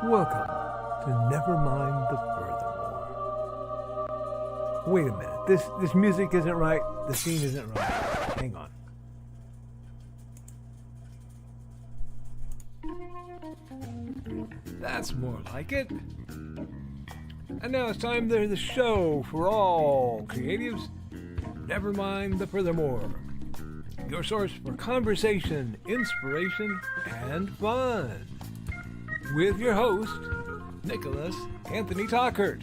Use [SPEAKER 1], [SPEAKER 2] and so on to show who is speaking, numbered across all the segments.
[SPEAKER 1] Welcome to Nevermind the Furthermore. Wait a minute, this music isn't right, the scene isn't right. Hang on. That's more like it. And now it's time for the show for all creatives. Nevermind the Furthermore. Your source for conversation, inspiration, and fun. With your host, Nicholas Anthony Tockert.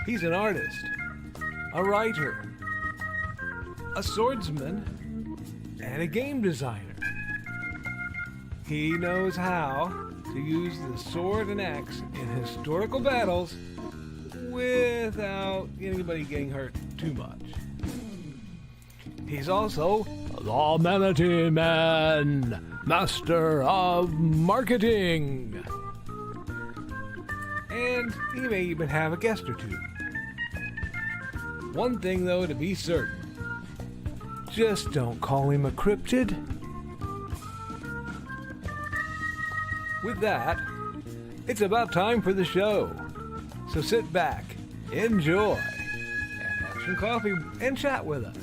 [SPEAKER 1] He's an artist, a writer, a swordsman, and a game designer. He knows how to use the sword and axe in historical battles without anybody getting hurt too much. He's also the Manatee Man, master of marketing. And he may even have a guest or two. One thing though to be certain, just don't call him a cryptid. With that, it's about time for the show. So sit back, enjoy, and have some coffee and chat with us.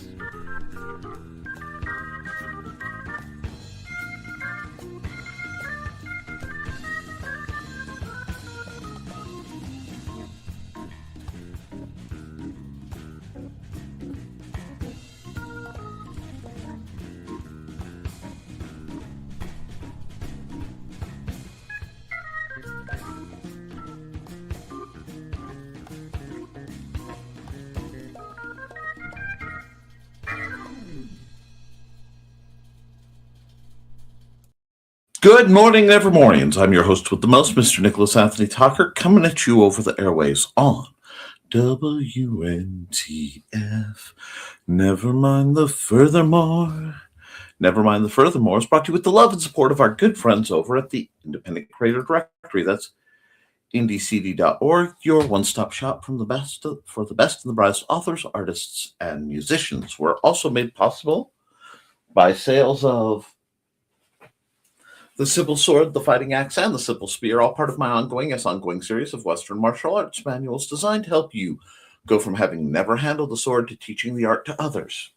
[SPEAKER 2] Good morning, Nevermorians. I'm your host with the most, Mr. Nicholas Anthony Tockert, coming at you over the airways on WNTF. Nevermind the Furthermore. Nevermind the Furthermore is brought to you with the love and support of our good friends over at the Independent Creator Directory. That's indiecd.org, your one-stop shop for the best and the brightest authors, artists, and musicians. We're also made possible by sales of the Simple Sword, the Fighting Axe, and the Simple Spear, all part of my ongoing series of Western martial arts manuals designed to help you go from having never handled the sword to teaching the art to others.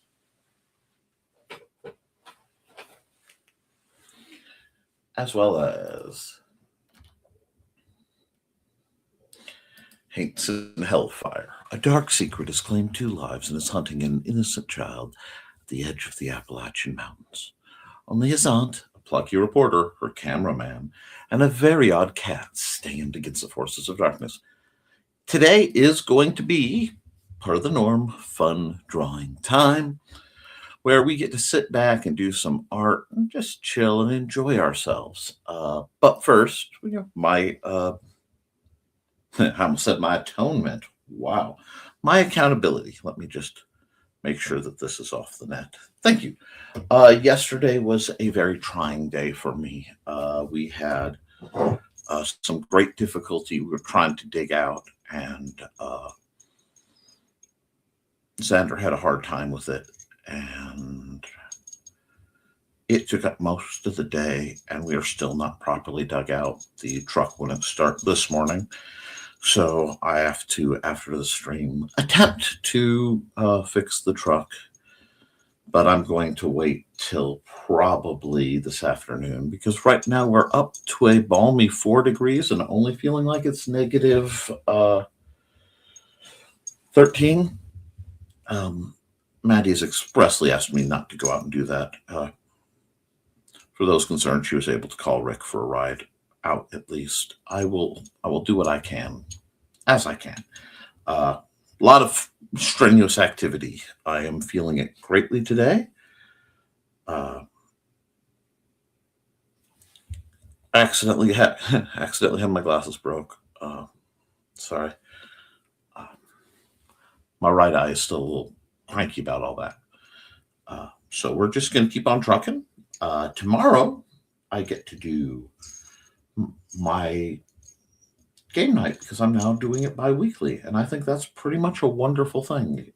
[SPEAKER 2] As well as Hates and Hellfire. A dark secret has claimed 2 lives and is hunting an innocent child at the edge of the Appalachian Mountains. Only his aunt, plucky reporter, her cameraman, and a very odd cat stand against the forces of darkness. Today is going to be part of the norm, fun drawing time, where we get to sit back and do some art and just chill and enjoy ourselves. But first, my I almost said my atonement. Wow. My accountability. Let me just make sure that this is off the net. Thank you. Yesterday was a very trying day for me. We had some great difficulty. We were trying to dig out, and Xander had a hard time with it, and it took up most of the day, and we are still not properly dug out. The truck wouldn't start this morning. So I have to, after the stream, attempt to fix the truck. But I'm going to wait till probably this afternoon, because right now we're up to a balmy 4 degrees and only feeling like it's negative 13. Maddie has expressly asked me not to go out and do that. For those concerned, she was able to call Rick for a ride out at least. I will do what I can, as I can. A lot of strenuous activity. I am feeling it greatly today. Accidentally had my glasses broke. Sorry. My right eye is still a little cranky about all that. So we're just going to keep on trucking. Tomorrow, I get to do my game night, because I'm now doing it bi-weekly, and I think that's pretty much a wonderful thing.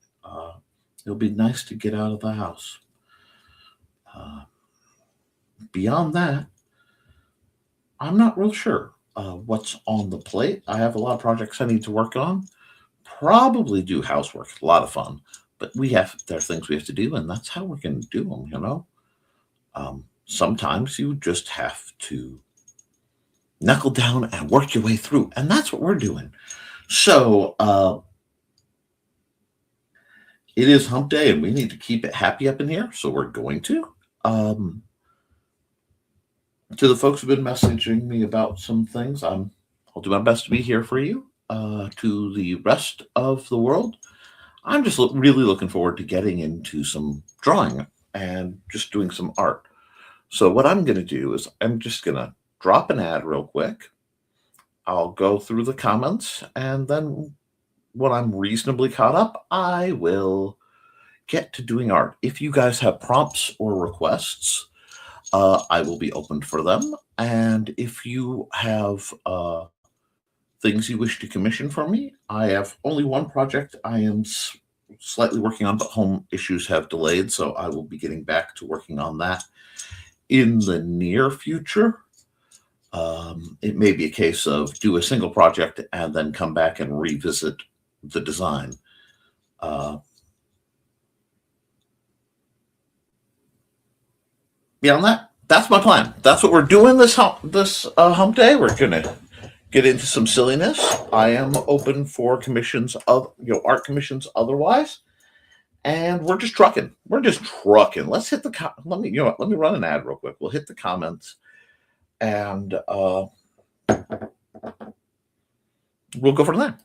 [SPEAKER 2] It'll be nice to get out of the house. Beyond that, I'm not real sure. what's on the plate. I have a lot of projects I need to work on. Probably do housework. A lot of fun. But there are things we have to do, and that's how we're going to do them. Sometimes you just have to knuckle down and work your way through, and that's what we're doing. So it is hump day, and we need to keep it happy up in here, so we're going to. To the folks who've been messaging me about some things, I'll do my best to be here for you. To the rest of the world, I'm just really looking forward to getting into some drawing and just doing some art. So what I'm going to do is I'm just going to drop an ad real quick. I'll go through the comments, and then when I'm reasonably caught up, I will get to doing art. If you guys have prompts or requests, I will be open for them. And if you have things you wish to commission for me, I have only one project I am slightly working on, but home issues have delayed, so I will be getting back to working on that in the near future. It may be a case of do a single project and then come back and revisit the design. Beyond that's my plan. That's what we're doing this hump day. We're gonna get into some silliness. I am open for commissions of art commissions otherwise, and we're just trucking. Let's hit the let me run an ad real quick. We'll hit the comments, and we'll go from there.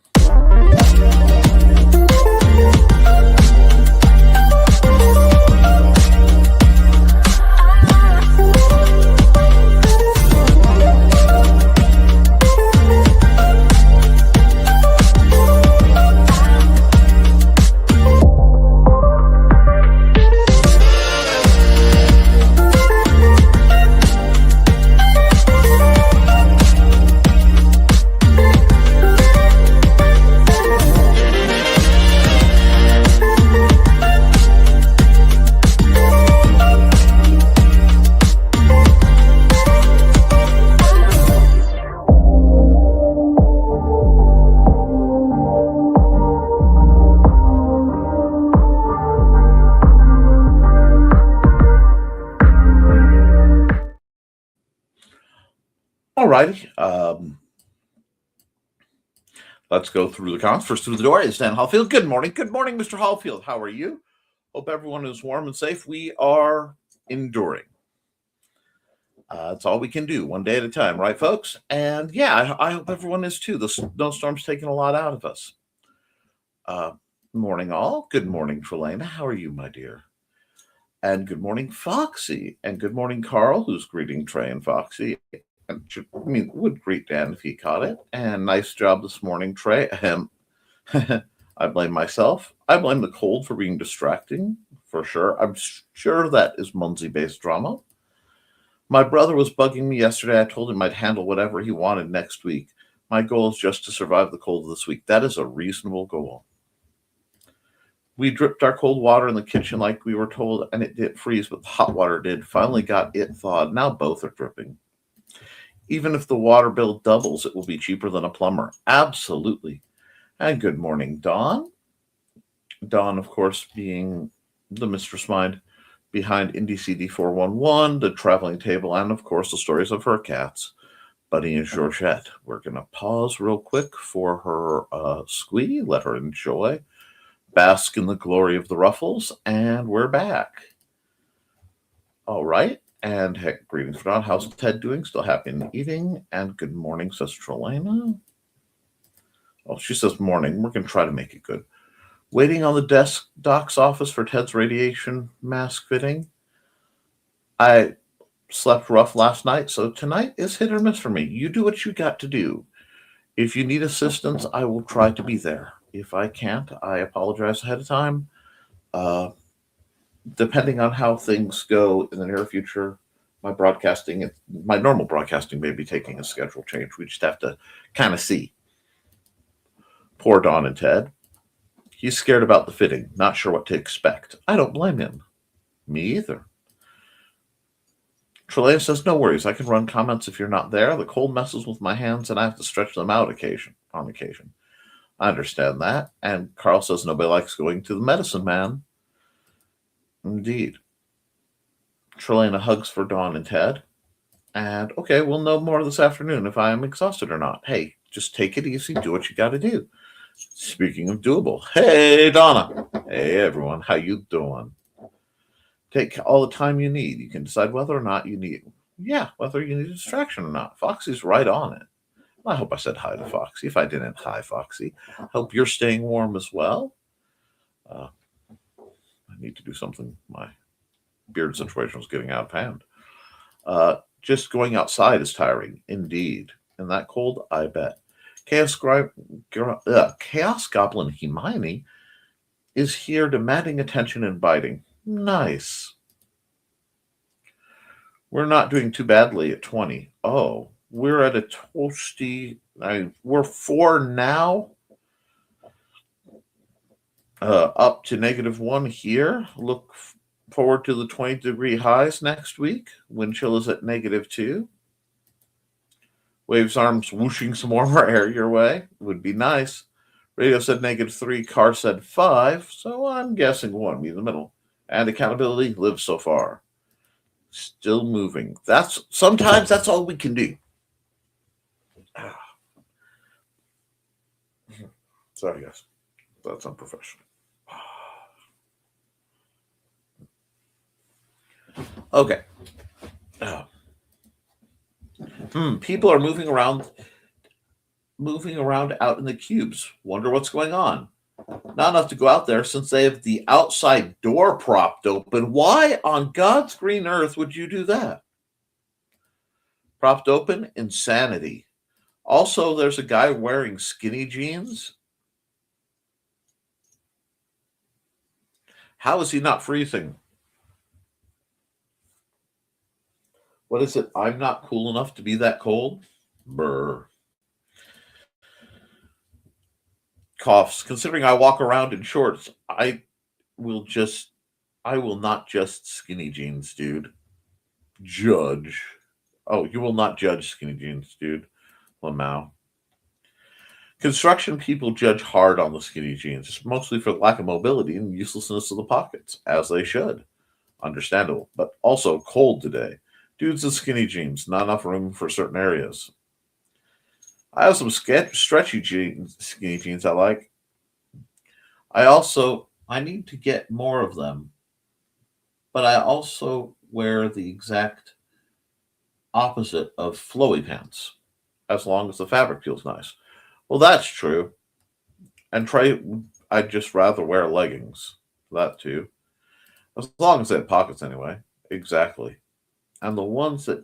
[SPEAKER 2] Alrighty. Let's go through the comments. First through the door is Dan Hallfield. Good morning. Good morning, Mr. Hallfield. How are you? Hope everyone is warm and safe. We are enduring. That's all we can do, one day at a time, right, folks? And yeah, I hope everyone is too. The snowstorm's taking a lot out of us. Morning, all. Good morning, Trelena. How are you, my dear? And good morning, Foxy. And good morning, Carl, who's greeting Trey and Foxy. Would greet Dan if he caught it. And nice job this morning, Trey. I blame myself. I blame the cold for being distracting, for sure. I'm sure that is Munsey-based drama. My brother was bugging me yesterday. I told him I'd handle whatever he wanted next week. My goal is just to survive the cold this week. That is a reasonable goal. We dripped our cold water in the kitchen like we were told, and it didn't freeze, but the hot water did. Finally got it thawed. Now both are dripping. Even if the water bill doubles, it will be cheaper than a plumber. Absolutely. And good morning, Dawn. Dawn, of course, being the mistress mind behind Indie CD 411, the traveling table, and, of course, the stories of her cats, Buddy and Georgette. We're going to pause real quick for her squee, let her enjoy, bask in the glory of the ruffles, and we're back. All right. And heck, greetings for Dawn. How's Ted doing? Still happy in the eating. And good morning, Sister Elena. Oh, she says morning. We're going to try to make it good. Waiting on the doc's office for Ted's radiation mask fitting. I slept rough last night, so tonight is hit or miss for me. You do what you got to do. If you need assistance, I will try to be there. If I can't, I apologize ahead of time. Depending on how things go in the near future, my normal broadcasting may be taking a schedule change. We just have to kind of see. Poor Don and Ted. He's scared about the fitting, not sure what to expect. I don't blame him. Me either. Trelane says, no worries. I can run comments if you're not there. The cold messes with my hands and I have to stretch them out on occasion. I understand that. And Carl says, nobody likes going to the medicine man. Indeed. Trelane hugs for Dawn and Ted. And okay, we'll know more this afternoon if I am exhausted or not. Hey, just take it easy. Do what you got to do. Speaking of doable, hey, Donna. Hey, everyone. How you doing? Take all the time you need. You can decide whether or not you need, whether you need a distraction or not. Foxy's right on it. I hope I said hi to Foxy. If I didn't, hi, Foxy. Hope you're staying warm as well. I need to do something. My beard situation was getting out of hand. Just going outside is tiring, indeed. In that cold, I bet. Chaos Goblin Hermione is here demanding attention and biting. Nice. We're not doing too badly at 20. Oh, we're at a toasty. We're 4 now. Up to -1 here. Look forward to the 20-degree highs next week. Wind chill is at -2. Waves arms whooshing some warmer air your way. Would be nice. Radio said -3. Car said 5. So I'm guessing 1 be in the middle. And accountability lives so far. Still moving. Sometimes that's all we can do. Sorry, guys. That's unprofessional. Okay. People are moving around out in the cubes. Wonder what's going on. Not enough to go out there since they have the outside door propped open. Why on God's green earth would you do that? Propped open? Insanity. Also, there's a guy wearing skinny jeans. How is he not freezing? What is it? I'm not cool enough to be that cold? Brr. Coughs. Considering I walk around in shorts, I will not just skinny jeans, dude. Judge. Oh, you will not judge skinny jeans, dude. Lamau. Construction people judge hard on the skinny jeans, mostly for lack of mobility and uselessness of the pockets, as they should. Understandable, but also cold today. Dudes in skinny jeans, not enough room for certain areas. I have some stretchy skinny jeans I like. I need to get more of them, but I also wear the exact opposite of flowy pants, as long as the fabric feels nice. Well, that's true. And I'd just rather wear leggings. That too. As long as they have pockets anyway. Exactly. And the ones that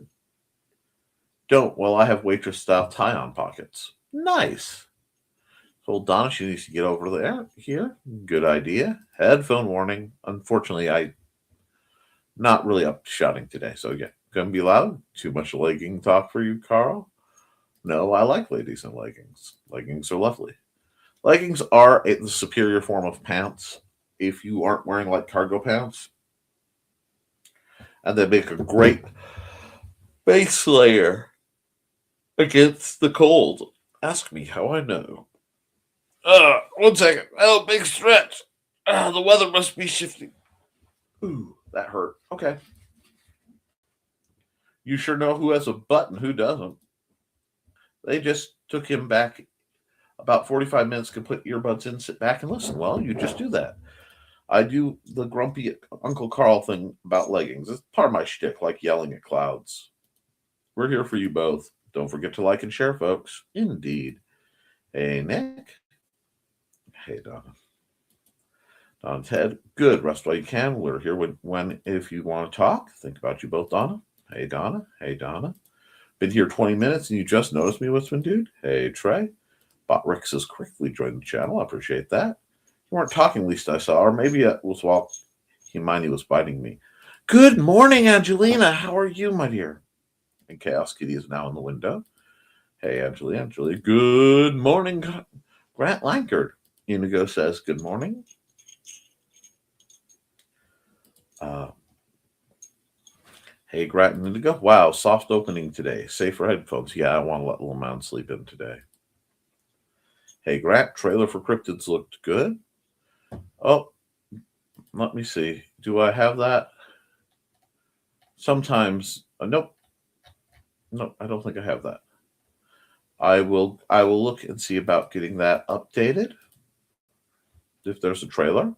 [SPEAKER 2] don't, well, I have waitress-style tie-on pockets. Nice. Told Donna she needs to get over there. Here. Good idea. Headphone warning. Unfortunately, I'm not really up to shouting today. So, yeah. Gonna be loud. Too much legging talk for you, Carl? No, I like ladies in leggings. Leggings are lovely. Leggings are the superior form of pants if you aren't wearing like cargo pants. And they make a great base layer against the cold. Ask me how I know. 1 second. Oh, big stretch. The weather must be shifting. Ooh, that hurt. Okay. You sure know who has a butt and who doesn't. They just took him back about 45 minutes to put earbuds in, sit back and listen. Well, you just do that. I do the grumpy Uncle Carl thing about leggings. It's part of my shtick, like yelling at clouds. We're here for you both. Don't forget to like and share, folks. Indeed. Hey, Nick. Hey, Donna. Donna, Ted. Good. Rest while you can. We're here if you want to talk. Think about you both, Donna. Hey, Donna. Hey, Donna. Been here 20 minutes and you just noticed me, What'sman dude? Hey, Trey. Bot Rick has quickly joined the channel. I appreciate that. You weren't talking, least I saw, or maybe it was while Hermione was biting me. Good morning, Angelina. How are you, my dear? And Chaos Kitty is now in the window. Hey, Angelina. Good morning, Grant Lankard. Inigo says, good morning. Hey, Grattan Indigo. Wow, soft opening today. Safer headphones. Yeah, I want to let little man sleep in today. Hey, Grat, trailer for cryptids looked good. Oh, let me see. Do I have that? Sometimes, nope. Nope, I don't think I have that. I will look and see about getting that updated. If there's a trailer.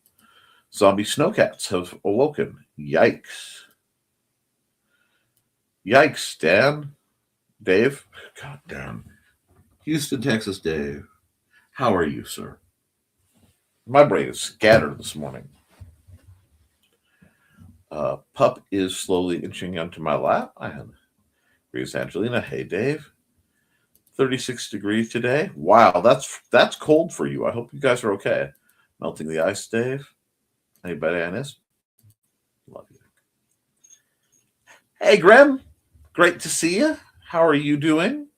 [SPEAKER 2] Zombie snowcats have awoken. Yikes. Yikes, Dan. Dave. God damn. Houston, Texas, Dave. How are you, sir? My brain is scattered this morning. Pup is slowly inching onto my lap. Here's Angelina. Hey, Dave. 36 degrees today. Wow, that's cold for you. I hope you guys are okay. Melting the ice, Dave. Anybody on this? Love you. Hey, Graham. Great to see you. How are you doing?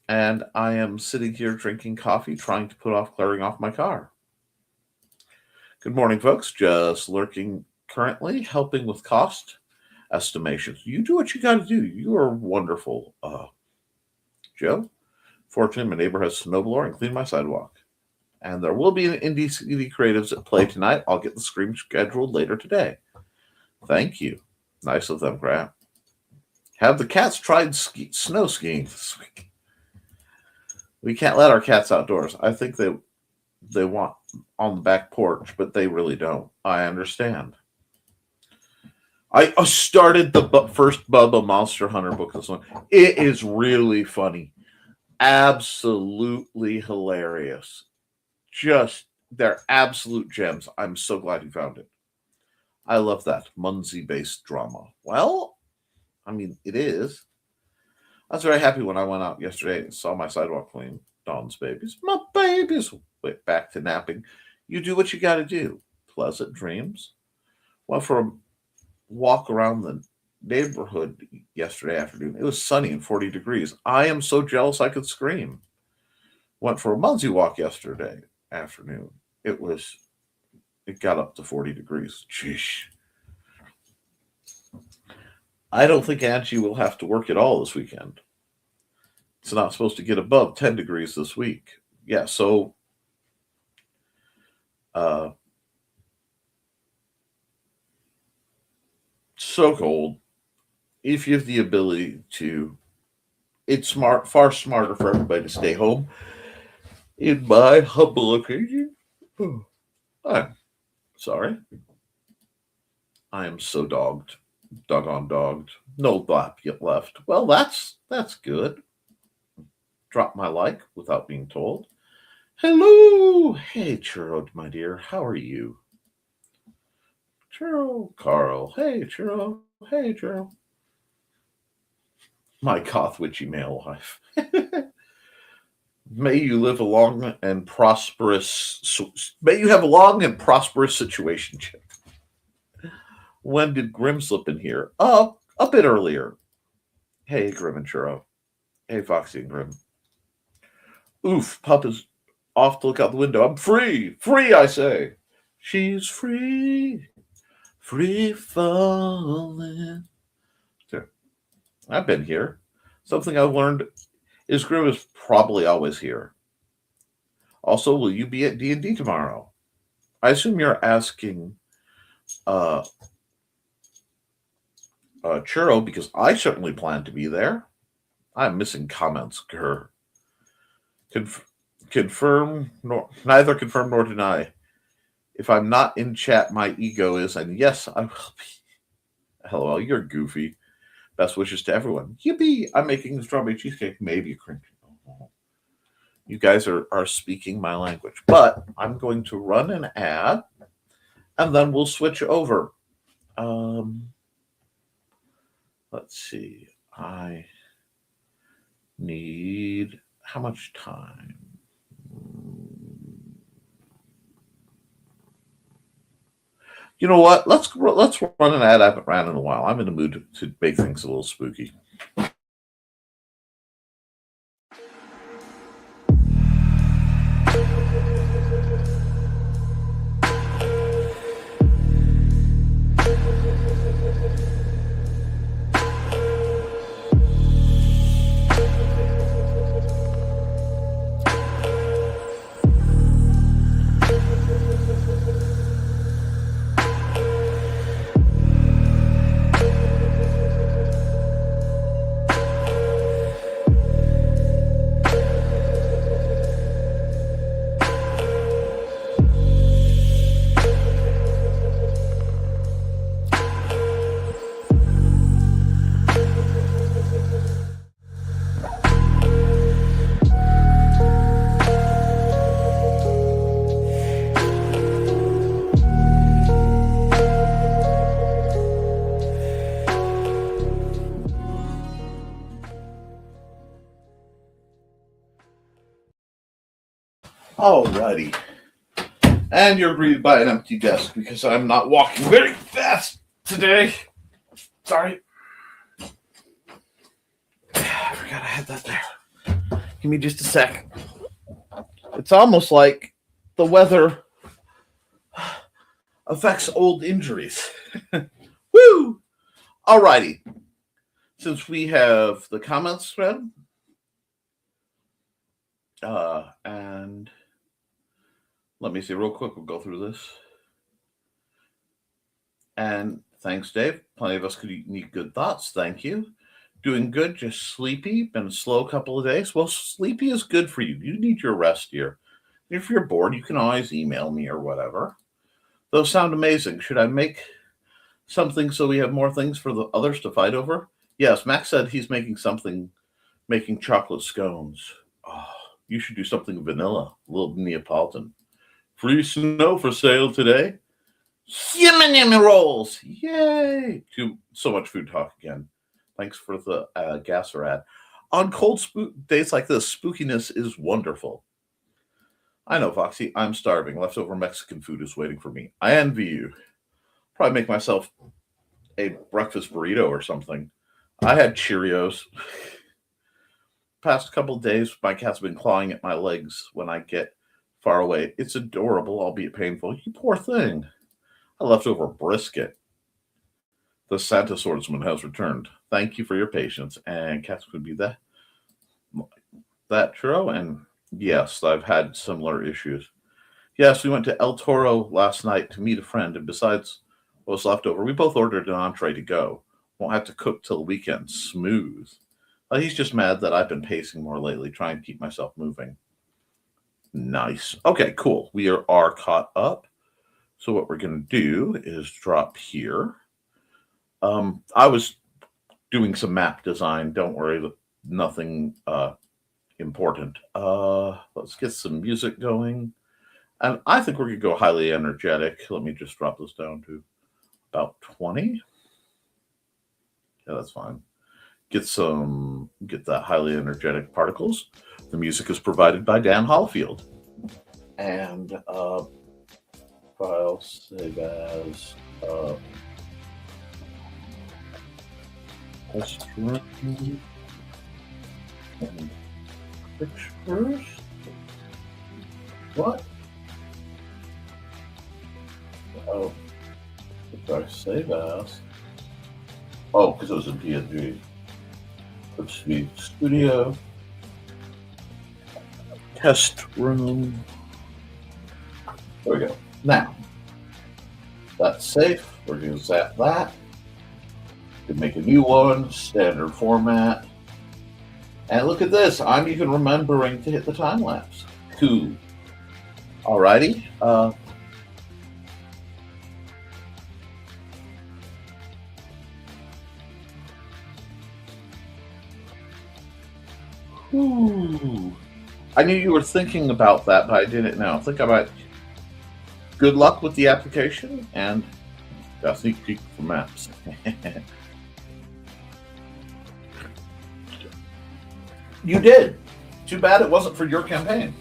[SPEAKER 2] And I am sitting here drinking coffee, trying to put off clearing off my car. Good morning, folks. Just lurking currently, helping with cost estimations. You do what you got to do. You are wonderful, Joe. Fortunately, my neighbor has snowblower and cleaned my sidewalk. And there will be an Indie CD Creatives at play tonight. I'll get the stream scheduled later today. Thank you. Nice of them, Graham. Have the cats tried snow skiing this week? We can't let our cats outdoors. I think they want on the back porch, but they really don't. I understand. I started the first Bubba Monster Hunter book this one. It is really funny. Absolutely hilarious. Just, they're absolute gems. I'm so glad you found it. I love that Munsey-based drama. Well, I mean, it is. I was very happy when I went out yesterday and saw my sidewalk clean. Dawn's babies. My babies went back to napping. You do what you got to do. Pleasant dreams. Went for a walk around the neighborhood yesterday afternoon. It was sunny and 40 degrees. I am so jealous I could scream. Went for a Munsey walk yesterday afternoon. It got up to 40 degrees. Sheesh. I don't think Angie will have to work at all this weekend. It's not supposed to get above 10 degrees this week. Yeah, so so cold. If you have the ability to, it's far smarter for everybody to stay home. In my humble opinion, I'm sorry. I am so doggone dogged. No lap yet left. Well, that's good. Drop my like without being told. Hello. Hey, Churro, my dear. How are you? Churro, Carl. Hey, Churro. Hey, Churro. My goth witchy male wife. May you live a long and prosperous. May you have a long and prosperous situation, Chip. When did Grim slip in here? A bit earlier. Hey, Grim and Churro. Hey, Foxy and Grim. Oof, Pup is off to look out the window. I'm free. Free, I say. She's free. Free falling. There. I've been here. Something I've learned is Grim is probably always here. Also, will you be at D&D tomorrow? I assume you're asking Churro, because I certainly plan to be there. I'm missing comments, Grr. Confirm, neither confirm nor deny. If I'm not in chat, my ego is, and yes, I will be. LOL, you're goofy. Best wishes to everyone. Yippee! I'm making the strawberry cheesecake. Maybe a cream. You guys are speaking my language. But I'm going to run an ad, and then we'll switch over. Let's see. I need how much time? You know what? Let's run an ad I haven't ran in a while. I'm in the mood to make things a little spooky. Alrighty. And you're greeted by an empty desk because I'm not walking very fast today. Sorry. I forgot I had that there. Give me just a sec. It's almost like the weather affects old injuries. Woo! Alrighty. Since we have the comments thread, and let me see real quick. We'll go through this. And thanks, Dave. Plenty of us could need good thoughts. Thank you. Doing good, just sleepy. Been a slow couple of days. Well, sleepy is good for you. You need your rest here. If you're bored, you can always email me or whatever. Those sound amazing. Should I make something so we have more things for the others to fight over? Yes, Max said he's making chocolate scones. Oh, you should do something vanilla, a little Neapolitan. Free snow for sale today. Yummy rolls. Yay. So much food talk again. Thanks for the gasser ad. On cold days like this, spookiness is wonderful. I know, Foxy. I'm starving. Leftover Mexican food is waiting for me. I envy you. Probably make myself a breakfast burrito or something. I had Cheerios. Past couple of days, my cat's been clawing at my legs when I get far away. It's adorable, albeit painful. You poor thing. I left over brisket. The Santa swordsman has returned. Thank you for your patience. And cats could be that true. And yes, I've had similar issues. Yes, we went to El Toro last night to meet a friend, and besides what was left over, we both ordered an entree to go. Won't have to cook till the weekend. Smooth. He's just mad that I've been pacing more lately, trying to keep myself moving. Nice. Okay, cool. We are caught up. So what we're going to do is drop here. I was doing some map design. Don't worry, nothing important. Let's get some music going. And I think we're going to go highly energetic. Let me just drop this down to about 20. Yeah, that's fine. Get that highly energetic particles. The music is provided by Dan Hallfield. And file save as and pictures. What? Oh, if I save as. Oh, because it was in PNG. Let's see, studio, test room. There we go. Now, that's safe. We're going to zap that. Could make a new one, standard format. And look at this. I'm even remembering to hit the time lapse. Cool. Alrighty. I knew you were thinking about that, but I didn't know. Think about it. Good luck with the application, and got a sneak peek for maps. You did. Too bad it wasn't for your campaign.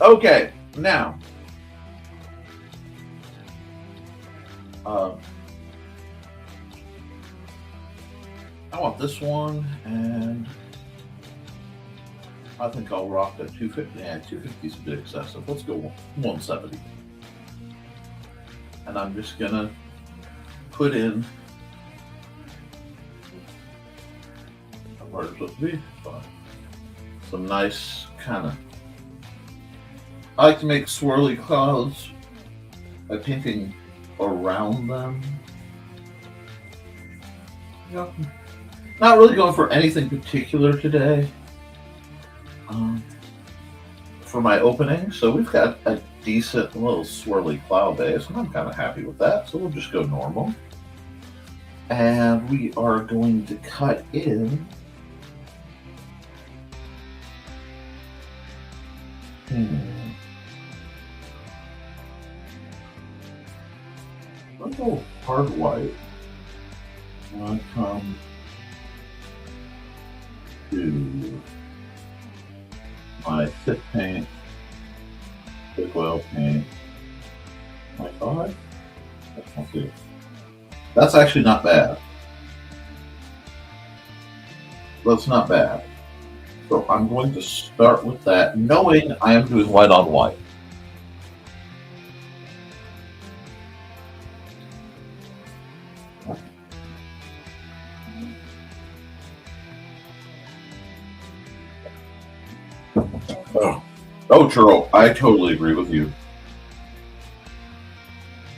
[SPEAKER 2] Okay, now. I want this one, and I think I'll rock that 250. Yeah, 250 is a bit excessive. Let's go 170. And I'm just gonna put in some nice kind of. I like to make swirly clouds by painting around them. Yep. Not really going for anything particular today. For my opening, so we've got a decent little swirly cloud base, and I'm kind of happy with that, so we'll just go normal. And we are going to cut in let's go hard white. When I come to my thick paint, Big oil paint. My 5? Okay. That's actually not bad. That's not bad. So I'm going to start with that, knowing I am doing white on white. Oh, Churro, I totally agree with you.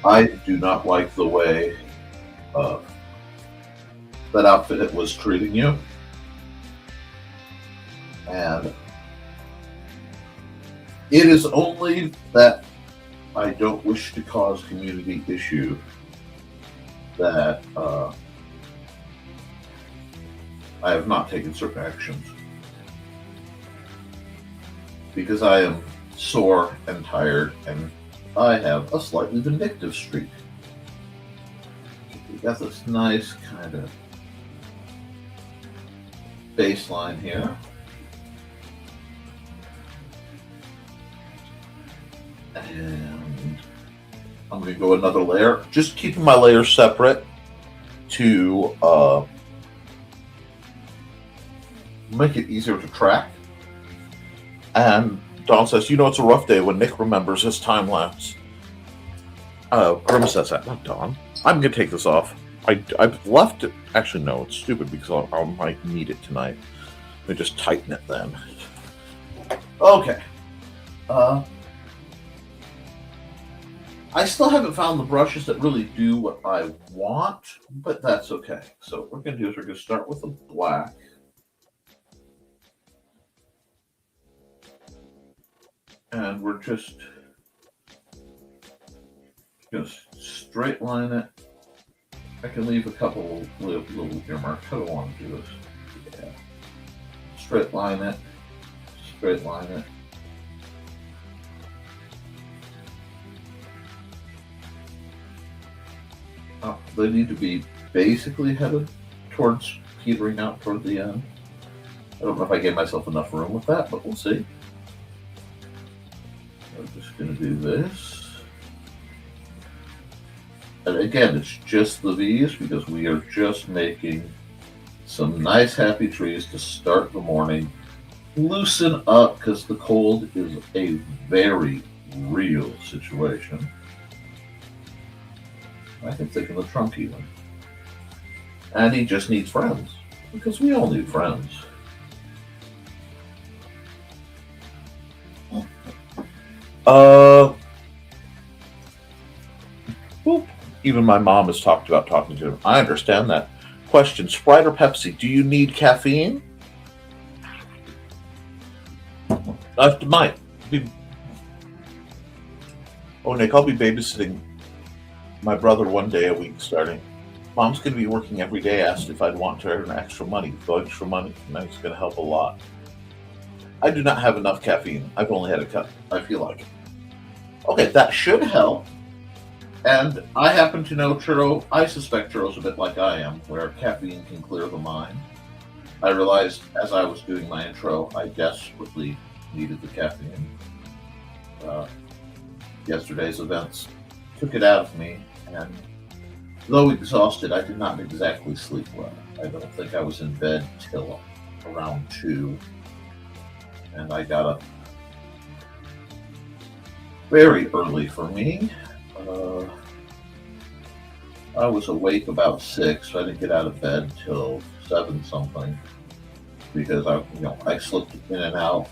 [SPEAKER 2] I do not like the way that outfit was treating you. And it is only that I don't wish to cause community issue that I have not taken certain actions. Because I am sore and tired, and I have a slightly vindictive streak. We got this nice kind of baseline here. And I'm going to go another layer, just keeping my layers separate to make it easier to track. And Don says, it's a rough day when Nick remembers his time lapse. Grim says that, not Don. I'm going to take this off. I've left it. Actually, no, it's stupid because I might need it tonight. Let me just tighten it then. Okay. I still haven't found the brushes that really do what I want, but that's okay. So what we're going to do is we're going to start with the black. And we're just going to straight line it. I can leave a couple little earmarks. I don't want to do this. Yeah. Straight line it. Straight line it. They need to be basically headed towards petering out toward the end. I don't know if I gave myself enough room with that, but we'll see. I'm just going to do this. And again, it's just the V's because we are just making some nice happy trees to start the morning. Loosen up because the cold is a very real situation. I can think of the trunk even. And he just needs friends. Because we all need friends. Whoop. Even my mom has talked about talking to him. I understand that. Question, Sprite or Pepsi? Do you need caffeine? Might. Oh, Nick, I'll be babysitting my brother one day a week starting. Mom's going to be working every day. Asked if I'd want to earn extra money. The extra money tonight's going to help a lot. I do not have enough caffeine. I've only had a cup. I feel like it. Okay, that should help. And I happen to know Churro. I suspect Churro's a bit like I am, where caffeine can clear the mind. I realized as I was doing my intro, I desperately needed the caffeine. Yesterday's events took it out of me, and though exhausted, I did not exactly sleep well. I don't think I was in bed till around 2, and I got up very early for me. I was awake about 6, so I didn't get out of bed till 7 something because I slipped in and out.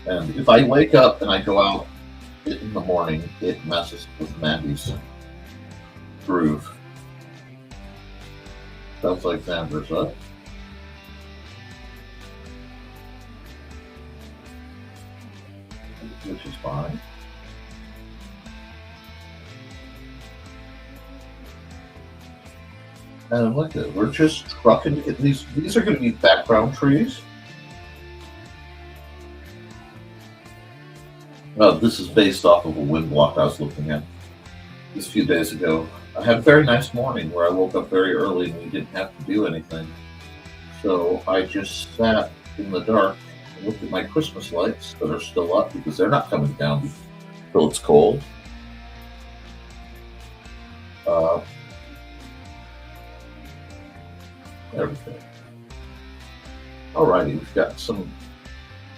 [SPEAKER 2] And if I wake up and I go out in the morning, it messes with Mandy's groove. Sounds like Xander's up. Which is fine. And look at it, we're just trucking to get these. These are going to be background trees. This is based off of a wind block I was looking at this few days ago. I had a very nice morning where I woke up very early and we didn't have to do anything. So I just sat in the dark Look at my Christmas lights that are still up because they're not coming down until it's cold. There we go. Alrighty, we've got some.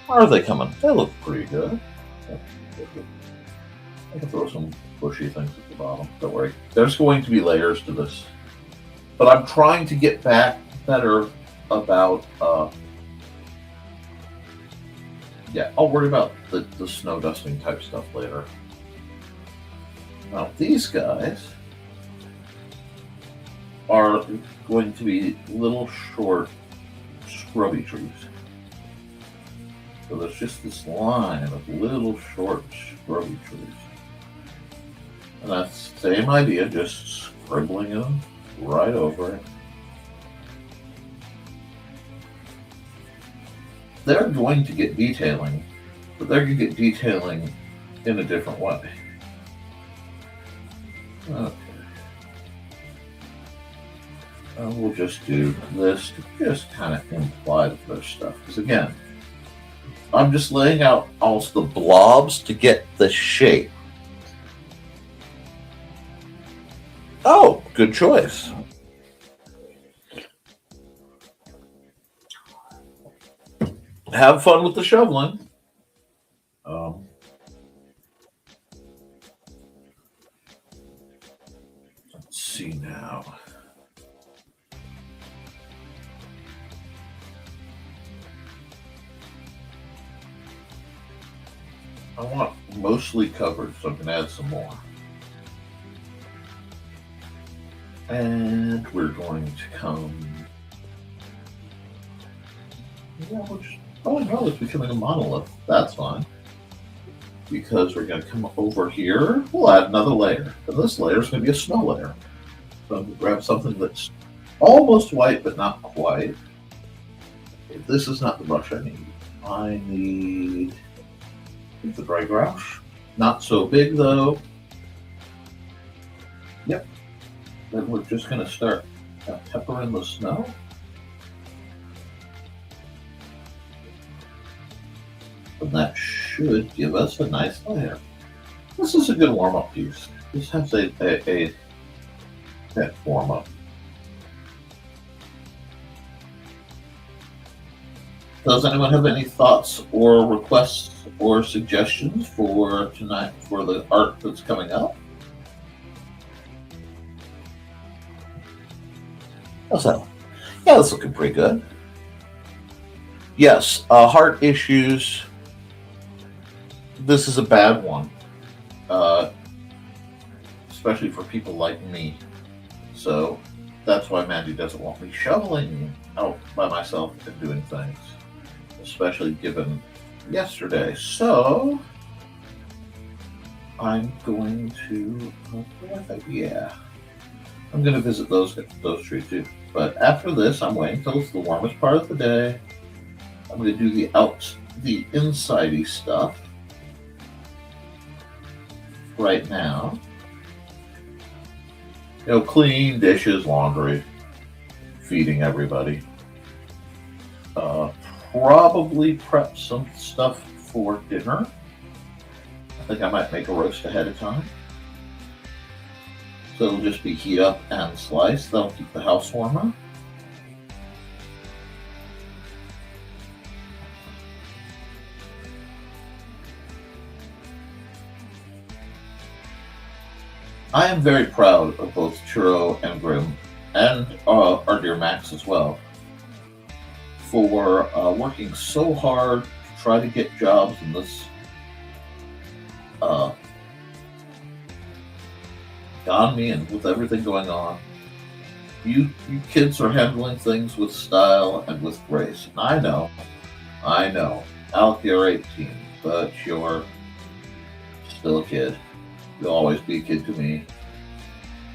[SPEAKER 2] How are they coming? They look pretty good. I can throw some bushy things at the bottom. Don't worry. There's going to be layers to this. But I'm trying to get back better about. Yeah, I'll worry about the snow dusting type stuff later. Now, these guys are going to be little short scrubby trees. So there's just this line of little short scrubby trees. And that's the same idea, just scribbling them right over it. They're going to get detailing, but they're going to get detailing in a different way. Okay. We'll just do this to just kind of imply that there's stuff. Because again, I'm just laying out all the blobs to get the shape. Oh, good choice. Have fun with the shoveling. Let's see now. I want mostly covered, so I can add some more. And we're going to come. Yeah, oh no, it's becoming a monolith. That's fine. Because we're going to come over here. We'll add another layer. And this layer is going to be a snow layer. So I'm going to grab something that's almost white, but not quite. Okay, this is not the brush I need. I need the dry brush. Not so big though. Yep. Then we're just going to start peppering the snow. And that should give us a nice layer. This is a good warm-up piece. This has a warm-up. Does anyone have any thoughts or requests or suggestions for tonight for the art that's coming up? How's that? Yeah, that's looking pretty good. Yes, heart issues. This is a bad one, especially for people like me. So that's why Mandy doesn't want me shoveling out by myself and doing things, especially given yesterday. So I'm going to, I'm going to visit those trees too. But after this, I'm waiting until it's the warmest part of the day. I'm going to do the inside-y stuff right now. You know, clean dishes, laundry, feeding everybody. Probably prep some stuff for dinner. I think I might make a roast ahead of time. So it'll just be heat up and slice. That'll keep the house warmer. I am very proud of both Churro and Grim, and our dear Max as well, for working so hard to try to get jobs in this economy and with everything going on. You kids are handling things with style and with grace. And I know. Alec, you're 18, but you're still a kid. You'll always be a kid to me.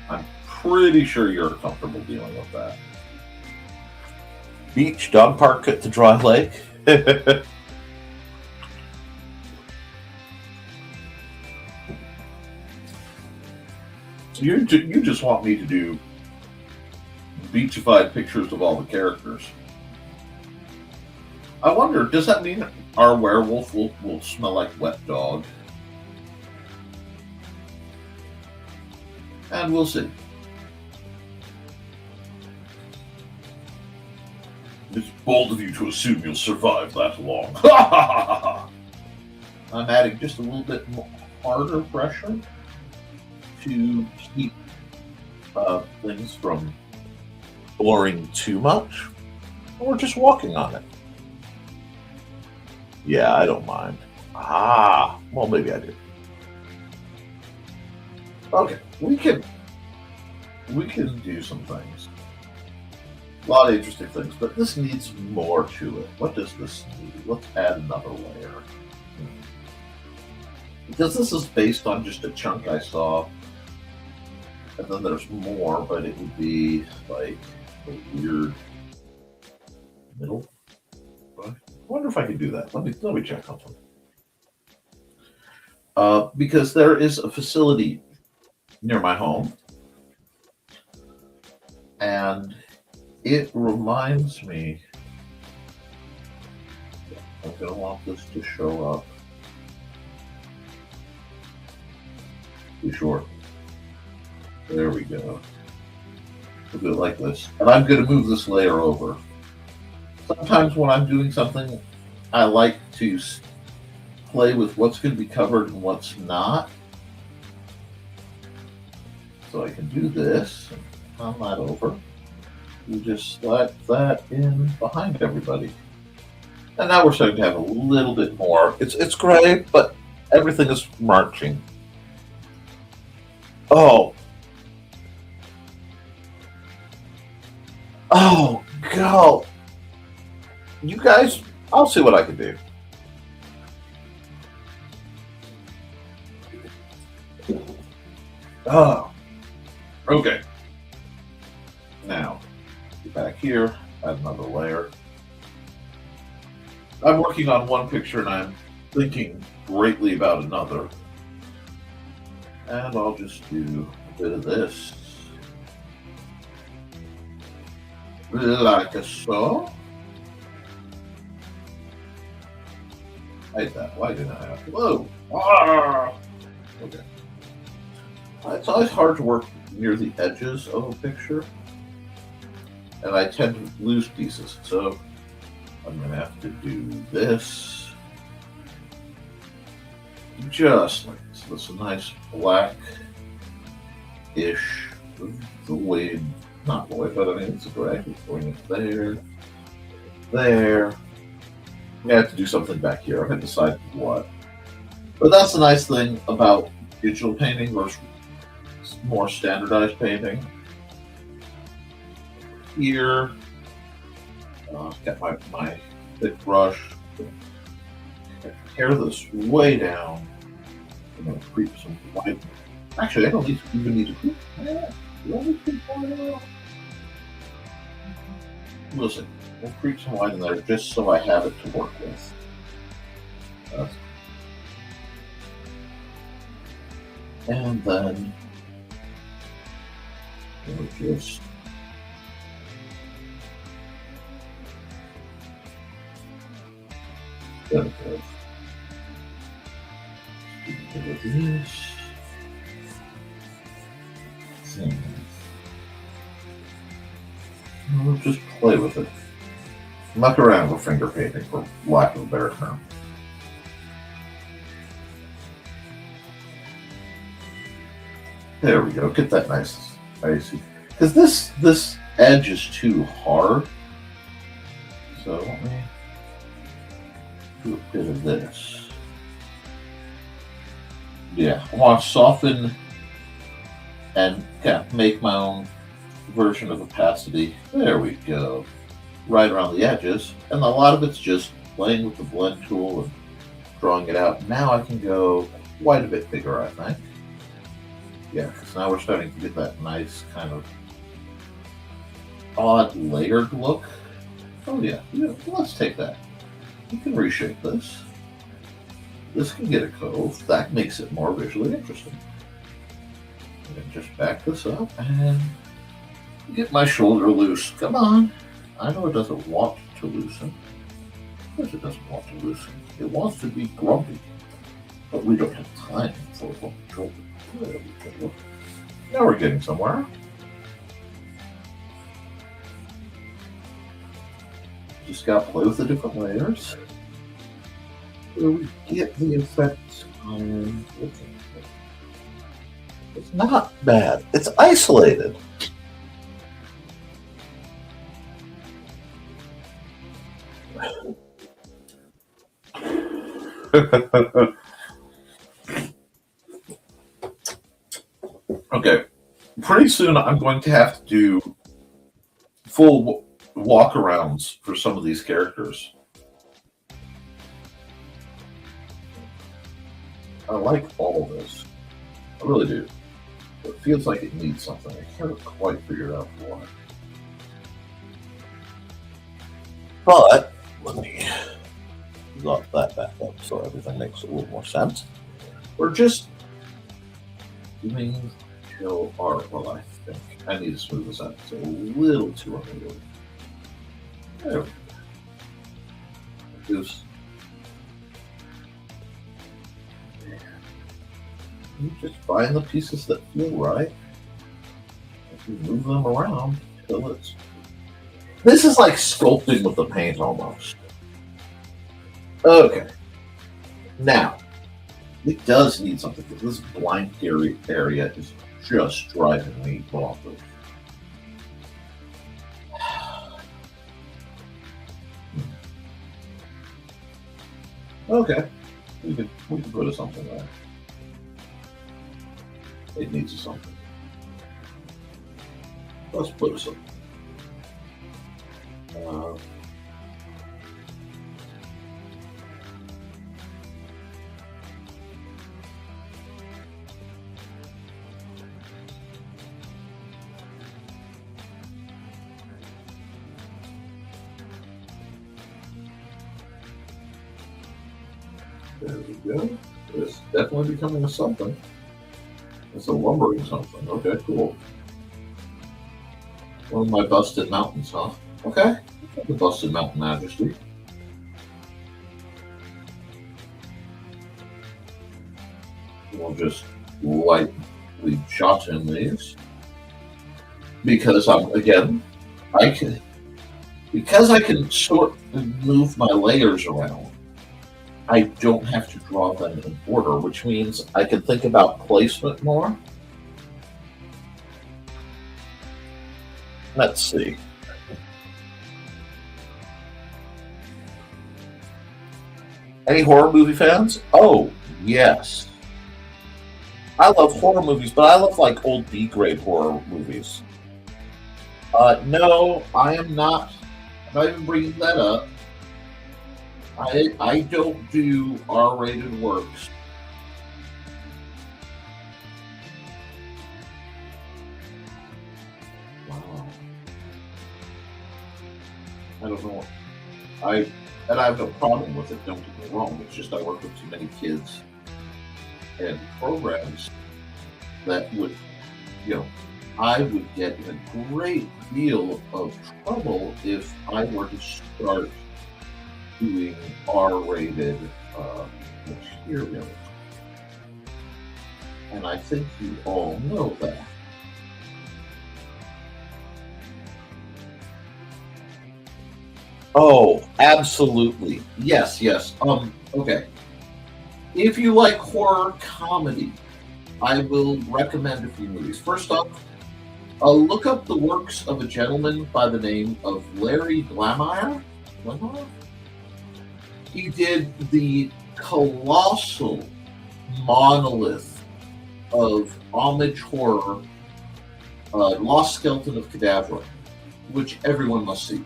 [SPEAKER 2] I'm pretty sure you're comfortable dealing with that. Beach, dog park at the dry lake. You just want me to do beachified pictures of all the characters. I wonder, does that mean our werewolf will smell like wet dog? And we'll see. It's bold of you to assume you'll survive that long. I'm adding just a little bit more harder pressure to keep things from blurring too much. Or just walking on it. Yeah, I don't mind. Well, maybe I do. Okay, we can do some things. A lot of interesting things, but this needs more to it. What does this need? Let's add another layer. Because this is based on just a chunk I saw, and then there's more, but it would be like a weird middle. I wonder if I can do that. Let me check something. Because there is a facility near my home, and it reminds me. I'm gonna want this to show up. Be short. There we go. We'll do it like this, and I'm gonna move this layer over. Sometimes when I'm doing something, I like to play with what's going to be covered and what's not. So I can do this and turn that over. You just slide that in behind everybody. And now we're starting to have a little bit more. It's great, but everything is marching. Oh, God. You guys, I'll see what I can do. Okay. Now, get back here, add another layer. I'm working on one picture and I'm thinking greatly about another. And I'll just do a bit of this. Like so. I hate that. Why didn't I have to? Whoa! Okay. It's always hard to work near the edges of a picture, and I tend to lose pieces. So I'm going to have to do this, just like this. This nice black-ish, void, not void, but I mean it's a gray. Going it there, there. I have to do something back here. I haven't decided what. But that's the nice thing about digital painting versus more standardized painting. Here, get my thick brush. Tear this way down. I'm going to creep some white. Actually, I don't even need to creep. Yeah, we'll see. We'll creep some white in there just so I have it to work with. And then we'll just there we go. Get rid of this. Same. We'll just play with it. Muck around with finger painting, for lack of a better term. There we go. Get that nice icy. Because this edge is too hard. So let me do a bit of this. Yeah, I want to soften and kind of make my own version of opacity. There we go. Right around the edges. And a lot of it's just playing with the blend tool and drawing it out. Now I can go quite a bit bigger, I think. Yeah, because now we're starting to get that nice kind of odd layered look. Oh yeah, let's take that. You can reshape this. This can get a cove. That makes it more visually interesting. And just back this up and get my shoulder loose. Come on. I know it doesn't want to loosen. course it doesn't want to listen. It wants to be grumpy. But we don't have time for grumpy children. There we go. Now we're getting somewhere. Just got to play with the different layers. So we get the effect on looking. It's not bad. It's isolated. Okay. Pretty soon I'm going to have to do full walkarounds for some of these characters. I like all of this. I really do. It feels like it needs something. I haven't quite figured out why. But let me lock that back up so everything makes a little more sense. We're just doing hill art. Well, I think I need to smooth this out. It's a little too uneven. There we go. Just you just find the pieces that feel right. If you move them around till it's. This is like sculpting with the paint almost. Okay. Now, it does need something. This blank area is just driving me bonkers. Okay. We could put something there. It needs something. Let's put something. There we go. It's definitely becoming a something. It's a lumbering something. Okay, cool. One of my busted mountains, huh? Okay. The busted mountain majesty. We'll just lightly shot in these. Because I can sort and move my layers around. I don't have to draw them in order, which means I can think about placement more. Let's see. Any horror movie fans? Oh, yes. I love horror movies, but I love like old B-grade horror movies. No, I am not. I'm not even bringing that up. I don't do R-rated works. Wow. I don't know. I have no problem with it. Don't get me wrong. It's just I work with too many kids and programs that would, I would get in a great deal of trouble if I were to start doing R-rated material. And I think you all know that. Oh, absolutely. Yes. Okay. If you like horror comedy, I will recommend a few movies. First up, look up the works of a gentleman by the name of Larry Glamire. He did the colossal monolith of homage horror, Lost Skeleton of Cadavra, which everyone must see.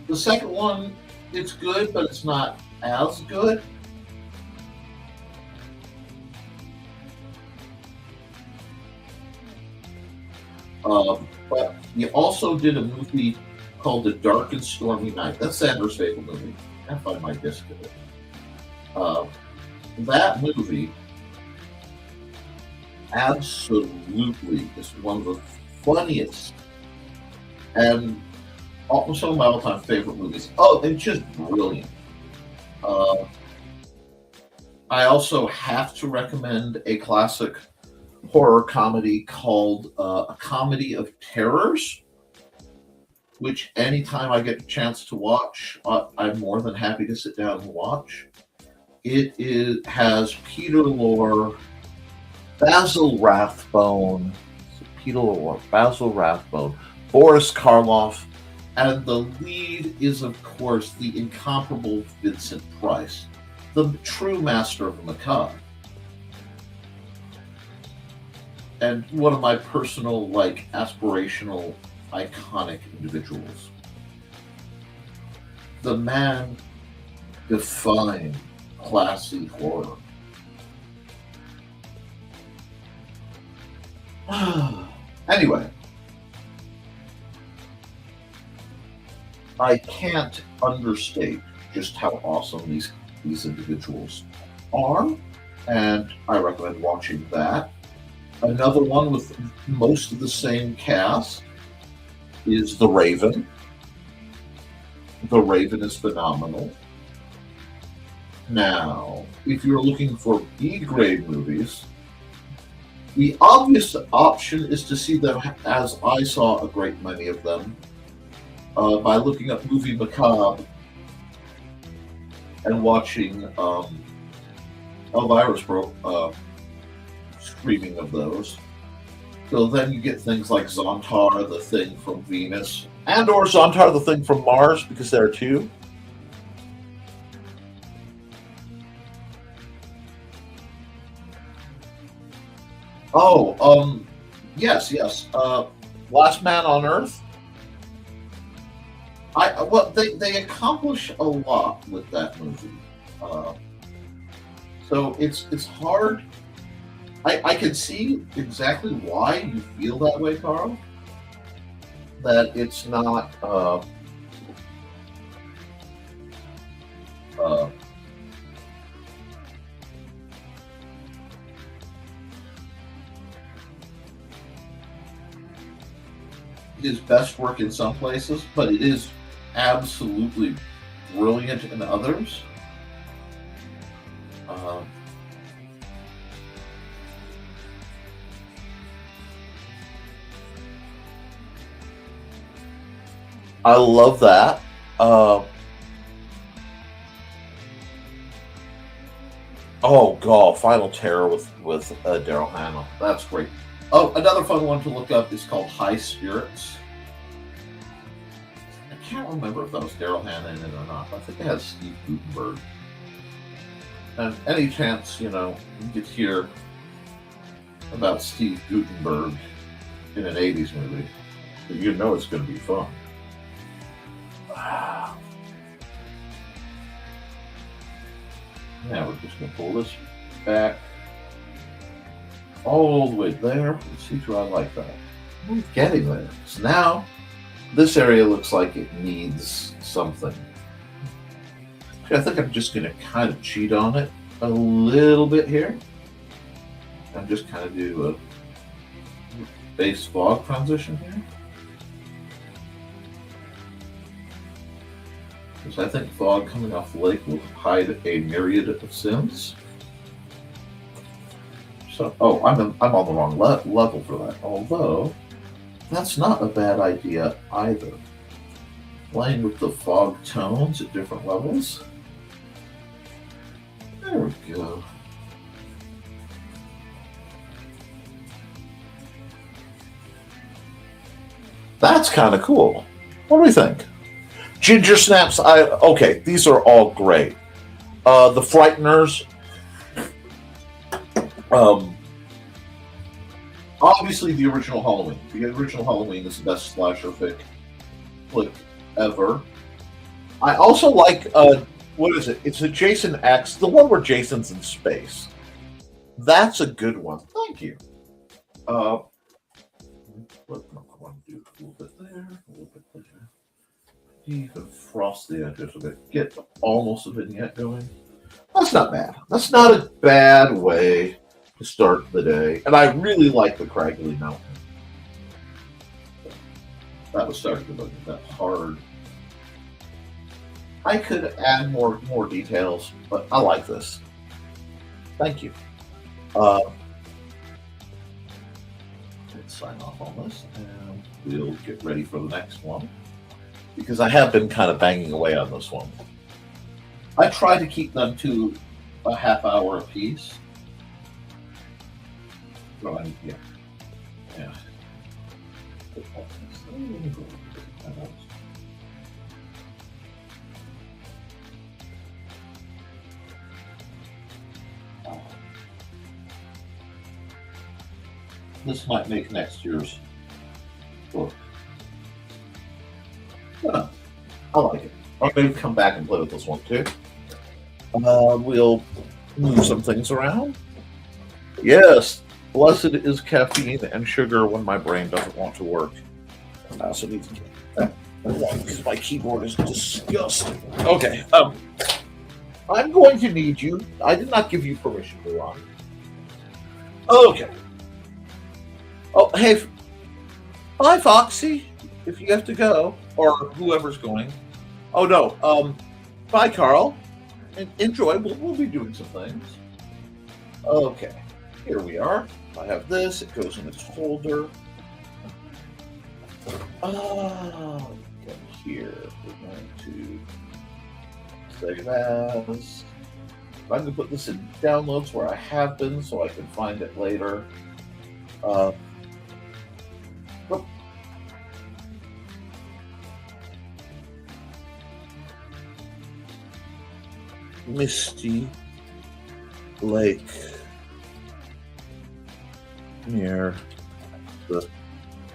[SPEAKER 2] The second one, it's good, but it's not as good. But he also did a movie called The Dark and Stormy Night. That's Sanders' favorite movie. I can't find my disc of it. That movie absolutely is one of the funniest and some of my all-time favorite movies. Oh, it's just brilliant. Uh, I also have to recommend a classic horror comedy called A Comedy of Terrors, which anytime I get a chance to watch, I'm more than happy to sit down and watch. Has Peter Lorre, Basil Rathbone, Peter Lorre, Basil Rathbone, Boris Karloff, and the lead is, of course, the incomparable Vincent Price, the true master of the macabre. And one of my personal, aspirational, iconic individuals. The man defined classy horror. Anyway, I can't understate just how awesome these individuals are, and I recommend watching that. Another one with most of the same cast is The Raven. The Raven is phenomenal. Now, if you're looking for B-grade movies, the obvious option is to see them, as I saw a great many of them, by looking up Movie Macabre and watching Elvira's screening of those. So then you get things like Zontar, the Thing from Venus, and or Zontar, the Thing from Mars, because there are two. Oh, yes. Last Man on Earth. They accomplish a lot with that movie. So it's hard. I can see exactly why you feel that way, Carl. That it's not his best work in some places, but it is absolutely brilliant in others. I love that. Oh god, Final Terror with Daryl Hannah. That's great. Oh, another fun one to look up is called High Spirits. I can't remember if that was Daryl Hannah in it or not. I think it has Steve Guttenberg. And any chance, you get to hear about Steve Guttenberg in an 80s movie, you know it's going to be fun. Now we're just going to pull this back all the way there. Let's see if I like that. I'm getting there. So now this area looks like it needs something. I think I'm just going to kind of cheat on it a little bit here. And just kind of do a base fog transition here. Because I think fog coming off the lake will hide a myriad of sins. So, I'm on the wrong level for that. Although, that's not a bad idea either. Playing with the fog tones at different levels. There we go. That's kind of cool. What do we think? Ginger Snaps, okay, these are all great. The Frighteners, obviously the original Halloween. The original Halloween is the best slasher flick ever. I also like, what is it? It's a Jason X, the one where Jason's in space. That's a good one. Thank you. What am I going to do? A little bit there, a little bit there. Even frost the edges a bit. Get almost a vignette going. That's not bad. That's not a bad way to start the day. And I really like the Craggy Mountain. That was starting to look at that hard I could add more details, but I like this. Thank you. Let's sign off on this, and we'll get ready for the next one, because I have been kind of banging away on this one. I try to keep them to a half hour apiece. Right, yeah. Yeah. This might make next year's book. Yeah, I like it. I'll maybe come back and play with this one too. We'll move some things around. Yes, blessed is caffeine and sugar when my brain doesn't want to work. So because my keyboard is disgusting. Okay, I'm going to need you. I did not give you permission to run. Okay. Oh, hey, bye, Foxy, if you have to go, or whoever's going. Oh, no, bye, Carl. Enjoy, we'll be doing some things. Okay, here we are. I have this, it goes in its holder. Here, we're going to save as. I'm going to put this in downloads where I have been so I can find it later. Misty Lake near the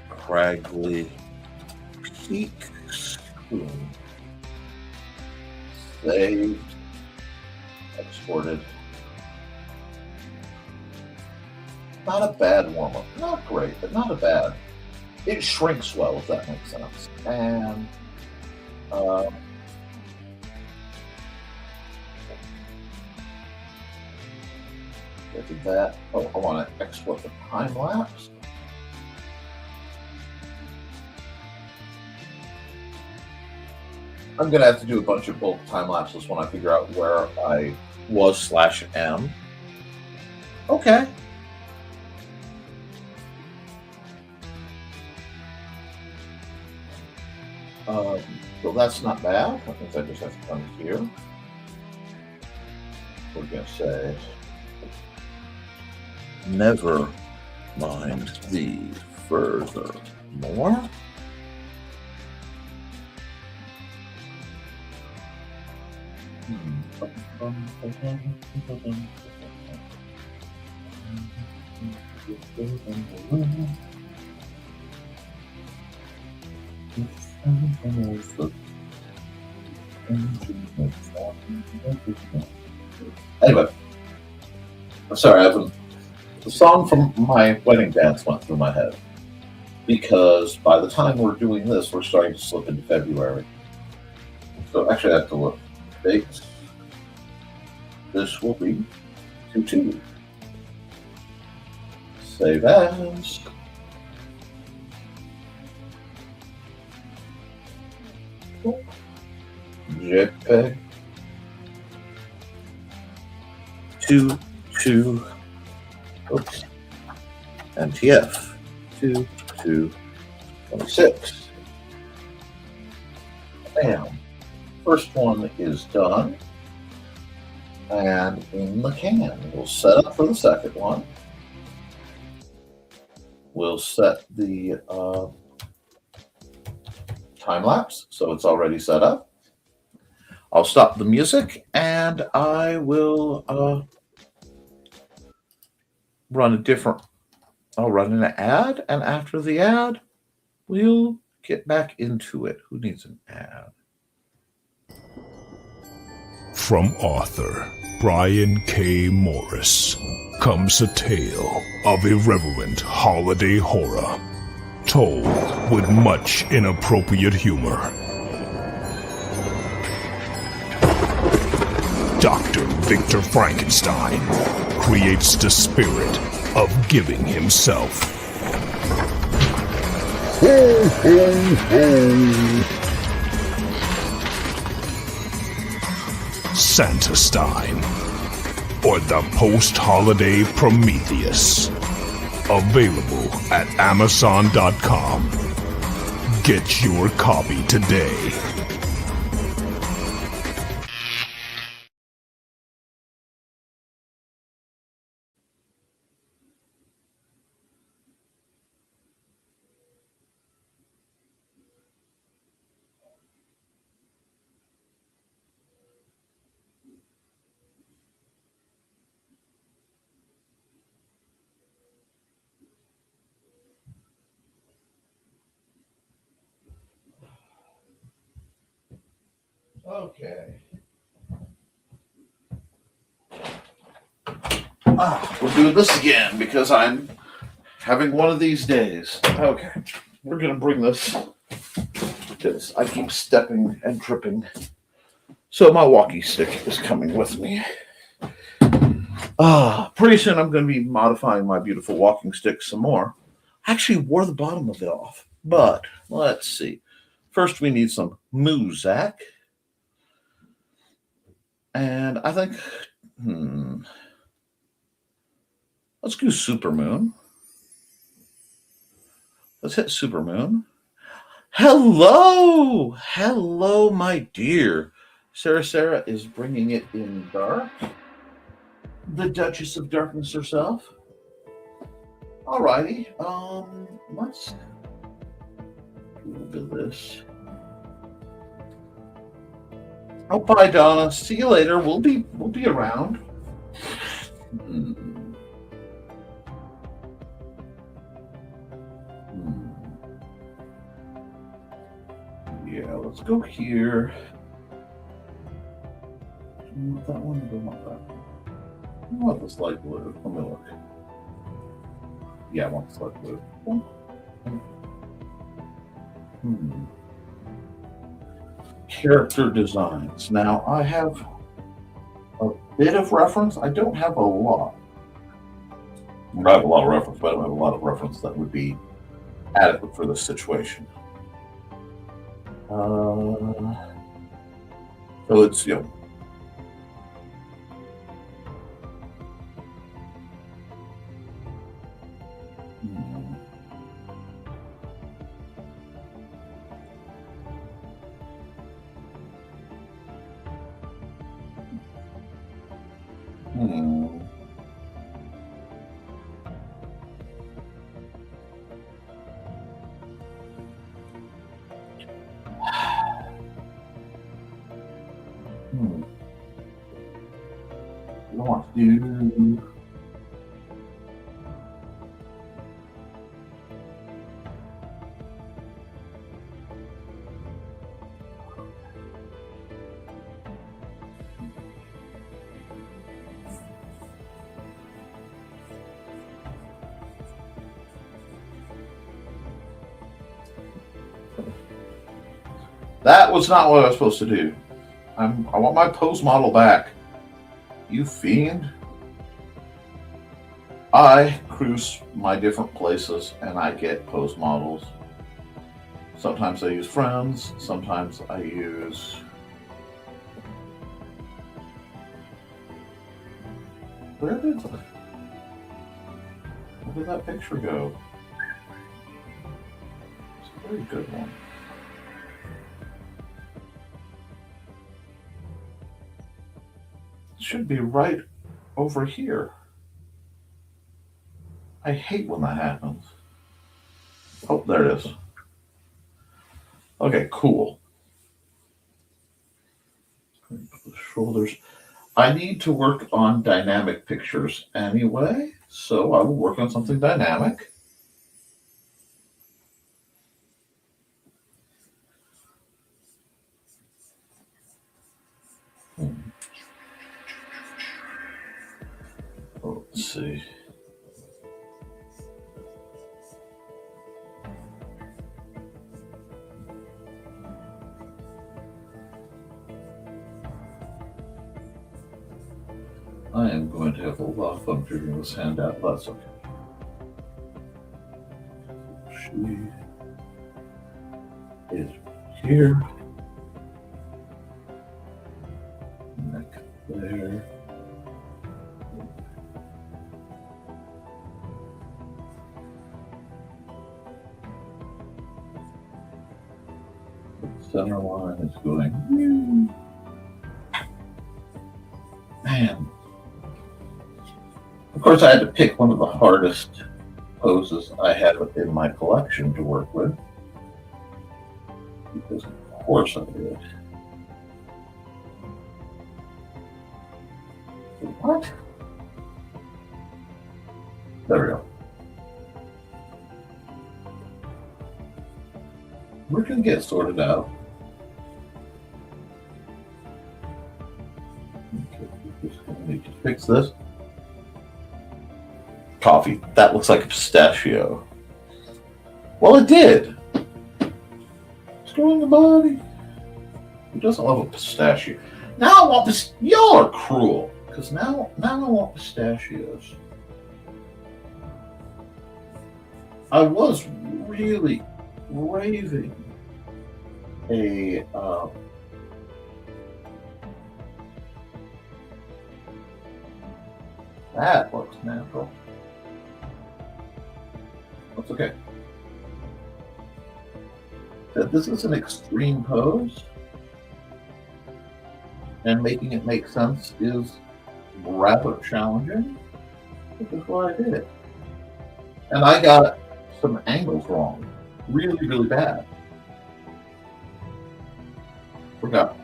[SPEAKER 2] Craggy Peak Spoon. Saved, exported. Not a bad warm-up. Not great, but not a bad. It shrinks well, if that makes sense. And I did that. Oh, I want to export the time lapse. I'm going to have to do a bunch of bulk time lapses when I figure out where I was /M. Okay. So that's not bad. I think I just have to come here. We're going to say, never mind the furthermore. Anyway, I'm sorry, the song from my wedding dance went through my head because by the time we're doing this, we're starting to slip into February. So actually, I have to look. Dates. This will be 2/2. Save as. JPEG 2/2. Oops. MTF 2/2/26. Bam. First one is done. And in the can, we'll set up for the second one. We'll set the time lapse, so it's already set up. I'll stop the music and I will I'll run an ad, and after the ad, we'll get back into it. Who needs an ad?
[SPEAKER 3] From author Brian K. Morris comes a tale of irreverent holiday horror, told with much inappropriate humor. Dr. Victor Frankenstein creates the spirit of giving himself. Ho, ho, ho. Santa Stein, or the post-holiday Prometheus. Available at Amazon.com. Get your copy today.
[SPEAKER 2] Okay. We're doing this again because I'm having one of these days. Okay. We're going to bring this because I keep stepping and tripping. So my walkie stick is coming with me. Pretty soon I'm going to be modifying my beautiful walking stick some more. I actually wore the bottom of it off, but let's see. First we need some Muzak. And I think, let's do Supermoon. Let's hit Supermoon. Hello! Hello, my dear. Sarah is bringing it in dark. The Duchess of Darkness herself. Alrighty. Let's do a little bit of this. Oh, bye, Donna. See you later. We'll be around. Yeah, let's go here. Do you want that one or do you want that one? I want this light blue. Let me look. Yeah, I want this light blue. Character designs. Now, I have a bit of reference. I don't have a lot. I have a lot of reference, but I don't have a lot of reference that would be adequate for this situation. So it's, I want to do. That was not what I was supposed to do. I want my pose model back. You fiend. I cruise my different places and I get pose models. Sometimes I use friends. Sometimes I use... Where did that picture go? It's a very good one. Should be right over here. I hate when that happens. Oh, there it is. Okay, cool. The shoulders. I need to work on dynamic pictures anyway, so I will work on something dynamic. Let's see. I am going to have a lot of fun figuring this hand out, but that's okay. She is here. Neck going. Man. Of course, I had to pick one of the hardest poses I had in my collection to work with. Because of course I did. What? There we go. We're going to get sorted out. Okay, we're just going to need to fix this. Coffee. That looks like a pistachio. Well, it did. What's going on the body? Who doesn't love a pistachio? Now I want this. Y'all are cruel. Because now I want pistachios. I was really craving a that looks natural. That's okay. This is an extreme pose, and making it make sense is rather challenging, which is why I did it. And I got some angles wrong. Really, really bad. Forgot.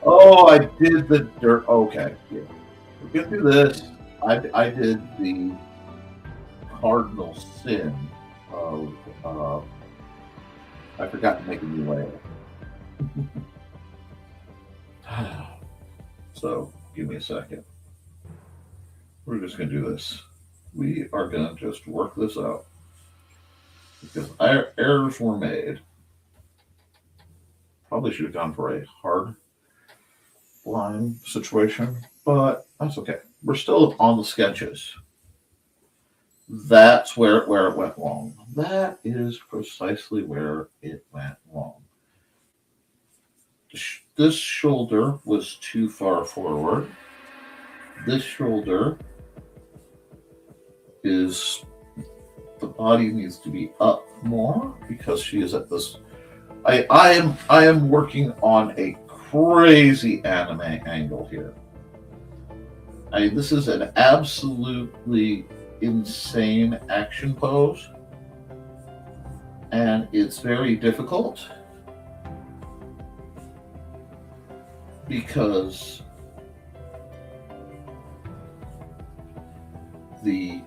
[SPEAKER 2] Oh, I did the dirt. Okay, yeah. We're gonna do this. I did the cardinal sin of I forgot to make a new layer. So give me a second. We're just gonna do this. We are gonna just work this out because our errors were made. Probably should have gone for a hard line situation, but that's okay. We're still on the sketches. That's where it went wrong. That is precisely where it went wrong. This shoulder was too far forward. This shoulder is, the body needs to be up more because she is at this. I am working on a crazy anime angle here. This is an absolutely insane action pose, and it's very difficult because this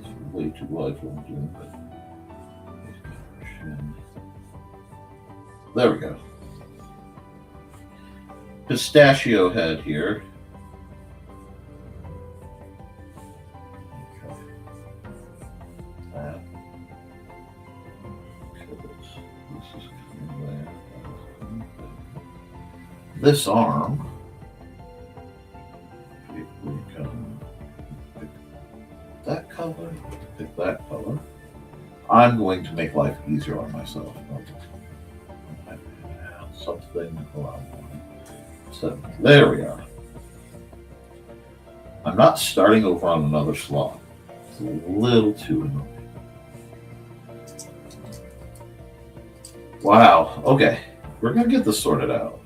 [SPEAKER 2] is way too wide for what I'm doing, but there we go. Pistachio head here. Okay. That. Okay, this is coming there. This arm. If we can pick that color, pick that color. I'm going to make life easier on myself. Something around. So there we are. I'm not starting over on another slot. It's a little too annoying. Wow. Okay. We're going to get this sorted out.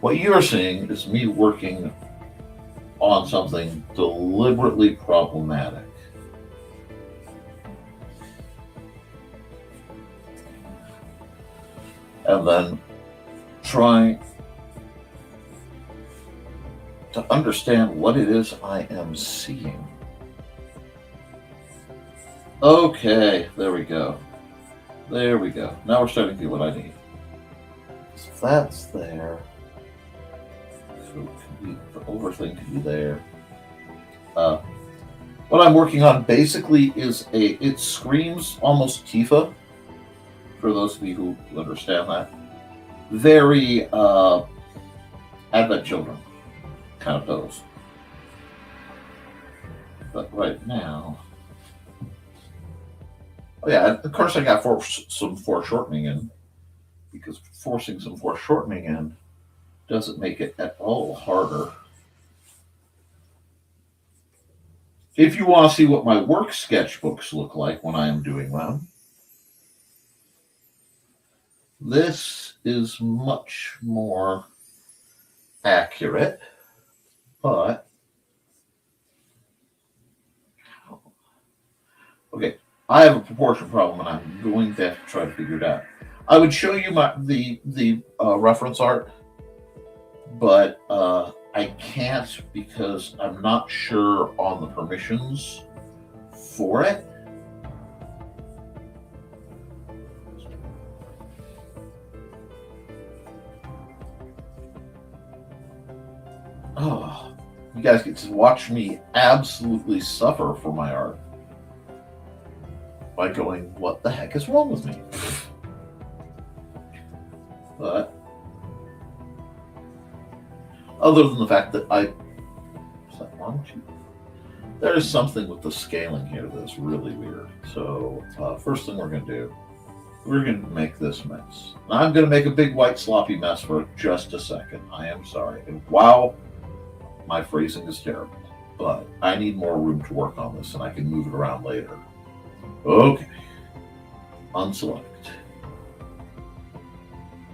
[SPEAKER 2] What you're seeing is me working on something deliberately problematic. And then trying to understand what it is I am seeing. Okay, there we go. There we go. Now we're starting to get what I need. So that's there. So the over thing can be there. What I'm working on basically is it screams almost Tifa, for those of you who understand that. Very Advent Children kind of pose. But right now, oh yeah, of course I got some foreshortening in, because forcing some foreshortening in doesn't make it at all harder. If you want to see what my work sketchbooks look like when I am doing them, this is much more accurate, but okay, I have a proportion problem, and I'm going to have to try to figure it out. I would show you the reference art, but I can't because I'm not sure on the permissions for it. Oh, you guys get to watch me absolutely suffer for my art by going, what the heck is wrong with me? But other than the fact that there's something with the scaling here that's really weird. So first thing we're going to do, we're going to make this mess. Now, I'm going to make a big white sloppy mess for just a second. I am sorry. And wow, my phrasing is terrible. But I need more room to work on this, and I can move it around later. Okay. Unselect.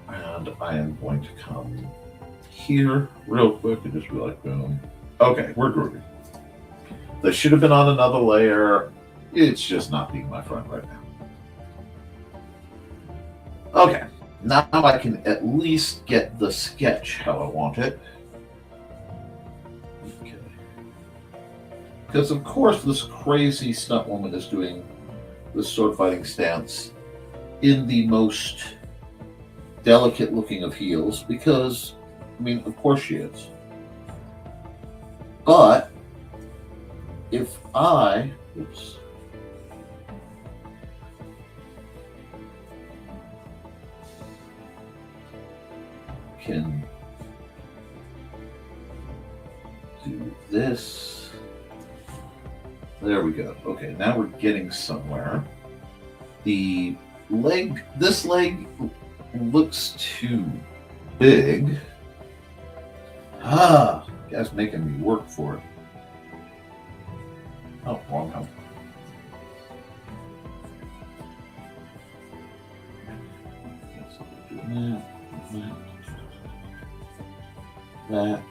[SPEAKER 2] And I am going to come here real quick and just be like, boom. Okay, we're groovy. This should have been on another layer. It's just not being my friend right now. Okay, now I can at least get the sketch how I want it. Okay. Because of course this crazy stunt woman is doing this sword fighting stance in the most delicate looking of heels because, I mean, of course she is. But if I, oops, can do this, there we go. Okay, now we're getting somewhere. The leg, this leg looks too big. Ah, guy's making me work for it. Oh, wrong one. That.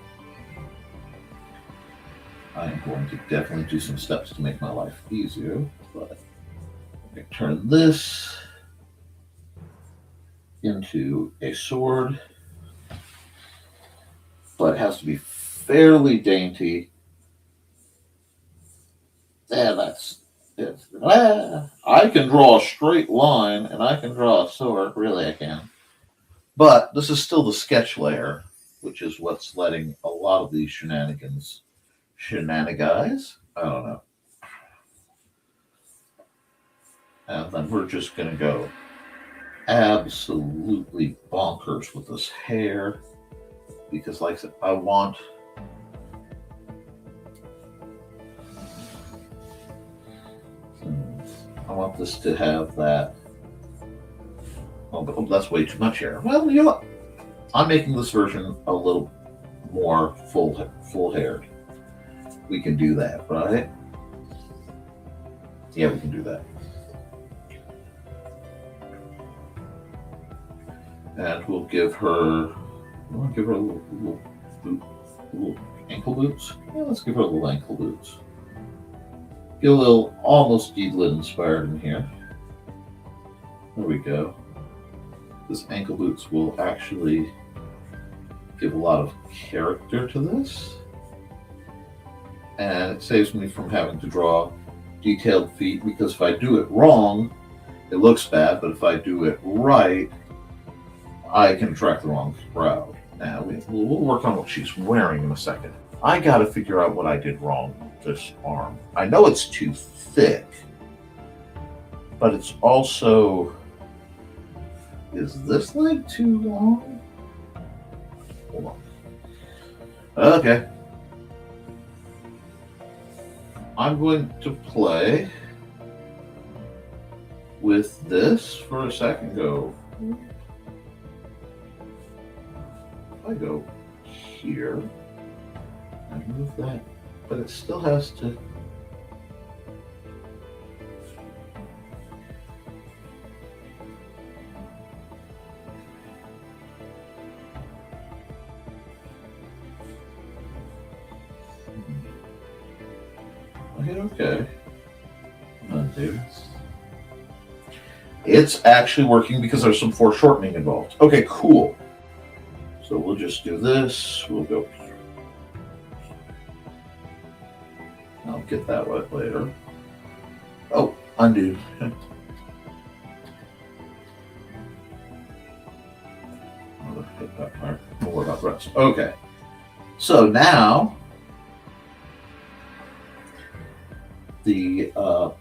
[SPEAKER 2] I am going to definitely do some steps to make my life easier, but I'm going to turn this into a sword, but it has to be fairly dainty. Yeah, that's it. I can draw a straight line and I can draw a sword. Really, I can. But this is still the sketch layer, which is what's letting a lot of these shenanigans. Shenanigans? I don't know. And then we're just going to go absolutely bonkers with this hair. Because, like I said, I want this to have that. Oh, that's way too much hair. Well, you know what? I'm making this version a little more full haired. We can do that, right? Yeah, we can do that. And we'll give her. A little ankle boots. Yeah, let's give her a little ankle boots. Get a little almost Deedlin inspired in here. There we go. This ankle boots will actually give a lot of character to this. And it saves me from having to draw detailed feet, because if I do it wrong, it looks bad, but if I do it right, I can attract the wrong crowd. Now, we'll work on what she's wearing in a second. I gotta figure out what I did wrong with this arm. I know it's too thick, but it's also... Is this leg too long? Hold on. Okay. I'm going to play with this for a second. Go. I go here and move that, but it still has to Okay. Undo. It's actually working because there's some foreshortening involved. Okay, cool. So we'll just do this. We'll go. I'll get that one later. Oh, undo. Hit that part. We'll worry about the rest. Okay. So now the there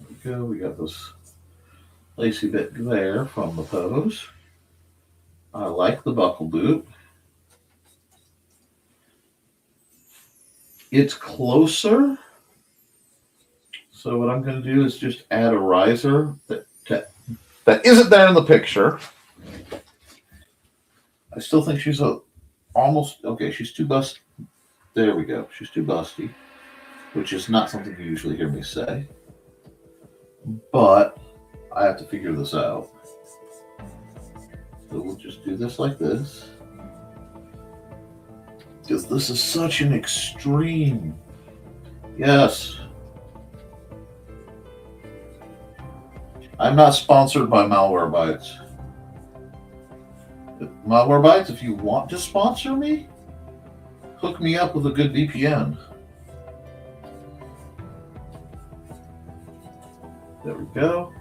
[SPEAKER 2] we go. We got this lacy bit there from the pose. I like the buckle boot. It's closer. So what I'm going to do is just add a riser that isn't there in the picture. I still think she's almost, okay, she's too busty. There we go. She's too busty, which is not something you usually hear me say. But I have to figure this out. So we'll just do this like this. Because this is such an extreme. Yes. I'm not sponsored by Malwarebytes. Malwarebytes, if you want to sponsor me, hook me up with a good VPN. There we go.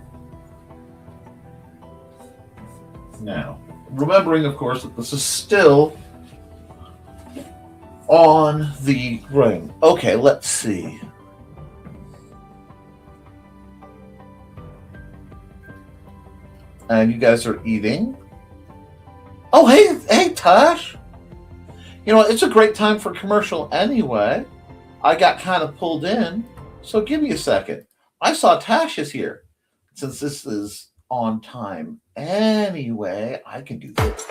[SPEAKER 2] Now, remembering, of course, that this is still on the ring. Okay, let's see. And you guys are eating. Oh, hey, Tosh. You know, it's a great time for commercial anyway. I got kind of pulled in, so give me a second. I saw Tash is here. Since this is on time anyway, I can do this.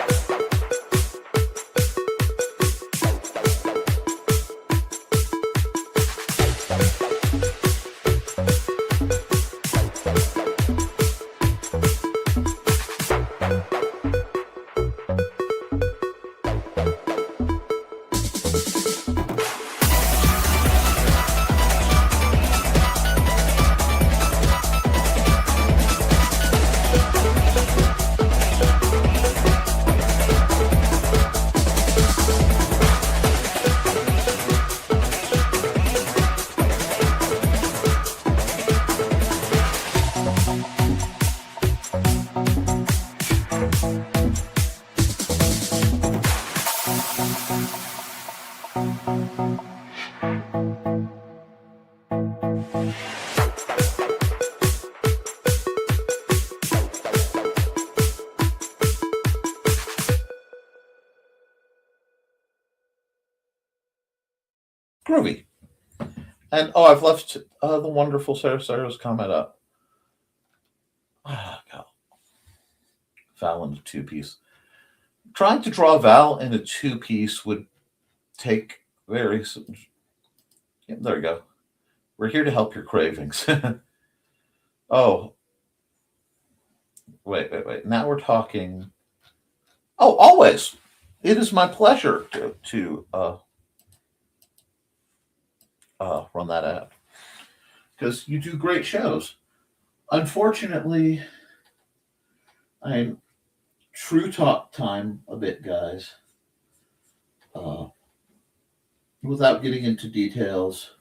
[SPEAKER 2] Groovy. And I've left the wonderful Sarah's comment up. Oh, God. Val in a two-piece. Trying to draw Val in a two-piece would take very... Yeah, there you go. We're here to help your cravings. Oh. Wait. Now we're talking... Oh, always. It is my pleasure to run that ad. Because you do great shows. Unfortunately, I'm true talk time a bit, guys. Without getting into details,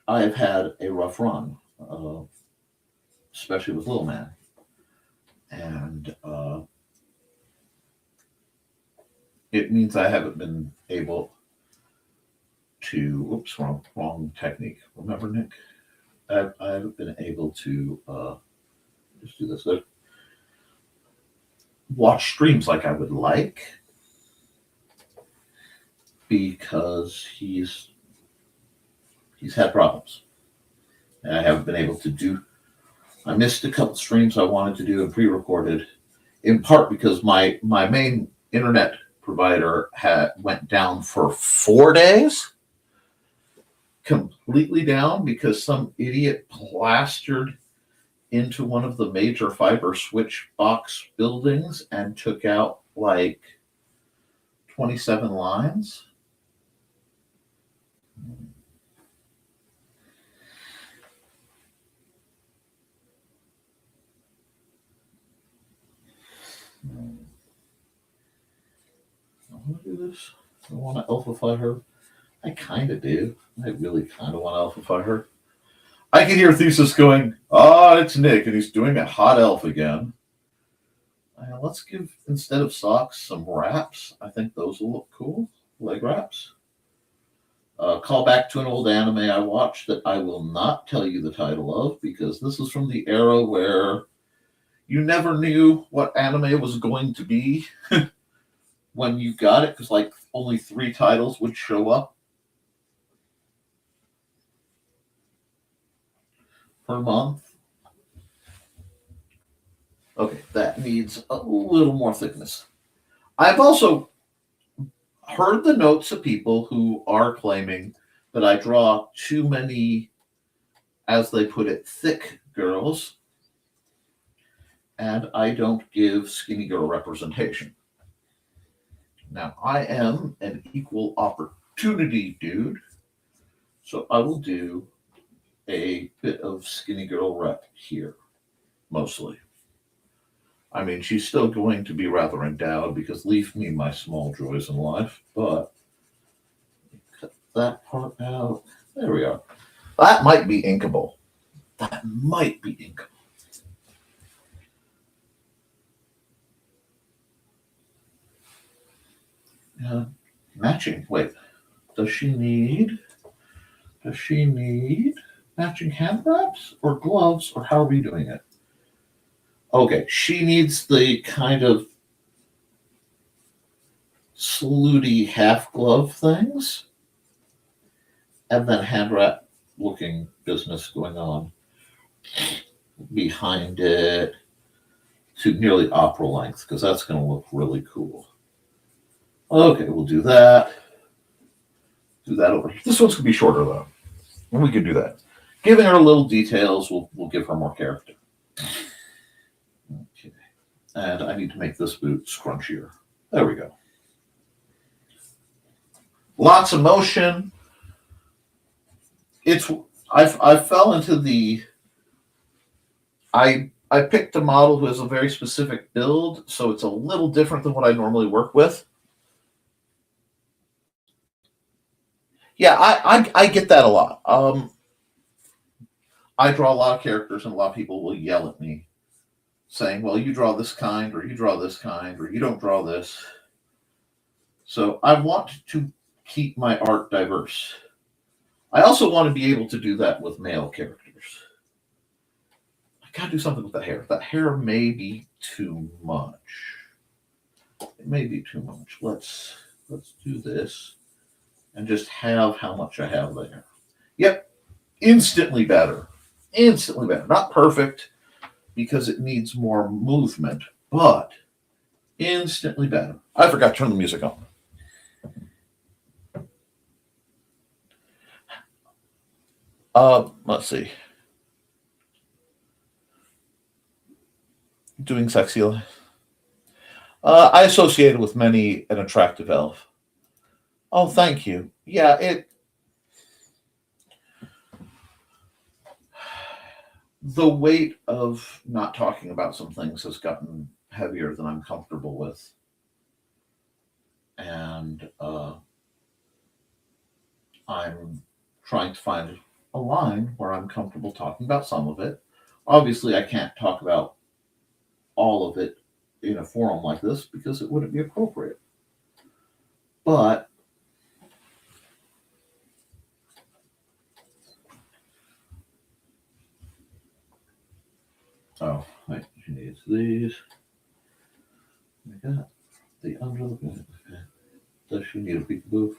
[SPEAKER 2] I have had a rough run, especially with Little Man. And it means I haven't been able to, oops, wrong technique. Remember, Nick? I haven't been able to just do this. Watch streams like I would like because he's had problems. And I haven't been able to do, I missed a couple streams I wanted to do and pre-recorded, in part because my main internet provider went down for 4 days. Completely down because some idiot plastered into one of the major fiber switch box buildings and took out like 27 lines. I want to do this. I want to alphify her. I kind of do. I really kind of want to alphify her. I can hear Thesis going, it's Nick, and he's doing a hot elf again. Let's give, instead of socks, some wraps. I think those will look cool. Leg wraps. Call back to an old anime I watched that I will not tell you the title of, because this is from the era where you never knew what anime was going to be when you got it, because like only 3 titles would show up per month. Okay, that needs a little more thickness. I've also heard the notes of people who are claiming that I draw too many, as they put it, thick girls, and I don't give skinny girl representation. Now, I am an equal opportunity dude, so I will do a bit of skinny girl rep here, mostly. I mean, she's still going to be rather endowed because leave me my small joys in life, but cut that part out. There we are. That might be inkable. That might be inkable. Matching. Wait. Does she need matching hand wraps or gloves, or how are we doing it? Okay, she needs the kind of slutty half glove things, and then hand wrap looking business going on behind it to nearly opera length, because that's going to look really cool. Okay, we'll do that. Do that over here. This one's going to be shorter, though. And we can do that. Giving her little details will give her more character. Okay. And I need to make this boot scrunchier. There we go. Lots of motion. I fell into the... I picked a model who has a very specific build, so it's a little different than what I normally work with. Yeah, I get that a lot. I draw a lot of characters, and a lot of people will yell at me saying, well, you draw this kind, or you draw this kind, or you don't draw this. So I want to keep my art diverse. I also want to be able to do that with male characters. I gotta do something with the hair. That hair may be too much. It may be too much. Let's do this and just have how much I have there. Yep, instantly better. Instantly better. Not perfect, because it needs more movement, but instantly better. I forgot to turn the music on. Let's see. Doing sexy. I associated with many an attractive elf. Oh, thank you. Yeah, the weight of not talking about some things has gotten heavier than I'm comfortable with. And I'm trying to find a line where I'm comfortable talking about some of it. Obviously, I can't talk about all of it in a forum like this because it wouldn't be appropriate. But wait, she needs these. I got the under the bed. Does she need a peekaboo?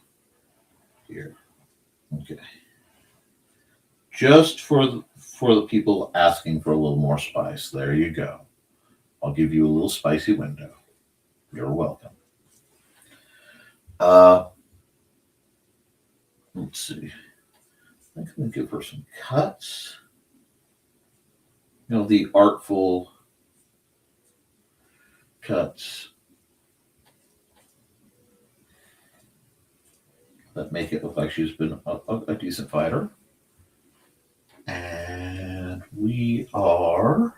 [SPEAKER 2] Here. Okay. Just for the people asking for a little more spice. There you go. I'll give you a little spicy window. You're welcome. Let's see. I think I'm going to give her some cuts. You know, the artful cuts. that make it look like she's been a decent fighter. And we are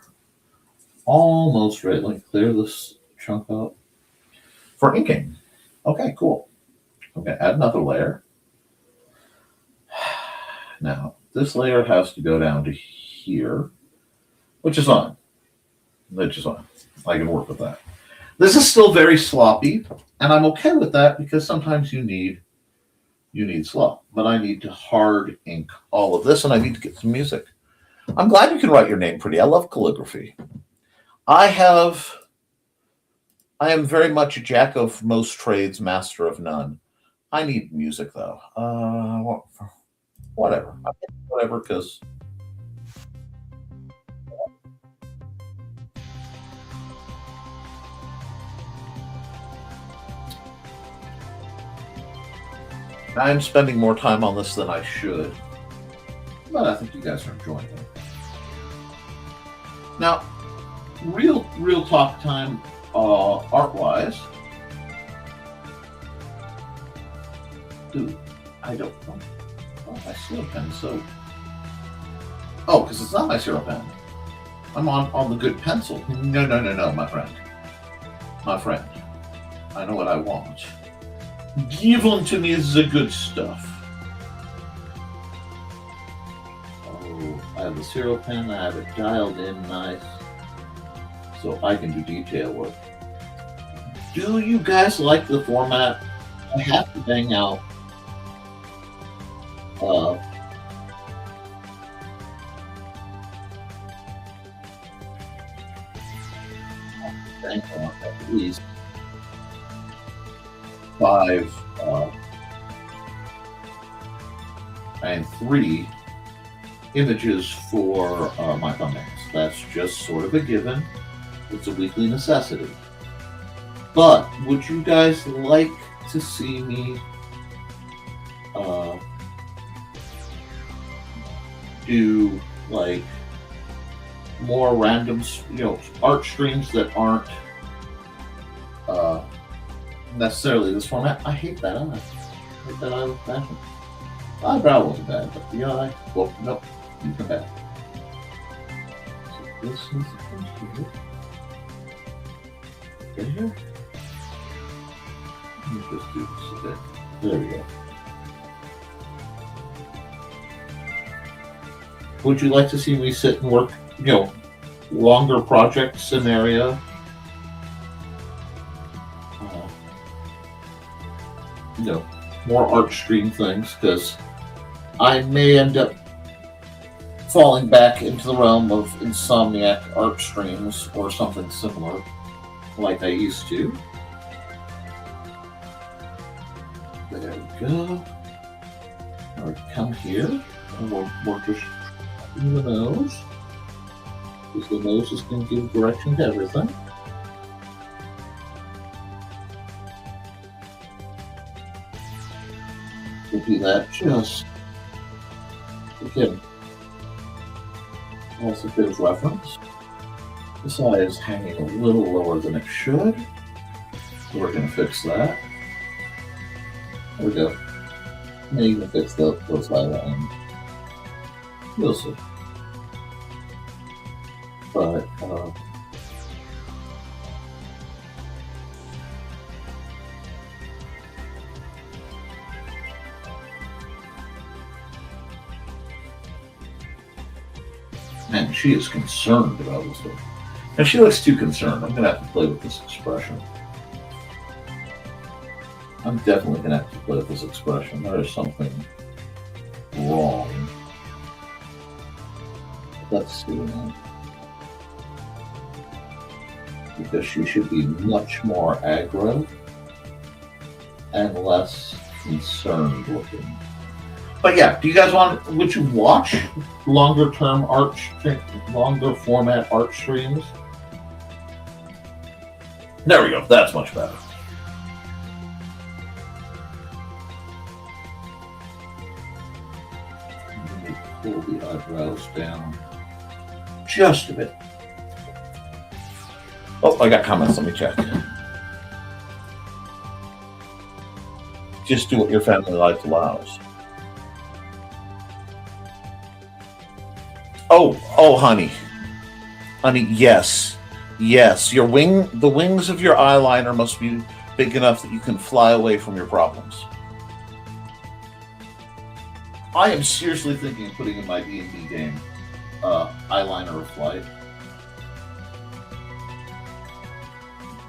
[SPEAKER 2] almost ready. Let me clear this chunk up for inking. Okay, cool. I'm going to add another layer. Now, this layer has to go down to here, which is fine. Which is fine. I can work with that. This is still very sloppy, and I'm okay with that because sometimes you need slop. But I need to hard ink all of this, and I need to get some music. I'm glad you can write your name pretty. I love calligraphy. I am very much a jack of most trades, master of none. I need music though. Whatever, because I'm spending more time on this than I should. But I think you guys are enjoying it. Now, real talk time, art-wise. Dude, I don't know. Oh, my zero pen. So, because it's not my zero pen. I'm on the good pencil. No, my friend. My friend. I know what I want. Give unto me the good stuff. Oh, I have the zero pen. I have it dialed in nice, so I can do detail work. Do you guys like the format? I have to bang out at least 5 and 3 images for my thumbnails. That's just sort of a given. It's a weekly necessity. But would you guys like to see me do like more random, art streams that aren't necessarily this format? I hate that eye. I hate that eye with passion. The eyebrow wasn't bad, but the eye, well, nope, you come back. So this is the right here. Let me just do this a bit. There we go. Would you like to see me sit and work, longer project scenario? More art stream things, because I may end up falling back into the realm of insomniac art streams or something similar, like I used to. There we go. All right, come here, and we're just in the nose, because the nose is going to give direction to everything. We'll do that just, again, as a bit of reference. This eye is hanging a little lower than it should, so we're going to fix that. There we go. Now you can fix those eyelines. We'll see. But, man, she is concerned about this thing. If she looks too concerned, I'm going to have to play with this expression. I'm definitely going to have to play with this expression. There is something wrong. Let's see that. Because she should be much more aggro and less concerned looking. But yeah, would you watch longer format art streams? There we go, that's much better. Let me pull the eyebrows down just a bit. Oh, I got comments, let me check. Just do what your family life allows. Oh, honey. Honey, yes. Yes, the wings of your eyeliner must be big enough that you can fly away from your problems. I am seriously thinking of putting in my D&D game eyeliner of flight.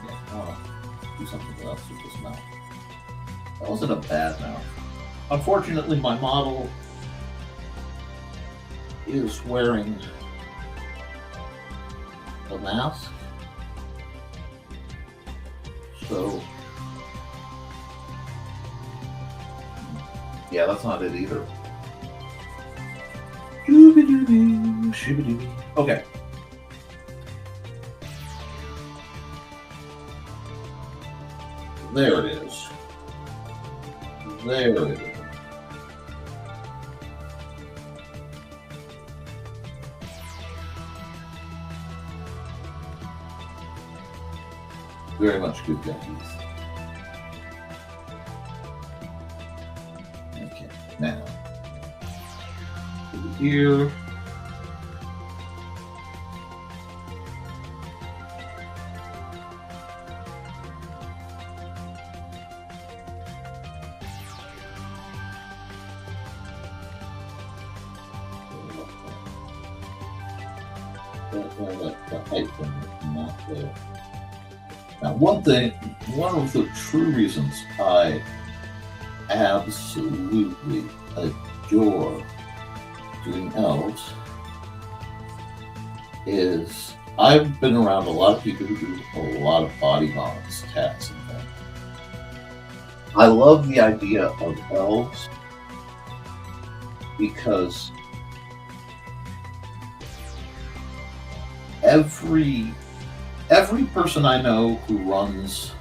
[SPEAKER 2] Yeah, I want to do something else with this mouth. That wasn't a bad mouth. Unfortunately, my model is wearing a mask. So, yeah, that's not it either. Okay. There it is. There it is. Very much good guys. Okay, now over here. The height thing is not there. Now, one of the true reasons I absolutely adore doing elves is I've been around a lot of people who do a lot of body bonds, tats, and things. I love the idea of elves because every person I know who runs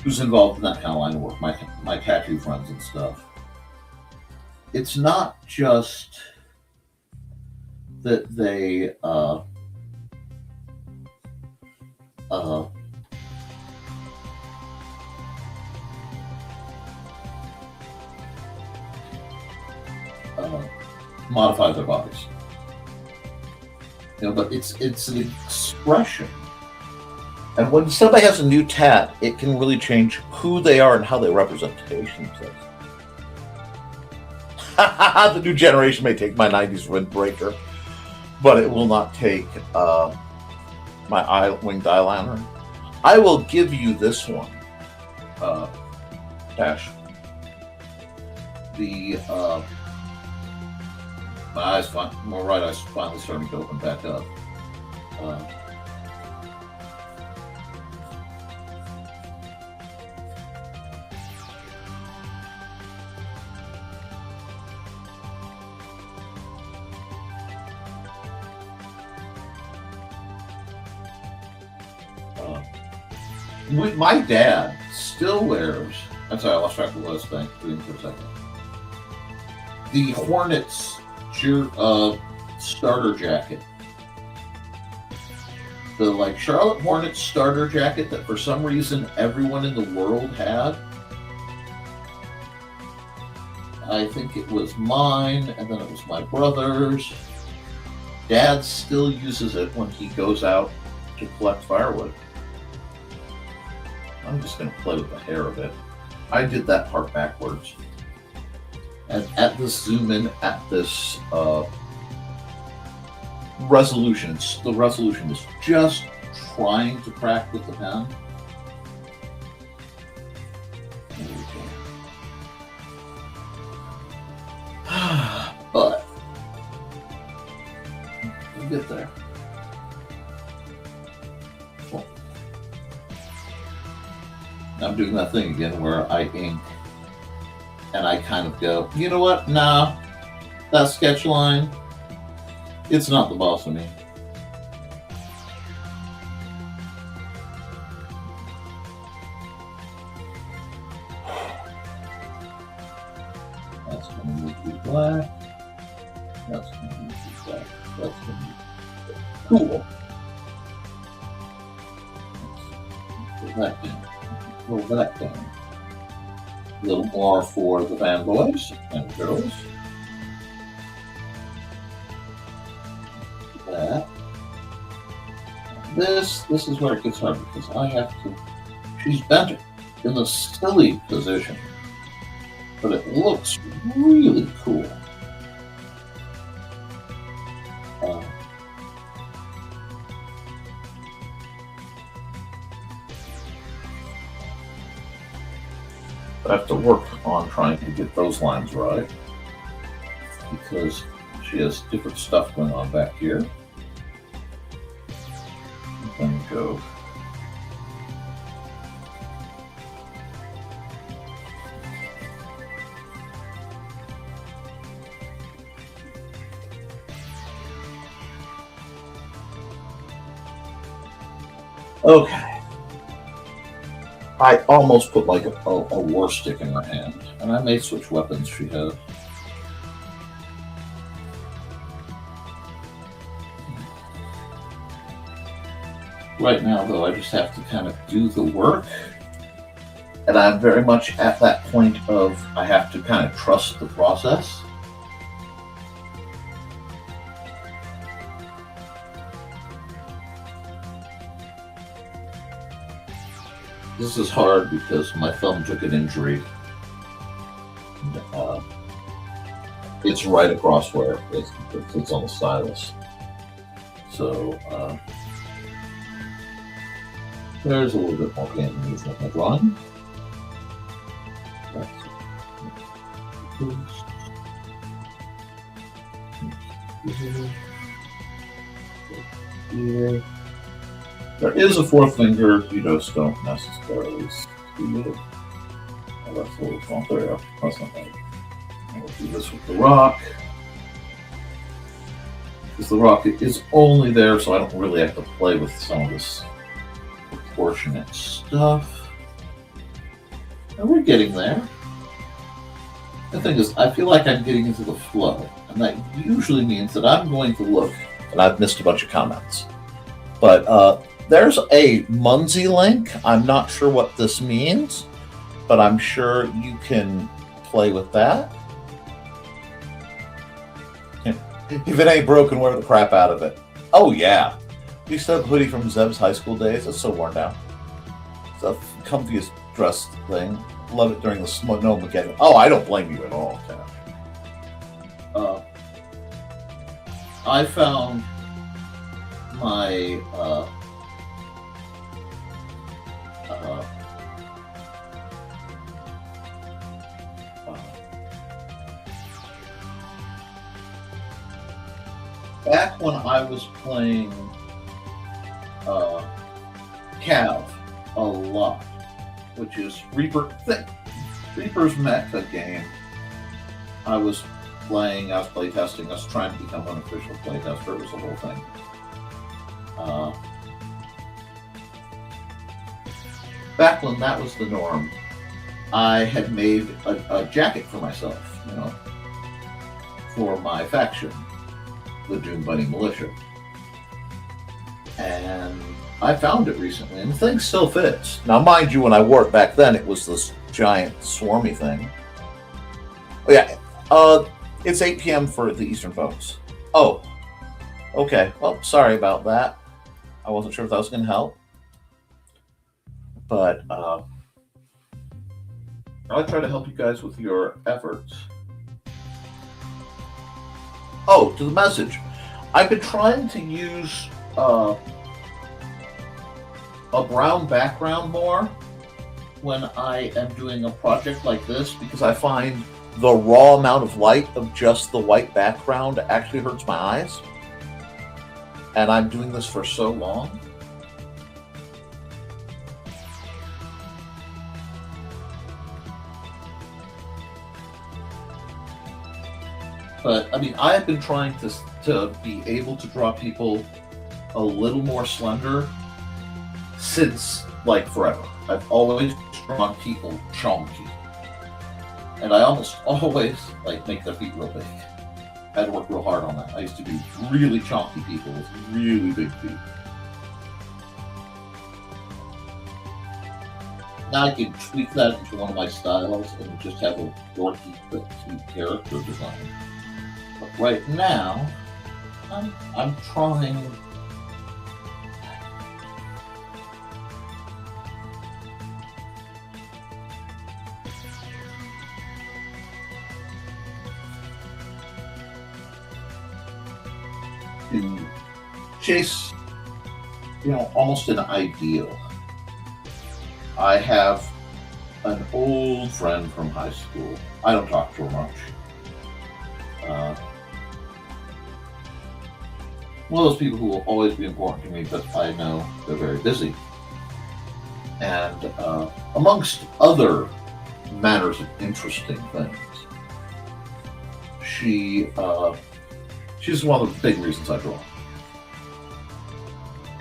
[SPEAKER 2] who's involved in that kind of line of work, my tattoo friends and stuff, it's not just that they modify their bodies. But it's an expression. And when somebody has a new tat, it can really change who they are and how they represent themselves. The new generation may take my 90s windbreaker, but it will not take my winged eyeliner. I will give you this one, Dash. My eyes, my right eye's finally starting to open back up. My dad still wears. I'm sorry, I lost track of what I was thinking for a second. The Hornets starter jacket. The Charlotte Hornets starter jacket that for some reason everyone in the world had. I think it was mine, and then it was my brother's. Dad still uses it when he goes out to collect firewood. I'm just going to play with the hair of it. I did that part backwards. And at this zoom in, at this resolution, the resolution is just trying to crack with the pen. There we go. But we'll get there. Cool. I'm doing that thing again where I ink and I kind of go, you know what? Nah, that sketch line, it's not the boss of me. That's going to move to black. That's going to move to black. That's going to move to black. Cool. Put that down. Roll that down. A little more for the band boys and girls. That. This is where it gets hard because I have to. She's bent in the silly position, but it looks really cool. I have to work on trying to get those lines right because she has different stuff going on back here. Then go. Okay. I almost put like a war stick in her hand, and I may switch weapons she has. Right now, though, I just have to kind of do the work, and I'm very much at that point of I have to kind of trust the process. This is hard because my thumb took an injury. It's right across where it's on the stylus. So there's a little bit more hand movement in my drawing. Here. There is a fourth finger, you just don't necessarily see it. Oh, that's a little small. There we go. That's not bad. I'll do this with the rock. Because the rock is only there, so I don't really have to play with some of this proportionate stuff. And we're getting there. The thing is, I feel like I'm getting into the flow, and that usually means that I'm going to look, and I've missed a bunch of comments. But there's a Munzie link. I'm not sure what this means, but I'm sure you can play with that. If it ain't broken, wear the crap out of it. Oh, yeah. We used to have a hoodie from Zeb's high school days. It's so worn down. It's the comfiest dress thing. Love it during the snow again. Oh, I don't blame you at all, Ken. I found my back when I was playing Cav a lot, which is Reaper's Mecha game. I was playtesting, I was trying to become an official playtester. It was a whole thing. Back when that was the norm, I had made a jacket for myself, for my faction, the Doom Bunny Militia. And I found it recently, and the thing still fits. Now, mind you, when I wore it back then, it was this giant swarmy thing. Oh, yeah. It's 8 p.m. for the Eastern folks. Oh, okay. Well, sorry about that. I wasn't sure if that was going to help. But I'll try to help you guys with your efforts. Oh, to the message. I've been trying to use a brown background more when I am doing a project like this, because I find the raw amount of light of just the white background actually hurts my eyes. And I'm doing this for so long. But, I mean, I have been trying to be able to draw people a little more slender since, like, forever. I've always drawn people chunky. And I almost always, like, make their feet real big. I had to work real hard on that. I used to do really chunky people with really big feet. Now I can tweak that into one of my styles and just have a dorky but cute character design. But right now, I'm trying. To chase, almost an ideal. I have an old friend from high school. I don't talk to her much. One of those people who will always be important to me, but I know they're very busy. And amongst other matters of interesting things, she's one of the big reasons I draw.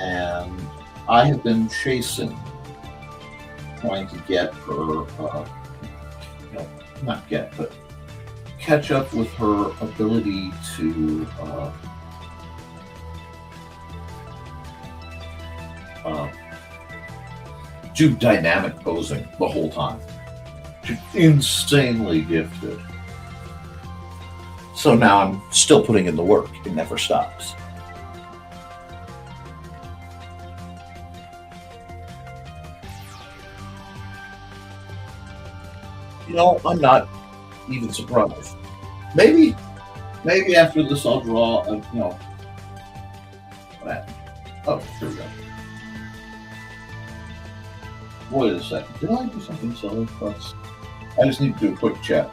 [SPEAKER 2] And I have been trying to get her, but catch up with her ability to do dynamic posing the whole time. She's insanely gifted. So now I'm still putting in the work. It never stops. I'm not even surprised. Maybe after this I'll draw what happened? Oh, here we go. Wait a second. Did I do something silly? I just need to do a quick check.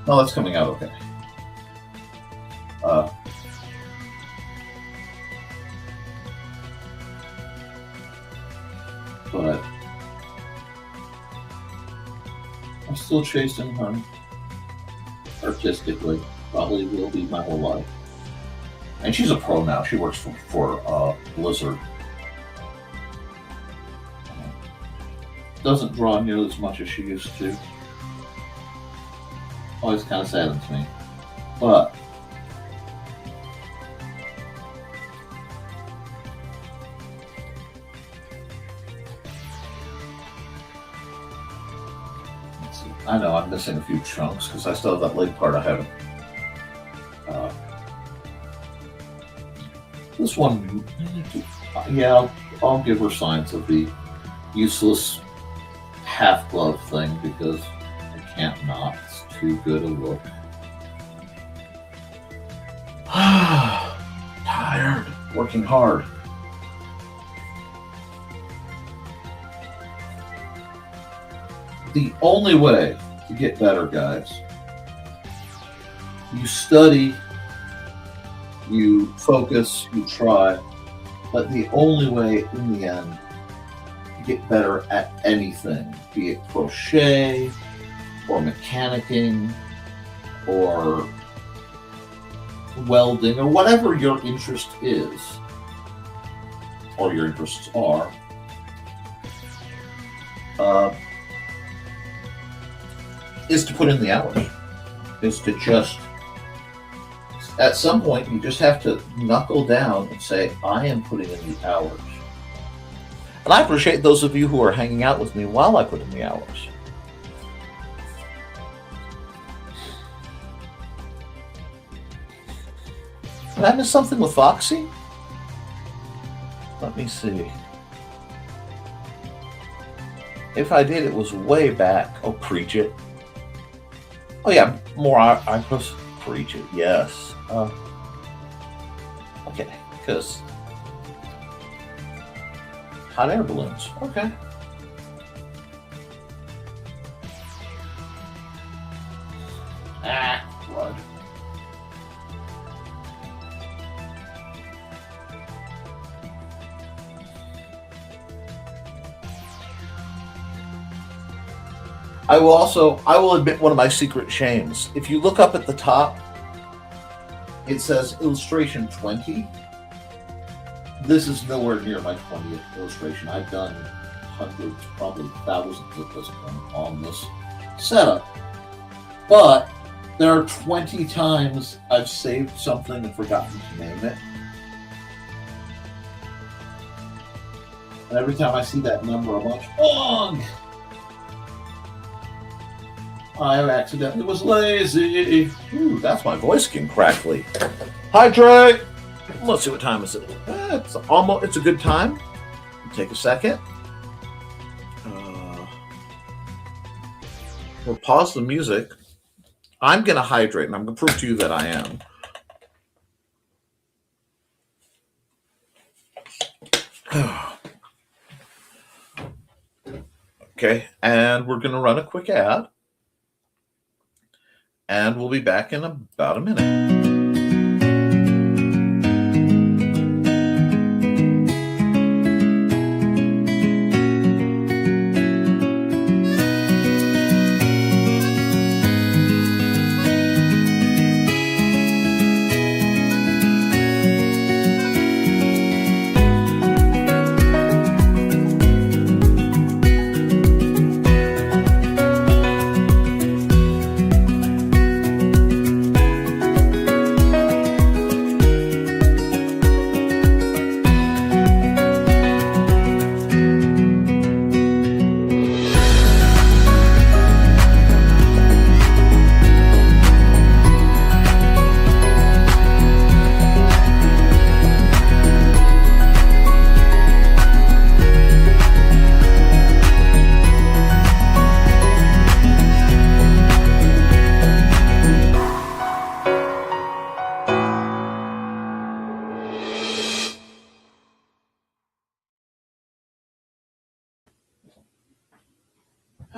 [SPEAKER 2] No, that's coming out okay. But I'm still chasing her artistically. Probably will be my whole life. And she's a pro now. She works for Blizzard. Doesn't draw nearly as much as she used to. Always kind of saddens me. But let's see. I know I'm missing a few chunks because I still have that leg part I haven't. This one, yeah, I'll give her signs of the useless half glove thing because I can't not. It's too good a look. Tired, working hard. The only way to get better, guys, you study, you focus, you try, but the only way in the end to get better at anything, be it crochet or mechanicking or welding or whatever your interest is or your interests are, is to put in the hours, is to just, at some point, you just have to knuckle down and say, I am putting in the hours. And I appreciate those of you who are hanging out with me while I put in the hours. Did I miss something with Foxy? Let me see. If I did, it was way back. Oh, preach it. Oh yeah, more I preach it, yes. Okay, because hot air balloons. Okay. Blood. I will admit one of my secret shames. If you look up at the top, it says illustration 20. This is nowhere near my 20th illustration. I've done hundreds, probably thousands at this point on this setup. But there are 20 times I've saved something and forgotten to name it. And every time I see that number, I'm like, ugh! I accidentally was lazy. Ooh, that's my voice getting crackly. Hydrate! Let's see what time is it. It's a good time. Take a second. We'll pause the music. I'm going to hydrate, and I'm going to prove to you that I am. Okay, and we're going to run a quick ad. And we'll be back in about a minute.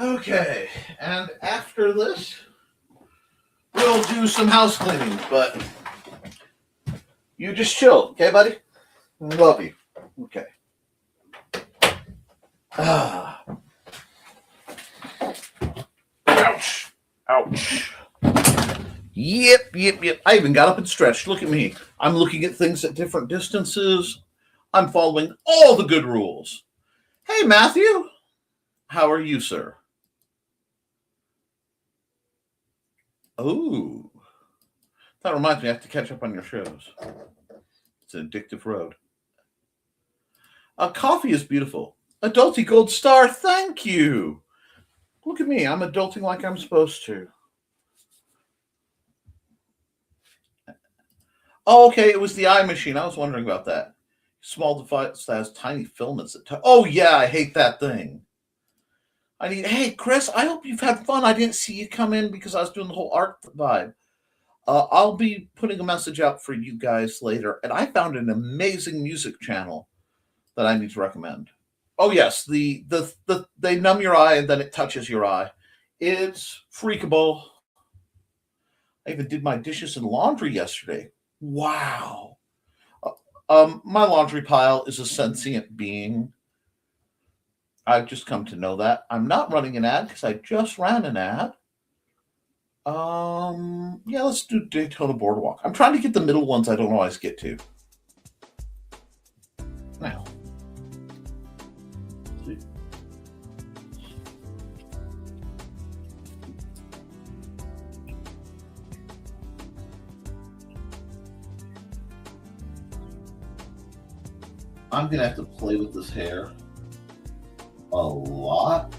[SPEAKER 2] Okay, and after this, we'll do some house cleaning, but you just chill, okay, buddy? Love you. Okay. Ouch. Ouch. Yep. I even got up and stretched. Look at me. I'm looking at things at different distances. I'm following all the good rules. Hey, Matthew. How are you, sir? Oh, that reminds me, I have to catch up on your shows. It's an addictive road. Coffee is beautiful. Adulty Gold Star, thank you. Look at me, I'm adulting like I'm supposed to. Oh, okay, it was the eye machine. I was wondering about that. Small device that has tiny filaments. Oh, yeah, I hate that thing. Hey, Chris, I hope you've had fun. I didn't see you come in because I was doing the whole art vibe. I'll be putting a message out for you guys later. And I found an amazing music channel that I need to recommend. Oh, yes, they numb your eye and then it touches your eye. It's freakable. I even did my dishes and laundry yesterday. Wow. My laundry pile is a sentient being. I've just come to know that. I'm not running an ad because I just ran an ad. Yeah, let's do Daytona Boardwalk. I'm trying to get the middle ones I don't always get to. Now. I'm going to have to play with this hair a lot.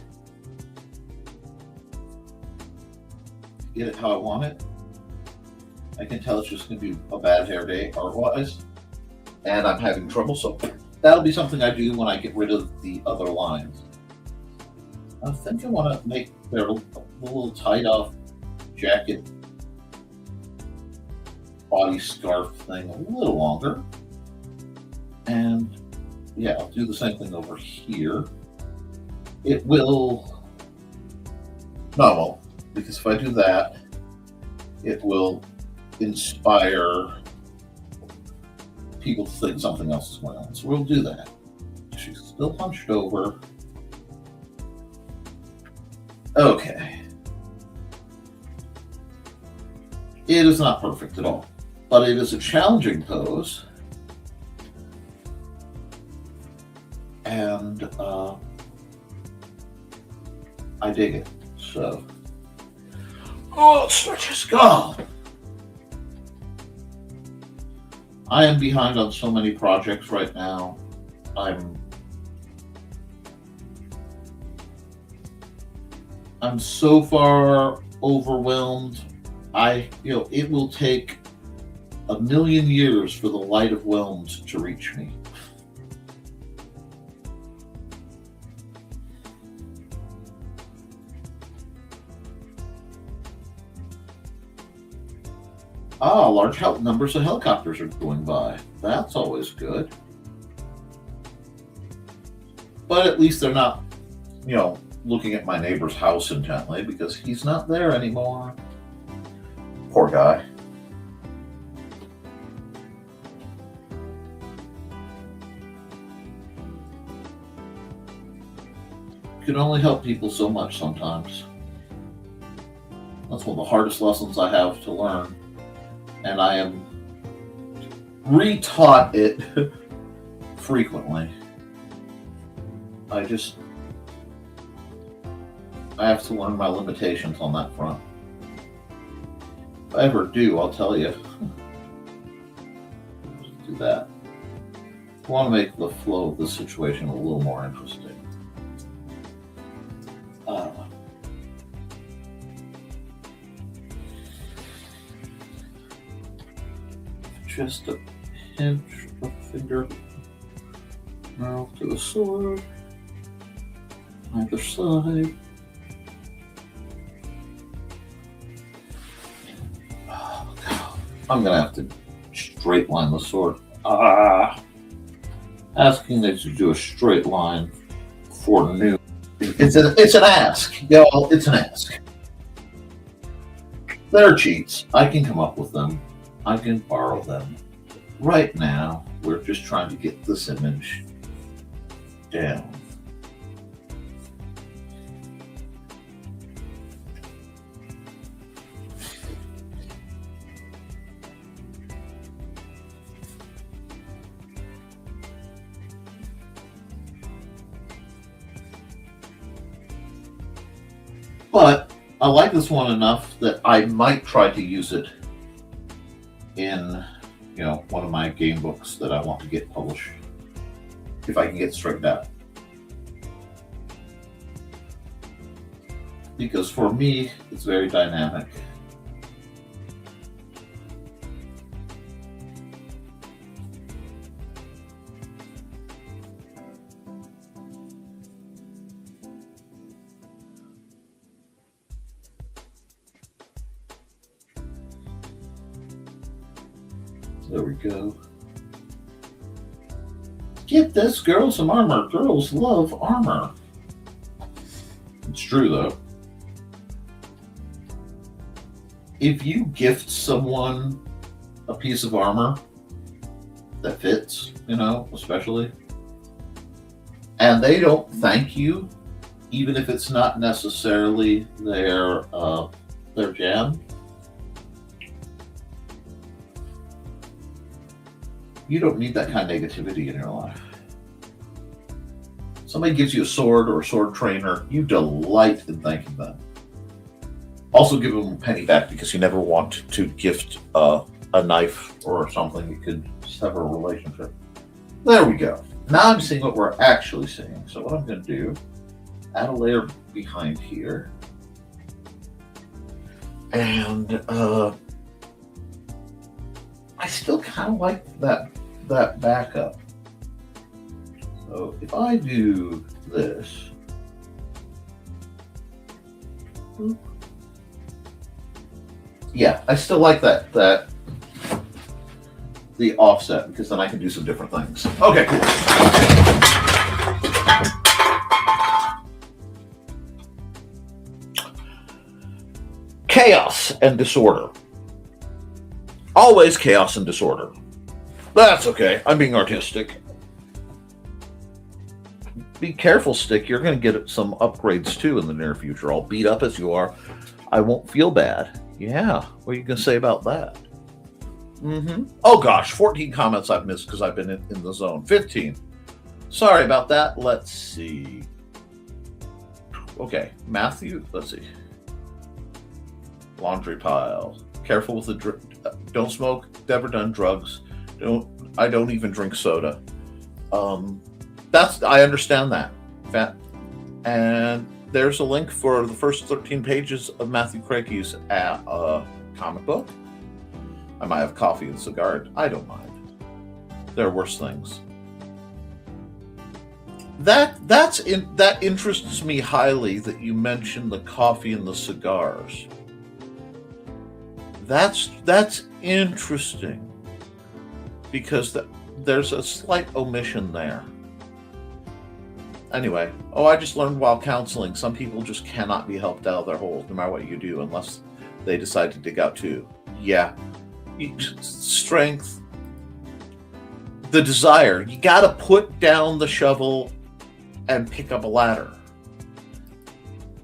[SPEAKER 2] Get it how I want it. I can tell it's just going to be a bad hair day art-wise. And I'm having trouble, so that'll be something I do when I get rid of the other lines. I think I want to make their little tied-off jacket body scarf thing a little longer. And yeah, I'll do the same thing over here. It will, no, it won't, because if I do that, it will inspire people to think something else is going on. So we'll do that. She's still hunched over. Okay. It is not perfect at all, but it is a challenging pose. And I dig it. So, stretch your skull. I am behind on so many projects right now. I'm I'm so far overwhelmed. It will take 1,000,000 years for the light of whelmed to reach me. Large numbers of helicopters are going by. That's always good. But at least they're not, looking at my neighbor's house intently because he's not there anymore. Poor guy. You can only help people so much sometimes. That's one of the hardest lessons I have to learn. And I am retaught it frequently. I have to learn my limitations on that front. If I ever do, I'll tell you. Just do that. I want to make the flow of the situation a little more interesting. Just a pinch of finger now to the sword, either side. Oh, God. I'm gonna have to straight line the sword. Asking that you do a straight line for new. It's an ask, y'all. It's an ask. They're cheats. I can come up with them. I can borrow them. Right now, we're just trying to get this image down. But I like this one enough that I might try to use it in, one of my game books that I want to get published, if I can get straightened out. Because for me, it's very dynamic. There we go. Get this girl some armor. Girls love armor. It's true, though. If you gift someone a piece of armor that fits, especially, and they don't thank you, even if it's not necessarily their jam, you don't need that kind of negativity in your life. Somebody gives you a sword or a sword trainer, you delight in thanking them. Also give them a penny back because you never want to gift a knife or something that could sever a relationship. There we go. Now I'm seeing what we're actually seeing. So what I'm going to do, add a layer behind here. And I still kind of like that backup. So if I do this, yeah, I still like the offset because then I can do some different things. Okay, cool. Chaos and disorder. Always chaos and disorder. That's okay. I'm being artistic. Be careful, Stick. You're going to get some upgrades too in the near future. All beat up as you are, I won't feel bad. Yeah. What are you going to say about that? Oh gosh, 14 comments I've missed because I've been in the zone. 15. Sorry about that. Let's see. Okay, Matthew. Let's see. Laundry pile. Careful with the don't smoke. Never done drugs. I don't even drink soda. I understand that. And there's a link for the first 13 pages of Matthew Craig's comic book. I might have coffee and cigar. I don't mind. There are worse things. That interests me highly that you mentioned the coffee and the cigars. That's interesting because there's a slight omission there. Anyway, I just learned while counseling, some people just cannot be helped out of their holes, no matter what you do, unless they decide to dig out too. Yeah, strength, the desire. You got to put down the shovel and pick up a ladder.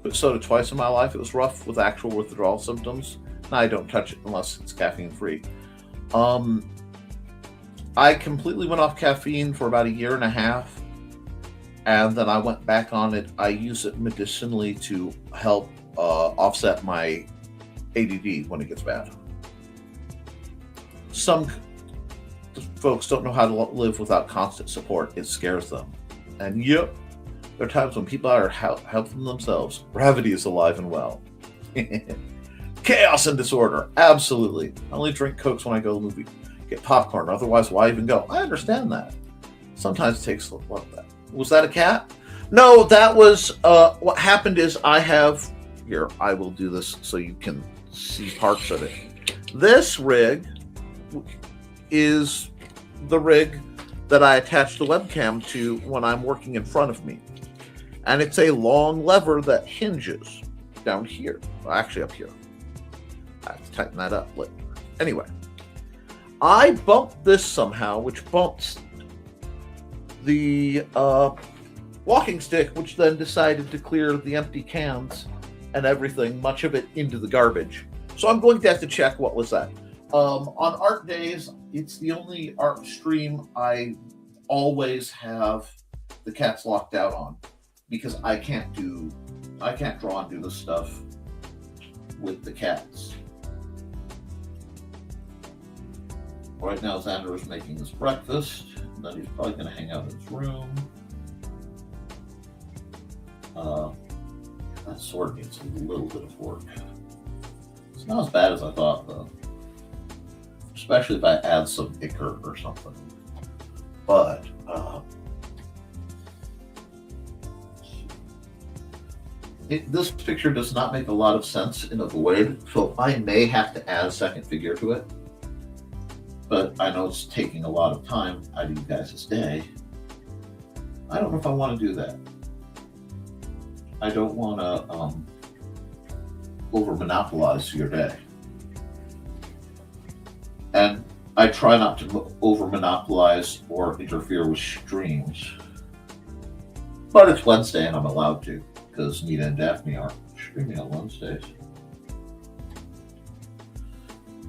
[SPEAKER 2] But soda twice in my life. It was rough with actual withdrawal symptoms. Now I don't touch it unless it's caffeine free. I completely went off caffeine for about 1.5 years. And then I went back on it. I use it medicinally to help offset my ADD when it gets bad. Some folks don't know how to live without constant support. It scares them. And yep, there are times when people are helping themselves. Gravity is alive and well. Chaos and disorder. Absolutely. I only drink Cokes when I go to the movie. Get popcorn. Otherwise, why even go? I understand that. Sometimes it takes a lot of that. Was that a cat? No, that was what happened is I will do this so you can see parts of it. This rig is the rig that I attach the webcam to when I'm working in front of me. And it's a long lever that hinges down here. Well, actually up here. I have to tighten that up later. Anyway, I bumped this somehow, which bumps the walking stick, which then decided to clear the empty cans and everything, much of it into the garbage. So I'm going to have to check what was that. On art days, it's the only art stream I always have the cats locked out on because I can't draw and do this stuff with the cats. Right now, Xander is making his breakfast. And then he's probably going to hang out in his room. That sword needs a little bit of work. It's not as bad as I thought, though. Especially if I add some ichor or something. But, this picture does not make a lot of sense in a void, so I may have to add a second figure to it. But I know it's taking a lot of time out of you guys' day. I don't know if I want to do that. I don't want to over-monopolize your day. And I try not to over-monopolize or interfere with streams. But it's Wednesday and I'm allowed to, because Nita and Daphne aren't streaming on Wednesdays.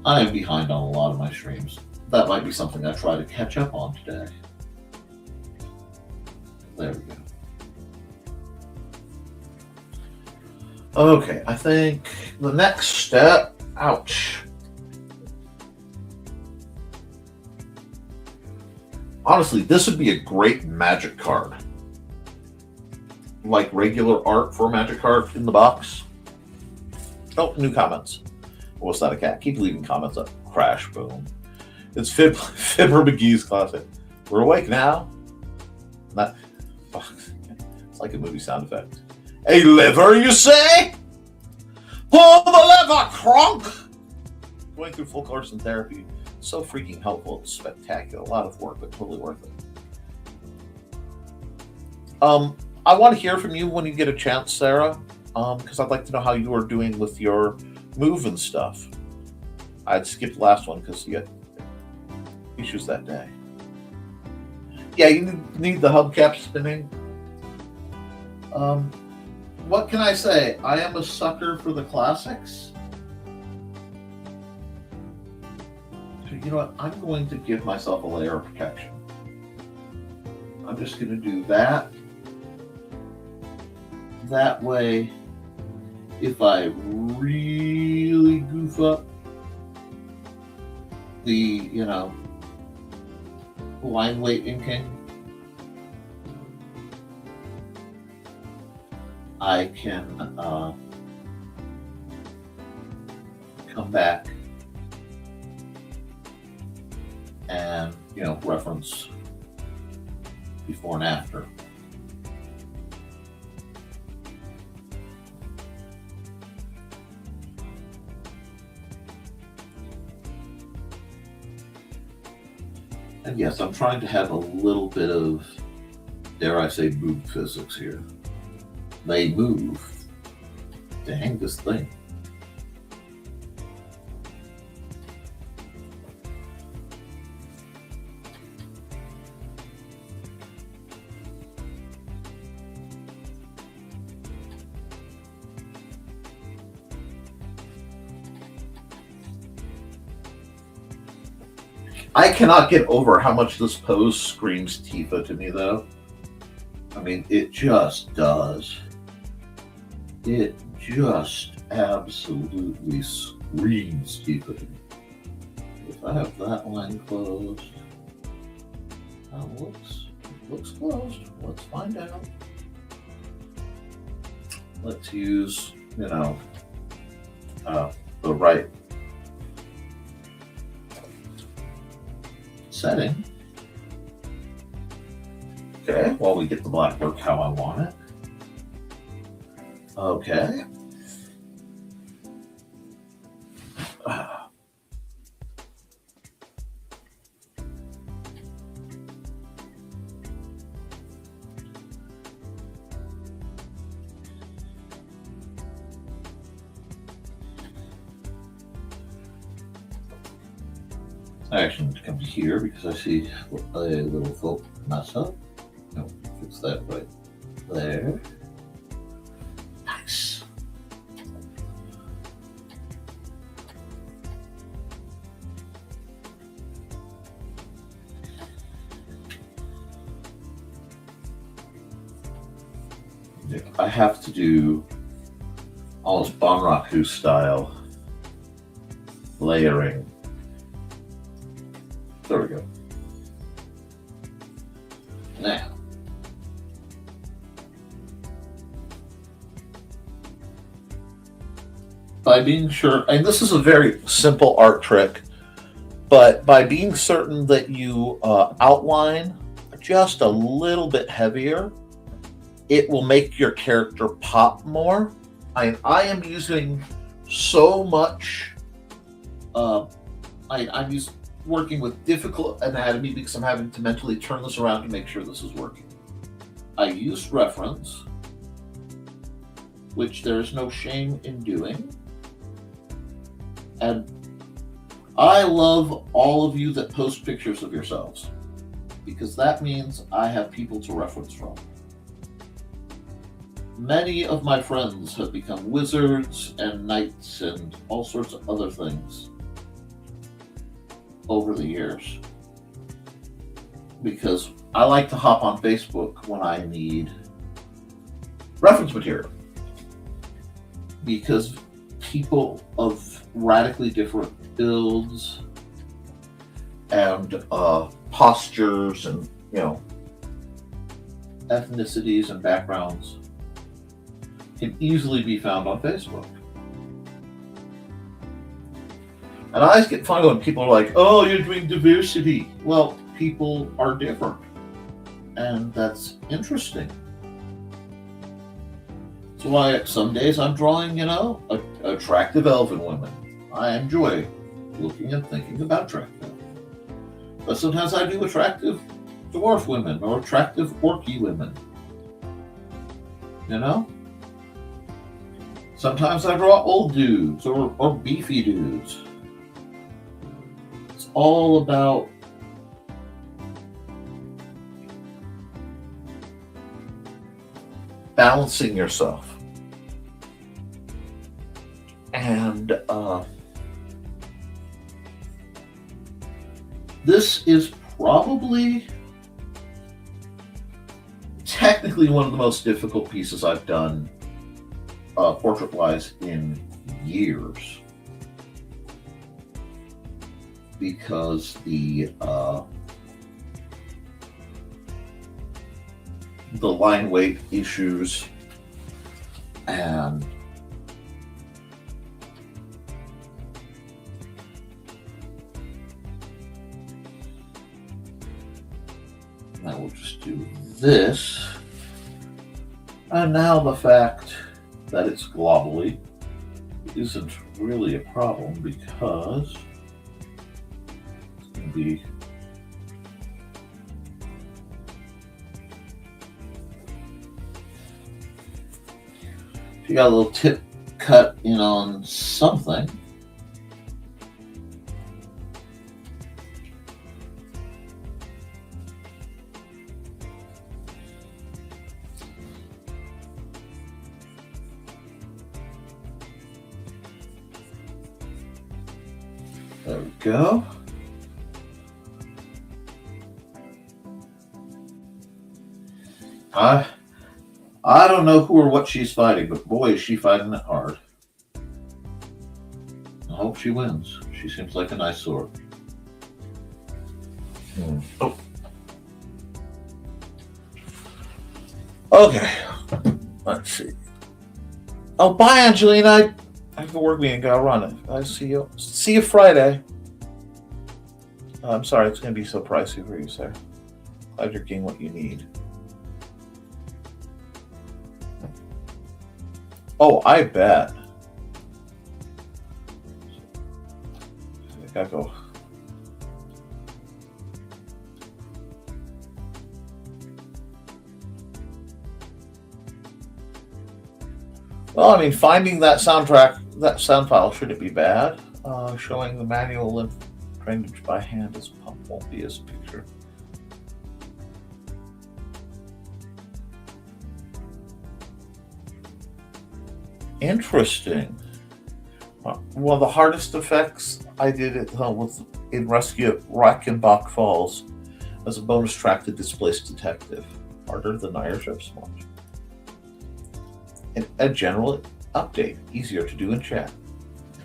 [SPEAKER 2] I am behind on a lot of my streams. That might be something I try to catch up on today. There we go. Okay, I think the next step, ouch. Honestly, this would be a great magic card. Like regular art for a magic card in the box. Oh, new comments. What's that, a cat? Keep leaving comments up. Crash, boom. It's Fibber McGee's classic. We're awake now. It's like a movie sound effect. A liver, you say? Pull the lever, crunk! Going through full course in therapy. So freaking helpful. It's spectacular. A lot of work, but totally worth it. I want to hear from you when you get a chance, Sarah. Because I'd like to know how you are doing with your move and stuff. I'd skipped the last one because you had issues that day. Yeah, you need the hubcap spinning. What can I say? I am a sucker for the classics. So you know what? I'm going to give myself a layer of protection. I'm just going to do that. That way, if I really goof up the, line weight inking, I can come back and, reference before and after. And yes, I'm trying to have a little bit of, dare I say, boob physics here. They move. Dang, this thing. I cannot get over how much this pose screams Tifa to me, though. I mean, it just does. It just absolutely screams Tifa to me. If I have that line closed, looks closed. Let's find out. Let's use, the right setting. Okay, while we get the black work how I want it. Okay. I actually need to come to here because I see a little folk mess up. No, fix that right there. Nice. I have to do almost Banraku style layering. There we go. Now, by being sure, and this is a very simple art trick, but by being certain that you outline just a little bit heavier, it will make your character pop more. I am using so much, I'm working with difficult anatomy because I'm having to mentally turn this around to make sure this is working. I use reference, which there's no shame in doing. And I love all of you that post pictures of yourselves, because that means I have people to reference from. Many of my friends have become wizards and knights and all sorts of other things over the years, because I like to hop on Facebook when I need reference material, because people of radically different builds and postures and ethnicities and backgrounds can easily be found on Facebook. And I always get funny when people are like, oh, you're doing diversity. Well, people are different. And that's interesting. That's why some days I'm drawing, attractive elven women. I enjoy looking and thinking about attractive. But sometimes I do attractive dwarf women or attractive orky women. Sometimes I draw old dudes or beefy dudes. It's all about balancing yourself. And this is probably technically one of the most difficult pieces I've done portrait-wise in years, because the line weight issues And I will just do this. And now the fact that it's globbly isn't really a problem because it's going to be if you got a little tip cut in on something, there we go. I don't know who or what she's fighting, but boy, is she fighting it hard. I hope she wins. She seems like a nice sword. Oh. Okay. Let's see. Oh, bye, Angelina. I have a work meeting. Gotta run. I see you. See you Friday. I'm sorry, it's gonna be so pricey for you, sir. Glad you're getting what you need. Oh, I bet. I gotta go. Well, I mean, finding that soundtrack, that sound file shouldn't be bad. Showing the manual lymph drainage by hand as pump won't be as picture. Interesting. One of the hardest effects I did at was in Rescue at Reichenbach Falls as a bonus track to Displaced Detective. Harder than Irish of Smudge. And a general update, easier to do in chat.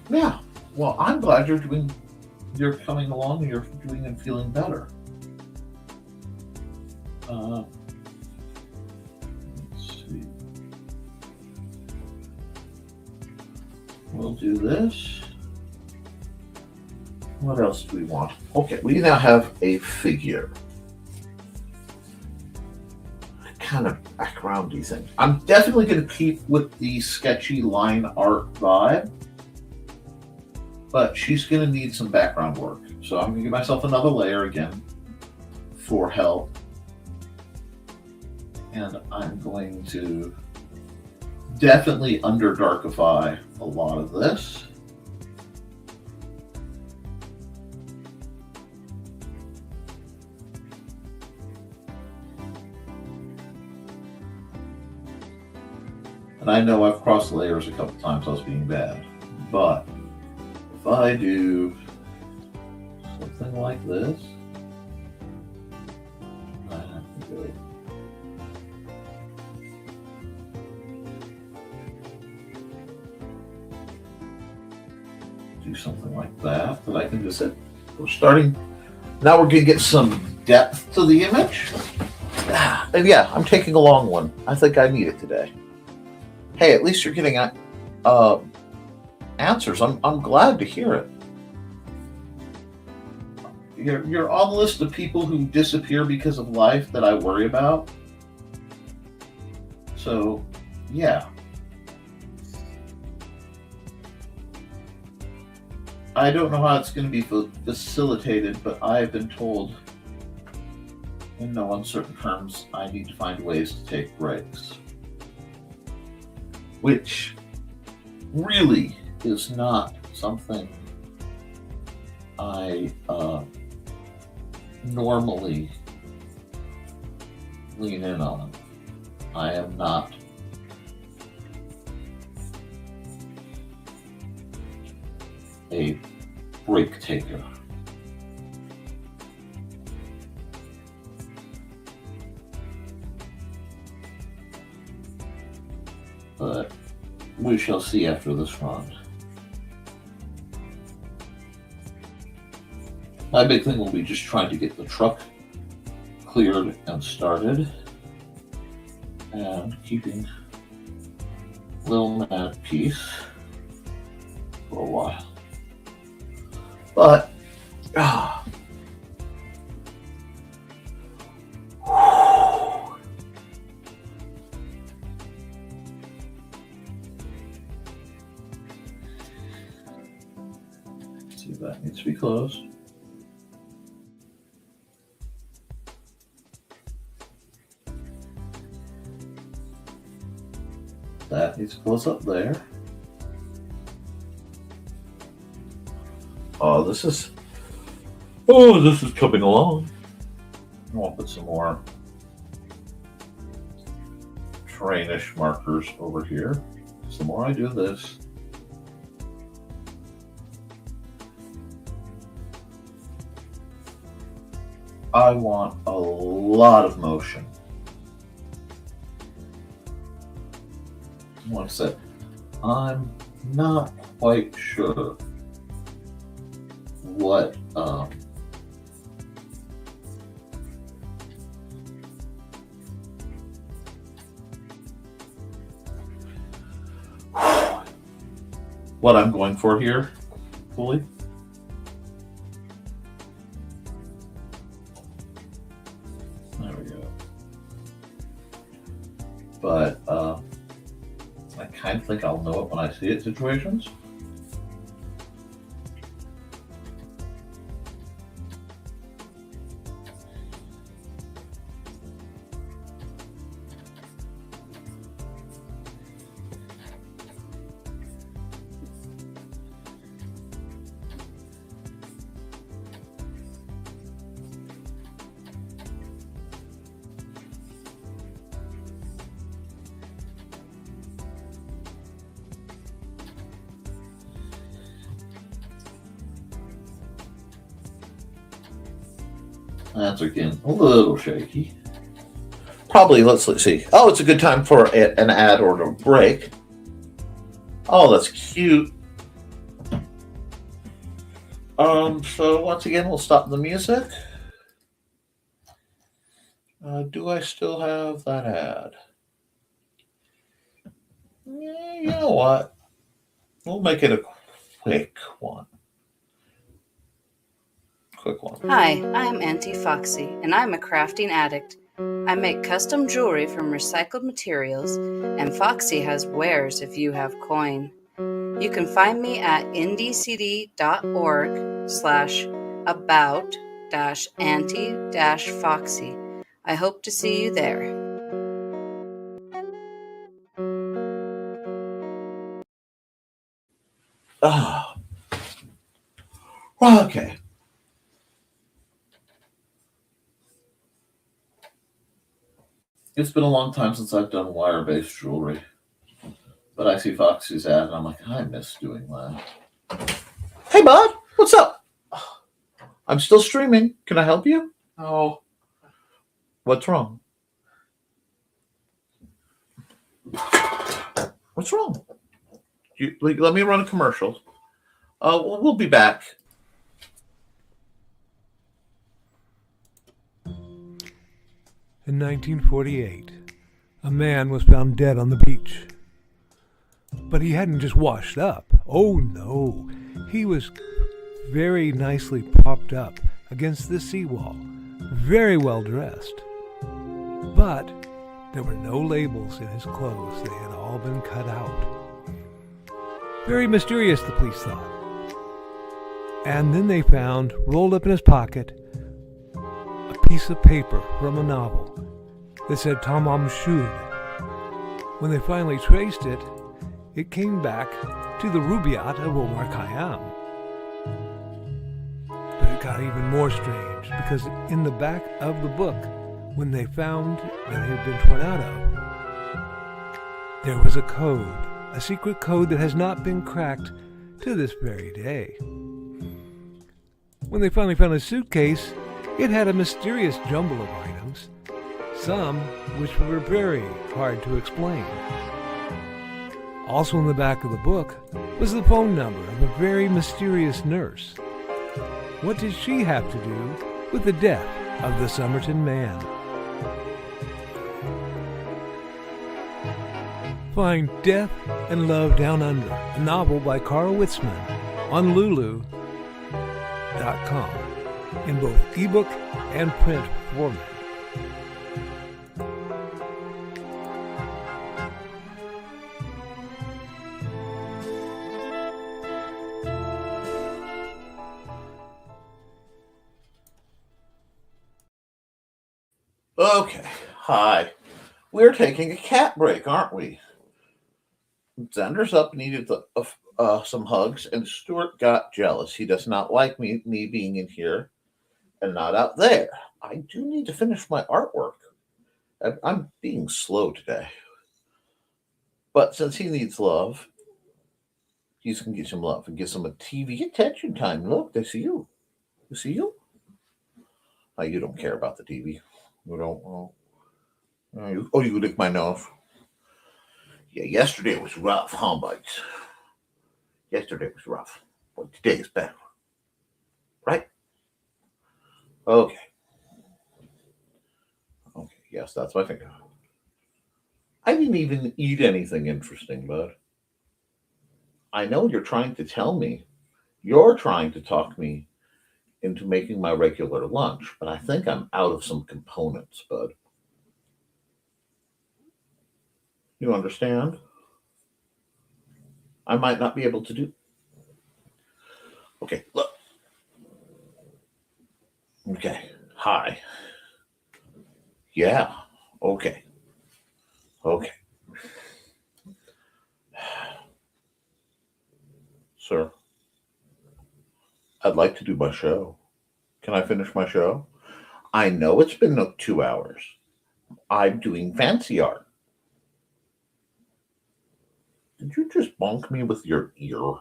[SPEAKER 2] Yeah, well, I'm glad you're coming along and you're doing and feeling better. Let's see. We'll do this. What else do we want? Okay, we now have a figure. Kind of backgroundy thing. I'm definitely going to keep with the sketchy line art vibe, but she's going to need some background work. So I'm going to give myself another layer again for help. And I'm going to definitely underdarkify a lot of this. And I know I've crossed layers a couple times. I was being bad, but if I do something like this, I have to do it. Do something like that, that I can just hit. We're starting. Now we're going to get some depth to the image. And yeah, I'm taking a long one. I think I need it today. Hey, at least you're getting answers. I'm glad to hear it. You're on the list of people who disappear because of life that I worry about. So, yeah. I don't know how it's going to be facilitated, but I have been told in no uncertain terms I need to find ways to take breaks. Which really is not something I normally lean in on. I am not a break taker. But we shall see after this run. My big thing will be just trying to get the truck cleared and started, and keeping little mad piece for a while. But, see, that needs to be closed. That needs to close up there. Oh, this is coming along. I'll put some more trainish markers over here. So the more I do this, I want a lot of motion. Like I said, I'm not quite sure what what I'm going for here fully. There we go. But I kind of think I'll know it when I see it situations. That's again a little shaky. Probably, let's see. Oh, it's a good time for an ad or a break. Oh, that's cute. So once again, we'll stop the music. Do I still have that ad? Yeah, you know what? We'll make it a quick one.
[SPEAKER 4] Hi, I'm Auntie Foxy, and I'm a crafting addict. I make custom jewelry from recycled materials, and Foxy has wares if you have coin. You can find me at indiecity.org/about-auntie-foxy. I hope to see you there.
[SPEAKER 2] Okay. It's been a long time since I've done wire-based jewelry. But I see Foxy's ad, and I'm like, I miss doing that. Hey, bud, what's up? I'm still streaming. Can I help you? Oh. What's wrong? What's wrong? Let me run a commercial. We'll be back.
[SPEAKER 1] In 1948, a man was found dead on the beach. But he hadn't just washed up. Oh no, he was very nicely propped up against the seawall, very well dressed. But there were no labels in his clothes. They had all been cut out. Very mysterious, the police thought. And then they found, rolled up in his pocket, a piece of paper from a novel that said Tamam Shud. When they finally traced it, it came back to the Rubaiyat of Omar Khayyam. But it got even more strange, because in the back of the book, when they found that it had been torn out of, there was a code, a secret code that has not been cracked to this very day. When they finally found his suitcase, it had a mysterious jumble of items, some which were very hard to explain. Also in the back of the book was the phone number of a very mysterious nurse. What did she have to do with the death of the Somerton man? Find Death and Love Down Under, a novel by Carl Witzman, on Lulu.com in both ebook and print format.
[SPEAKER 2] Okay, hi. We're taking a cat break, aren't we? Xander's up, needed some hugs, and Stuart got jealous. He does not like me being in here and not out there. I do need to finish my artwork. I'm being slow today. But since he needs love, he's going to get some love and get some TV attention time. Look, they see you. You see you? Oh, you don't care about the TV. You don't. You lick my nose. Yeah, yesterday was rough, huh, buds? Yesterday was rough. But today is better. Right? Okay. Okay, yes, that's my finger. I didn't even eat anything interesting, bud. I know you're trying to tell me. You're trying to talk me into making my regular lunch, but I think I'm out of some components, bud. You understand? I might not be able to do. Okay, look. Okay, hi. Yeah, okay. Okay. Sir, I'd like to do my show. Can I finish my show? I know it's been 2 hours. I'm doing fancy art. Did you just bonk me with your ear?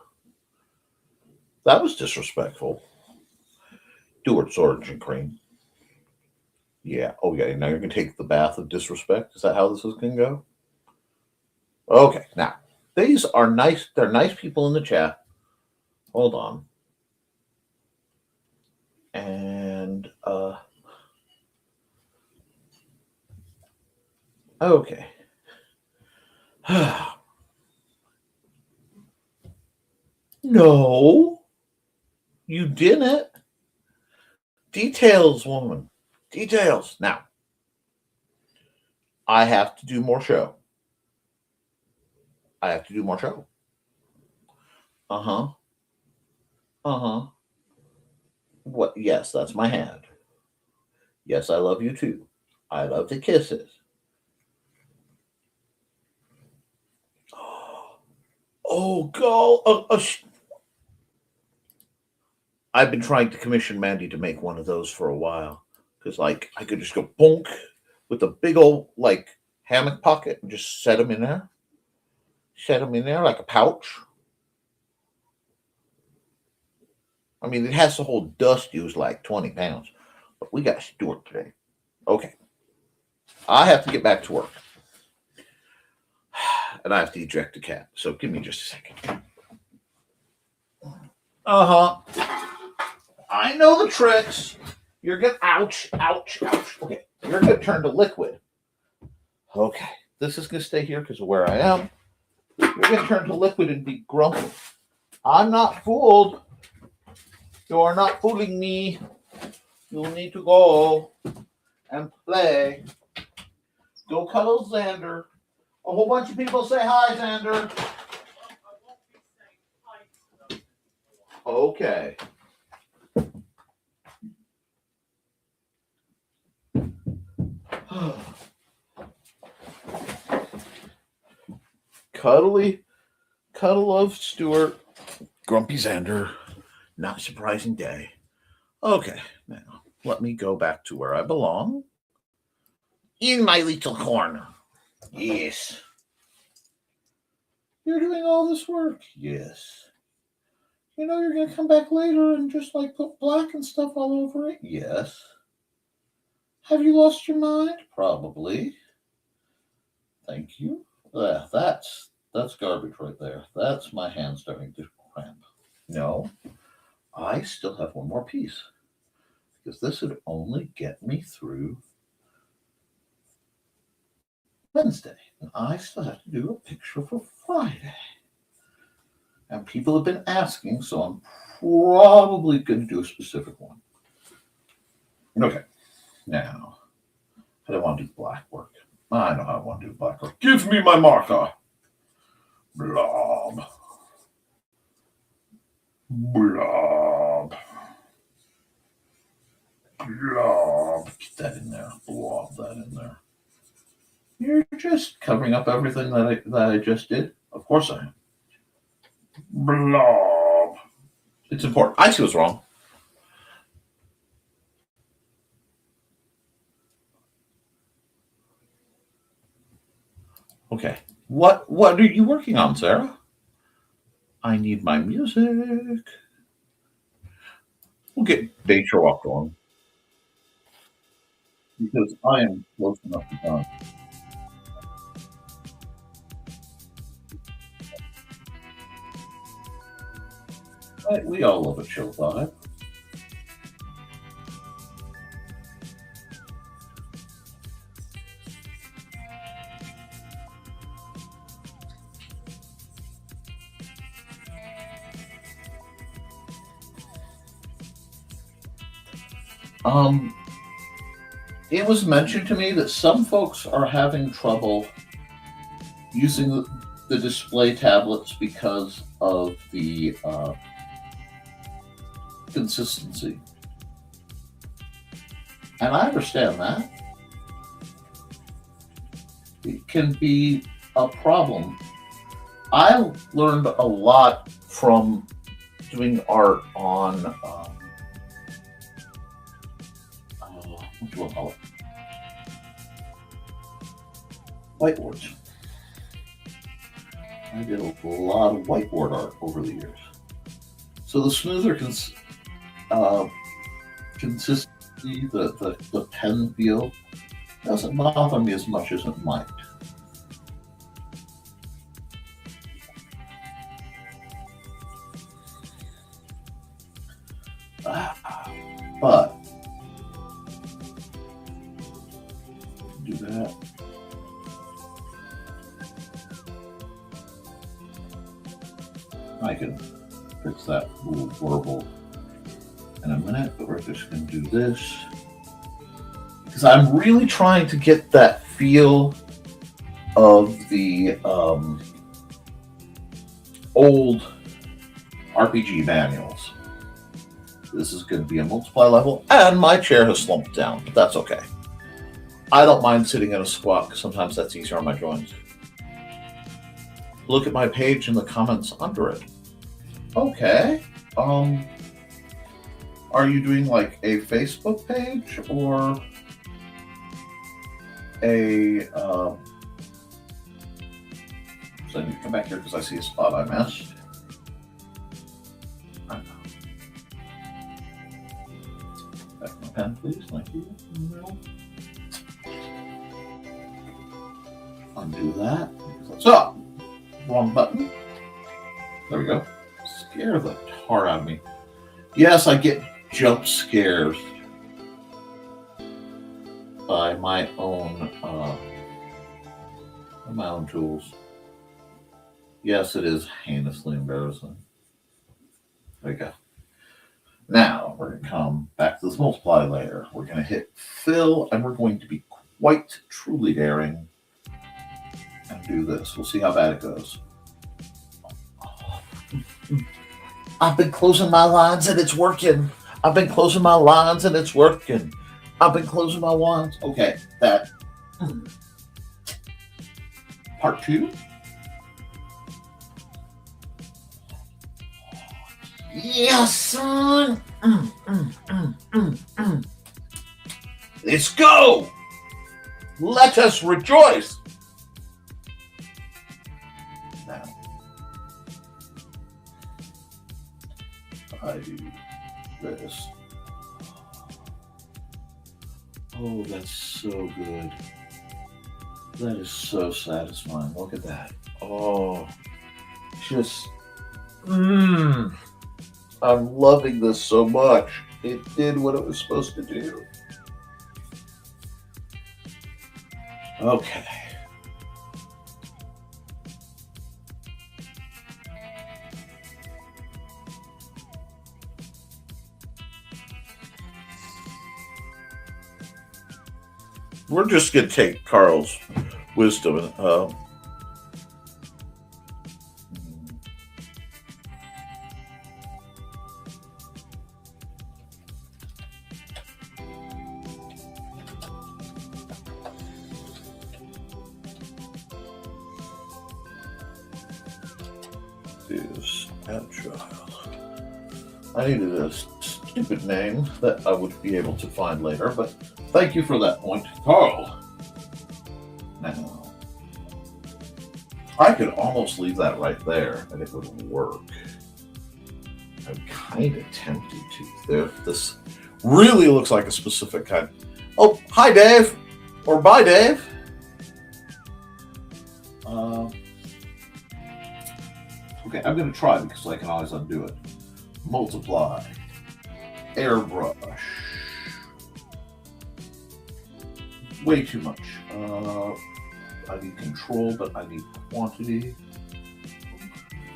[SPEAKER 2] That was disrespectful. Do it, Orange and Cream. Yeah. Oh, yeah. Now you're going to take the bath of disrespect? Is that how this is going to go? Okay. Now, these are nice. They're nice people in the chat. Hold on. And, okay. No, you didn't. Details, woman. Details. Now, I have to do more show. I have to do more show. Uh-huh. Uh-huh. What? Yes, that's my hand. Yes, I love you too. I love the kisses. Oh, go. I've been trying to commission Mandy to make one of those for a while. Because, like, I could just go bonk with a big old, like, hammock pocket and just set them in there. Set them in there like a pouch. I mean, it has to hold dust used like 20 pounds. But we got Stuart today. Okay. I have to get back to work. And I have to eject a cat. So give me just a second. Uh-huh. I know the tricks. You're going to, ouch. Okay. You're going to turn to liquid. Okay. This is going to stay here because of where I am. You're going to turn to liquid and be grumpy. I'm not fooled. You are not fooling me. You need to go and play. Go cuddle Xander. A whole bunch of people say hi, Xander. Okay. Cuddle of Stuart, grumpy Xander, not surprising day. Okay, now let me go back to where I belong. In my little corner. Yes. You're doing all this work? Yes. You know you're going to come back later and just like put black and stuff all over it? Yes. Have you lost your mind? Probably. Thank you. That's garbage right there. That's my hand starting to cramp. No, I still have one more piece because this would only get me through Wednesday, and I still have to do a picture for Friday. And people have been asking, so I'm probably going to do a specific one. Okay, now, how do I want to do black work? I know how I want to do black work. Give me my marker. Blob. Blob. Blob. Get that in there. Blob that in there. You're just covering up everything that I just did? Of course I am. Blob. It's important. I see what's wrong. Okay. What are you working on, Sarah? I need my music. We'll get day show up going. Because I am close enough to done. Right, we all love a chill vibe. It was mentioned to me that some folks are having trouble using the display tablets because of the consistency. And I understand that. It can be a problem. I learned a lot from doing art on what do I call it? Whiteboards. I did a lot of whiteboard art over the years. So the smoother consistency, the pen feel doesn't bother me as much as it might. But do that. I can fix that little verbal in a minute, but we're just going to do this because I'm really trying to get that feel of the old RPG manuals. This is going to be a multiply level, and my chair has slumped down, but that's okay. I don't mind sitting in a squat because sometimes that's easier on my joints. Look at my page in the comments under it. Okay. Are you doing like a Facebook page or a so I need to come back here because I see a spot I missed. Back my pen, please. Thank you. Undo that. So, wrong button. There we go. Scare the tar out of me. Yes, I get jump scares by my own tools. Yes, it is heinously embarrassing. There we go. Now we're going to come back to this multiply layer. We're going to hit fill, and we're going to be quite truly daring and do this. We'll see how bad it goes. I've been closing my lines and it's working. I've been closing my lines and it's working. I've been closing my lines. Okay, that. Part 2. Yes, son. Let's go. Let us rejoice. Now, I do this. Oh, that's so good. That is so satisfying. Look at that. Oh, just, I'm loving this so much. It did what it was supposed to do. Okay. We're just going to take Carl's wisdom and is agile. I needed a stupid name that I would be able to find later, but thank you for that point, Carl. Now, I could almost leave that right there and it would work. I'm kind of tempted to. This really looks like a specific kind. Oh, hi, Dave. Or bye, Dave. Okay, I'm going to try because I can always undo it. Multiply. Airbrush. Way too much. I need control, but I need quantity.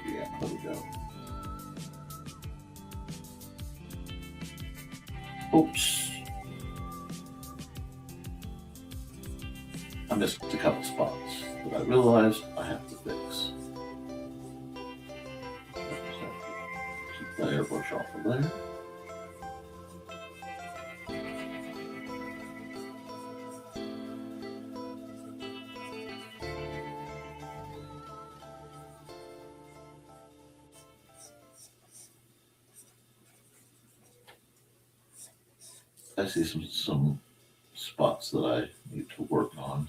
[SPEAKER 2] Yeah, there we go. Oops. I missed a couple spots that I realized I have to fix. Keep the airbrush off of there. I see some spots that I need to work on.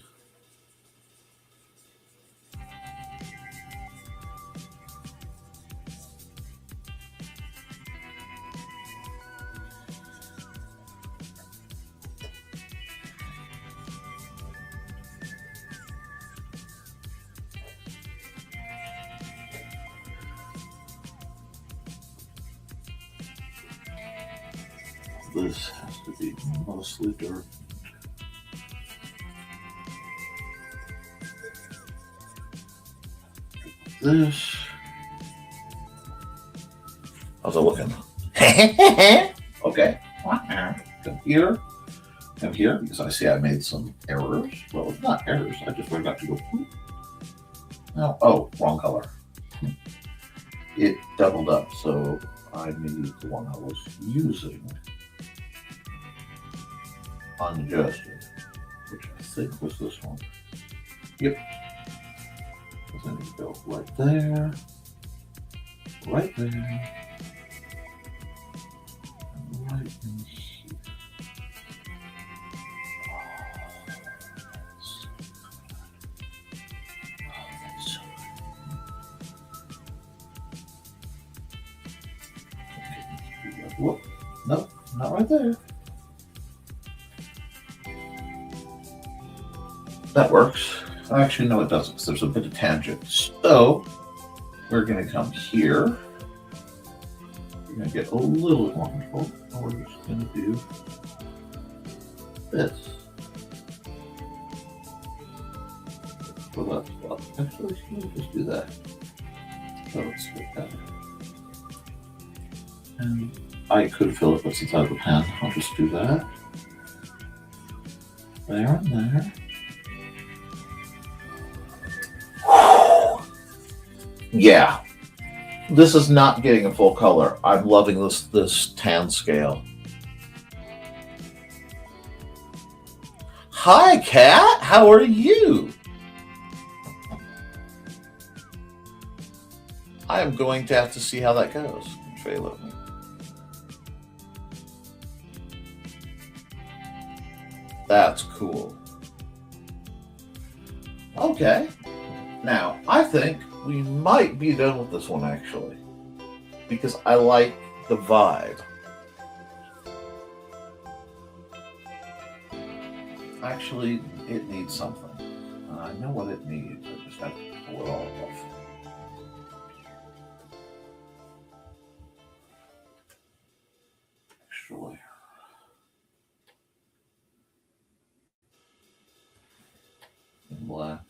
[SPEAKER 2] This has to be mostly dirt. This. How's it looking? Okay. Come here. Come here, because I see I made some errors. Well, it's not errors. I just forgot to go. No. Oh, wrong color. It doubled up, so I need the one I was using. Unadjusted, which I think was this one. Yep. So I need to go right there, right there, and right in here. That's so good. Okay. Whoop. Nope, not right there. That works. Actually, no, it doesn't, because there's a bit of tangent. So, we're going to come here. We're going to get a little bit more control. And we're just going to do this. For that spot. Actually, let's just do that. So let's get that. And I could fill it, but since I have a pen, I'll just do that. There and there. Yeah, this is not getting a full color. I'm loving this tan scale. Hi, Kat. How are you? I am going to have to see how that goes. Trailer. That's cool. Okay. Now, I think we might be done with this one, actually, because I like the vibe. Actually, it needs something. I know what it needs. I just have to pull it all off. Extra layer. In black.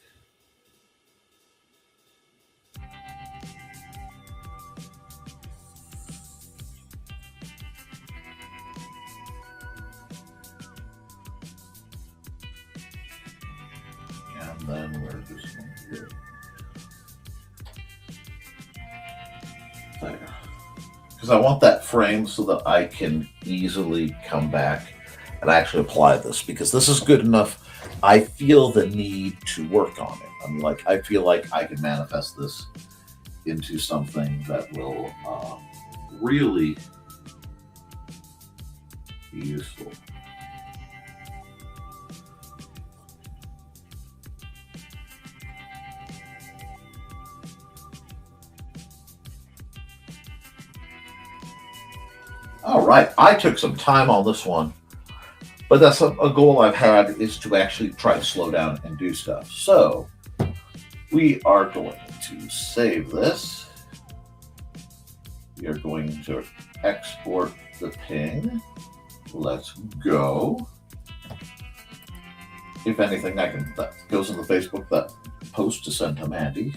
[SPEAKER 2] then we're just going to do there. Because I want that frame so that I can easily come back and actually apply this, because this is good enough. I feel the need to work on it. I mean, like, I feel like I can manifest this into something that will really be useful. All right, I took some time on this one, but that's a goal I've had, is to actually try to slow down and do stuff. So we are going to save this. We are going to export the ping. Let's go. If anything, that goes in the Facebook, that post to send to Mandy.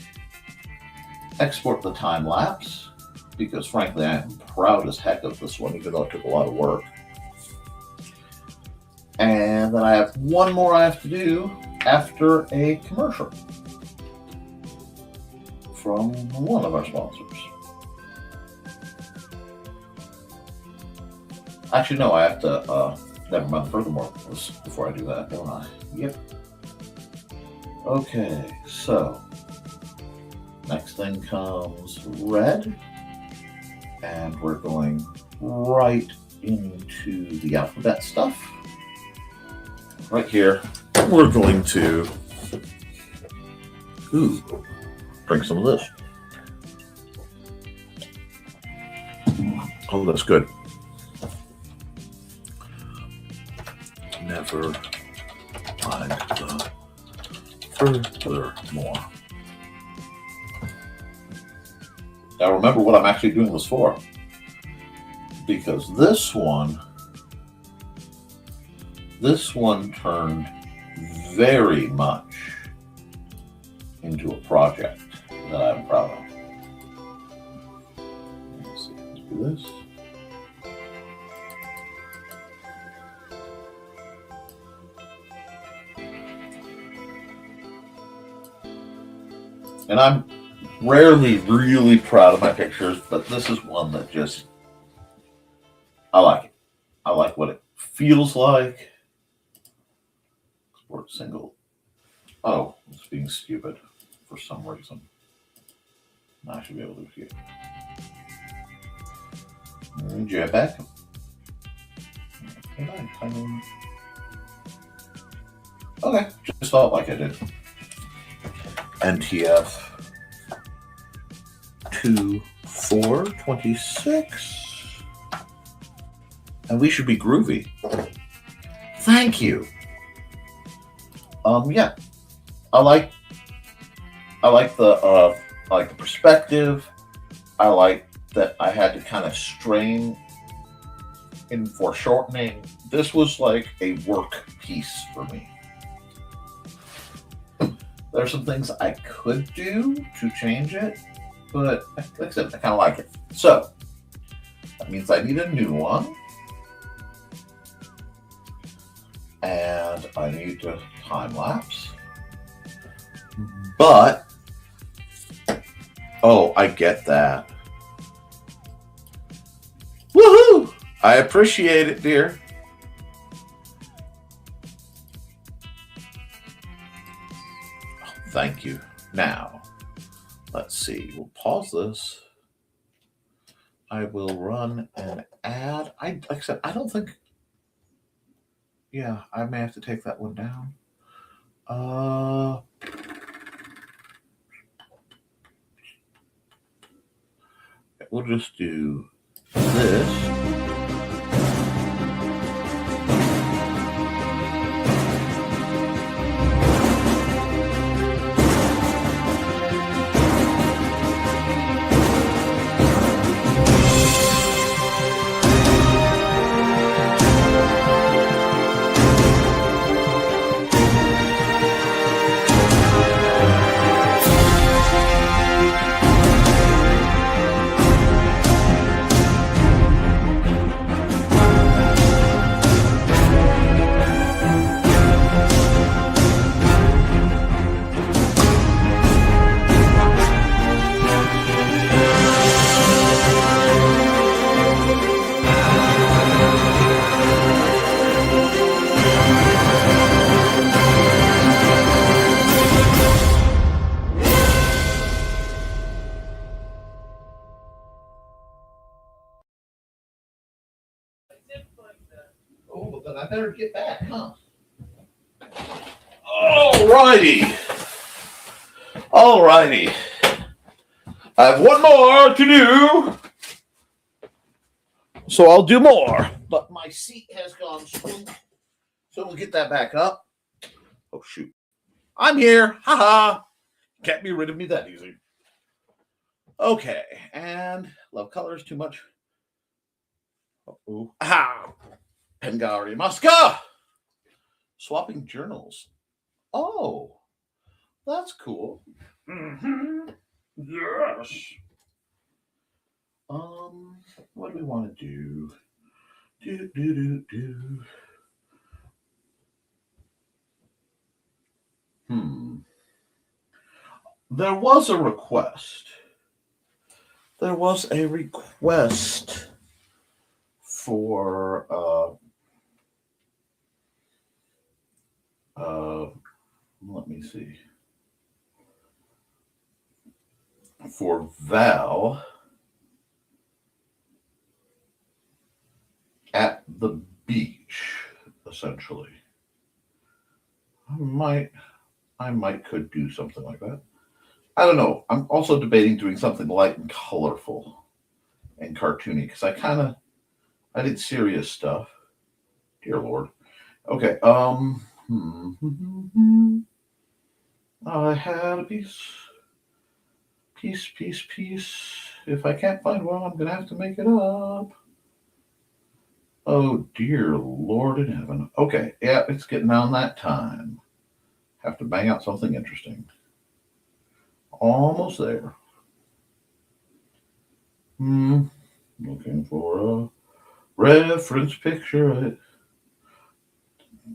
[SPEAKER 2] Export the time lapse, because frankly, I am proud as heck of this one, even though it took a lot of work. And then I have one more I have to do after a commercial from one of our sponsors. Actually, no, I have to, Nevermind the Furthermore before I do that, don't I? Yep. Okay, so next thing comes red, and we're going right into the alphabet stuff. Right here, we're going to bring some of this. Oh, that's good. Never mind the furthermore. Now remember what I'm actually doing this for, because this one turned very much into a project that I'm proud of. Let's see, let's do this. And I'm rarely really proud of my pictures, but this is one that just, I like it. I like what it feels like. Export single. Oh, it's being stupid for some reason. Now I should be able to do it. JPEG. Okay, just felt like I did. NTF 2426, and we should be groovy. Thank you. Yeah, I like the perspective. I like that I had to kind of strain in foreshortening. This was like a work piece for me. There's some things I could do to change it, but like I said, I kind of like it. So that means I need a new one, and I need to time lapse. But oh, I get that. Woohoo! I appreciate it, dear. Thank you. Now, let's see. We'll pause this. I will run an ad. Like I said, I don't think. Yeah, I may have to take that one down. We'll just do this. but I better get back, huh? Alrighty. I have one more to do. So I'll do more. But my seat has gone swoop. So we'll get that back up. Oh, shoot. I'm here. Haha. Can't be rid of me that easy. Okay. And love colors too much. Oh, aha. Pengari Muska. Swapping journals. Oh, that's cool. Mm-hmm. Yes. What do we want to do? There was a request. For let me see. For Val at the beach, essentially. I might could do something like that. I don't know. I'm also debating doing something light and colorful and cartoony because I did serious stuff. Dear Lord. Okay. I had a piece. If I can't find one, I'm gonna have to make it up. Oh dear Lord in heaven. Okay, yeah, it's getting on that time. Have to bang out something interesting. Almost there. Looking for a reference picture.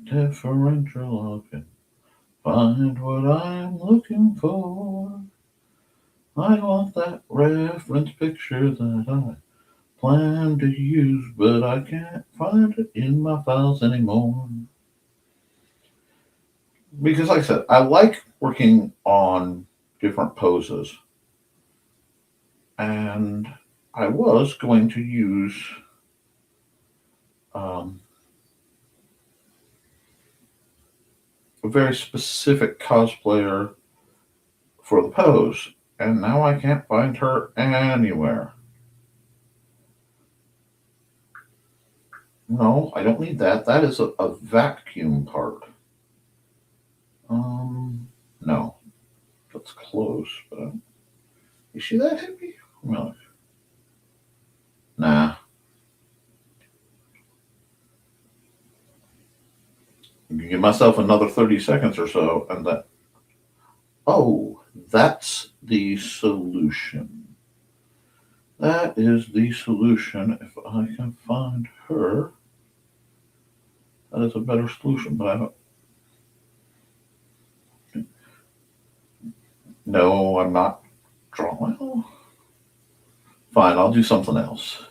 [SPEAKER 2] Differential. I can find what I'm looking for. I want that reference picture that I plan to use, but I can't find it in my files anymore. Because like I said, I like working on different poses. And I was going to use a very specific cosplayer for the pose. And now I can't find her anywhere. No, I don't need that. That is a vacuum part. No. That's close, but is she that heavy? No. Nah. Give myself another 30 seconds or so, and that. Oh, that's the solution. That is the solution. If I can find her, that is a better solution, but I don't. No, I'm not drawing. Well, fine, I'll do something else.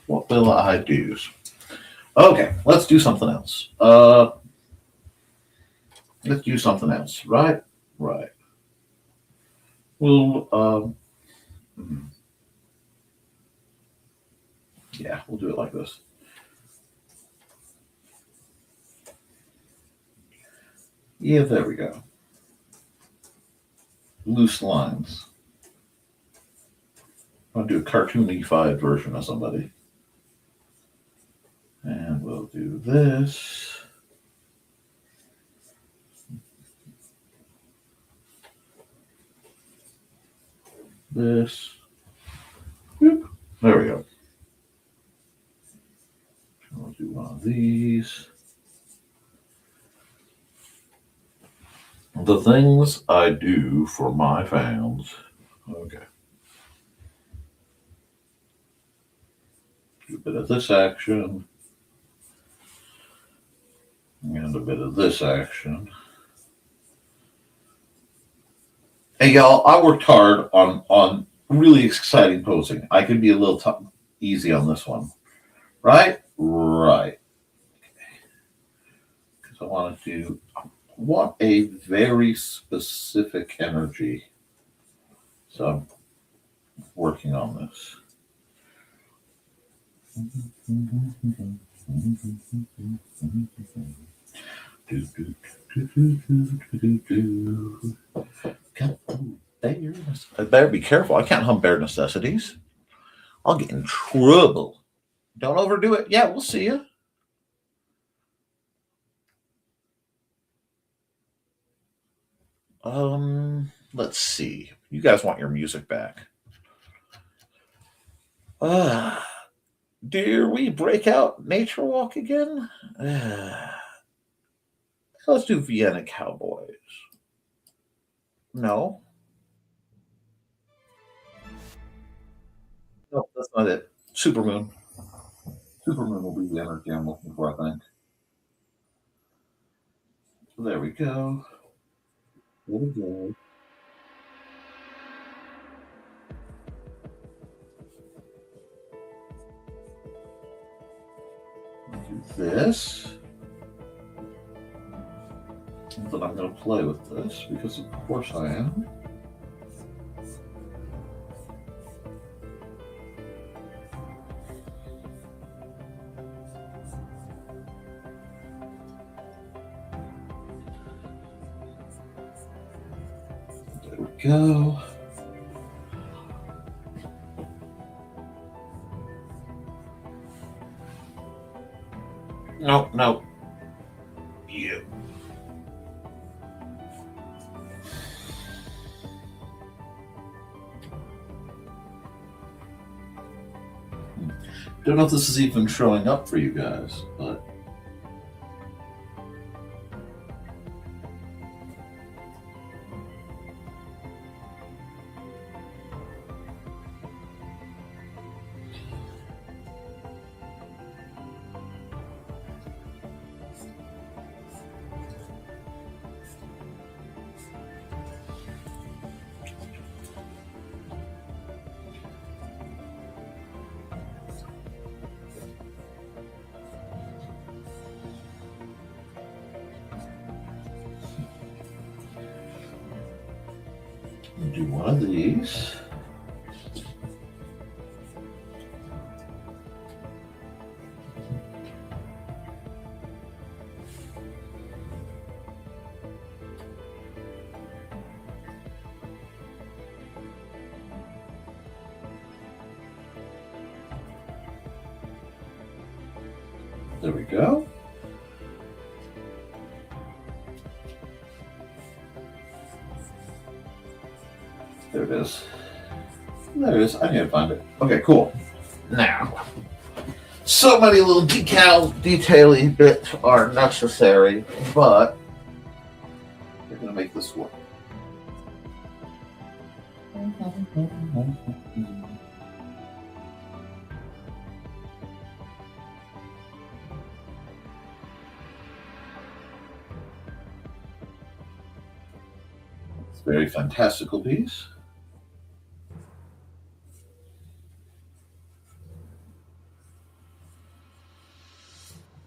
[SPEAKER 2] What will I do? Okay, let's do something else. Let's do something else. Right. We'll yeah, we'll do it like this. Yeah, there we go. Loose lines. I'll do a cartoonified version of somebody. And we'll do this. This. Whoop. There we go. I'll do one of these. The things I do for my fans. Okay. Do a bit of this action. And a bit of this action. Hey, y'all, I worked hard on really exciting posing. I could be a little easy on this one. Right? Right. Because I want a very specific energy. So I'm working on this. I better be careful. I can't hum bare necessities. I'll get in trouble. Don't overdo it. Yeah, we'll see you. Let's see. You guys want your music back. Dare we break out Nature Walk again? Let's do Vienna Cowboys. No? No, that's not it. Supermoon. Supermoon will be the energy I'm looking for, I think. There we go. There we go. Do this. But I'm going to play with this because, of course, I am. There we go. No, no. You. Don't know if this is even showing up for you guys, but do one of these. There we go. There it is. There it is. I need to find it. Okay, cool. Now, so many little detailing bits are necessary, but we're going to make this work. It's a very fantastical piece.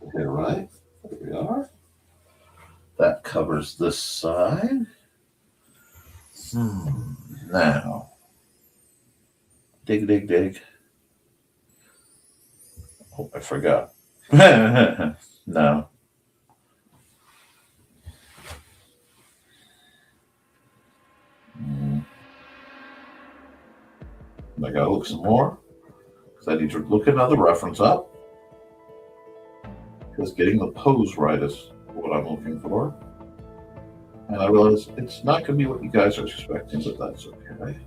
[SPEAKER 2] Okay, right. There we are. That covers this side. Now, dig, dig, dig. Oh, I forgot. No. I gotta look some more because I need to look another reference up. Because getting the pose right is what I'm looking for. And I realize it's not going to be what you guys are expecting, but that's okay.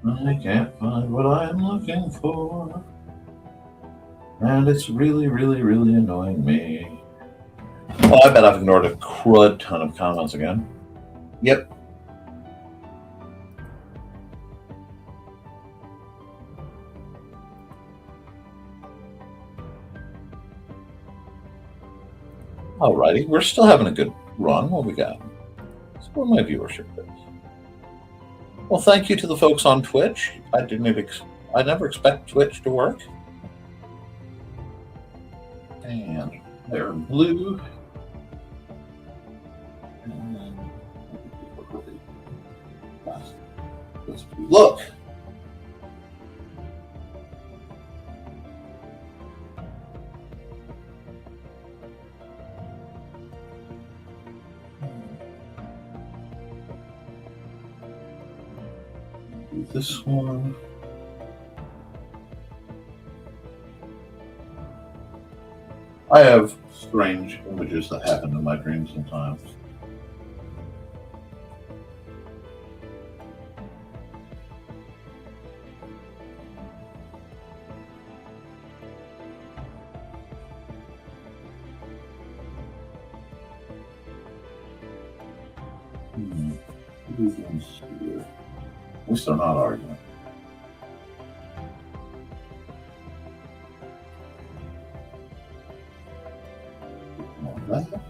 [SPEAKER 2] I can't find what I'm looking for. And it's really, really, really annoying me. Well, I bet I've ignored a crud ton of comments again. Yep. Alrighty, we're still having a good run. What we got? Let's see what my viewership is. Well, thank you to the folks on Twitch. I never expect Twitch to work. And they're blue. And then look. Do this one. I have strange images that happen in my dreams sometimes. Who's in here? At least they're not arguing. More of that.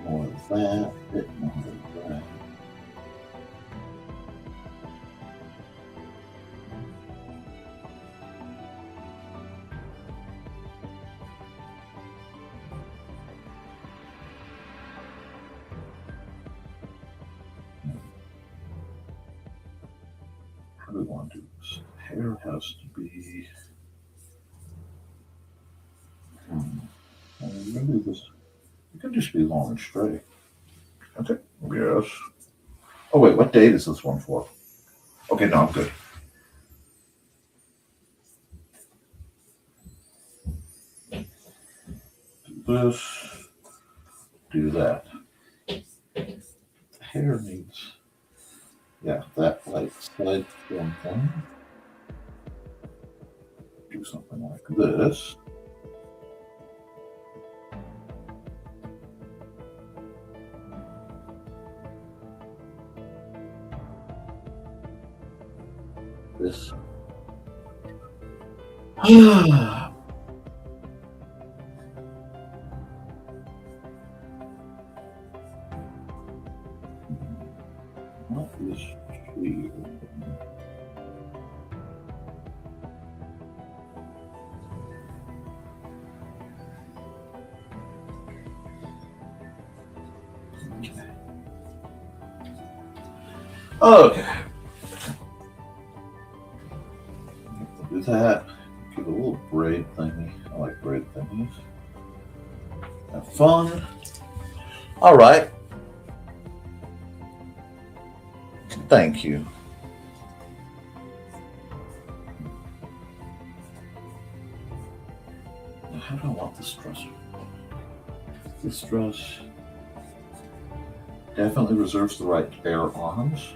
[SPEAKER 2] More of that. Bit more of that. What do we want to do? Hair has to be. Maybe this. It could just be long and straight. Okay. Yes. Oh wait, what date is this one for? Okay, no, I'm good. Do this. Do that. The hair needs. Yeah, that like side one thing. Do something like this. This. What is she? Okay. Do that. Give it a little braid thingy. I like braid thingies. Have fun. All right. Thank you. Now, how do I want this dress? This dress definitely reserves the right to bare arms.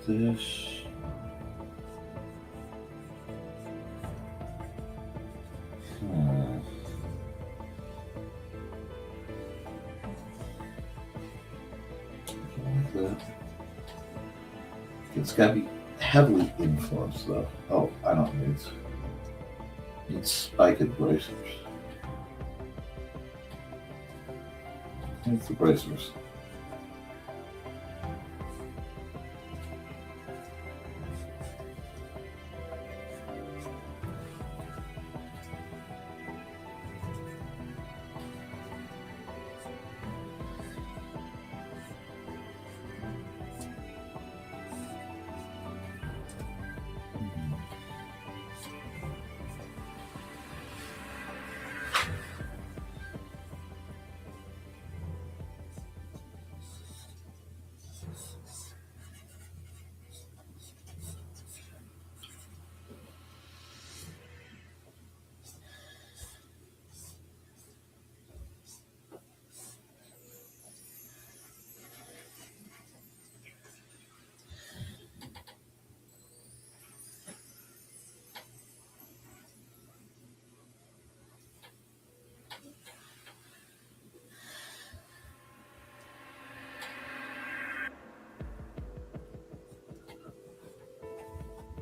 [SPEAKER 2] This. It's got to be heavily influenced, though. Oh, I don't need spiked bracers. It's the bracers.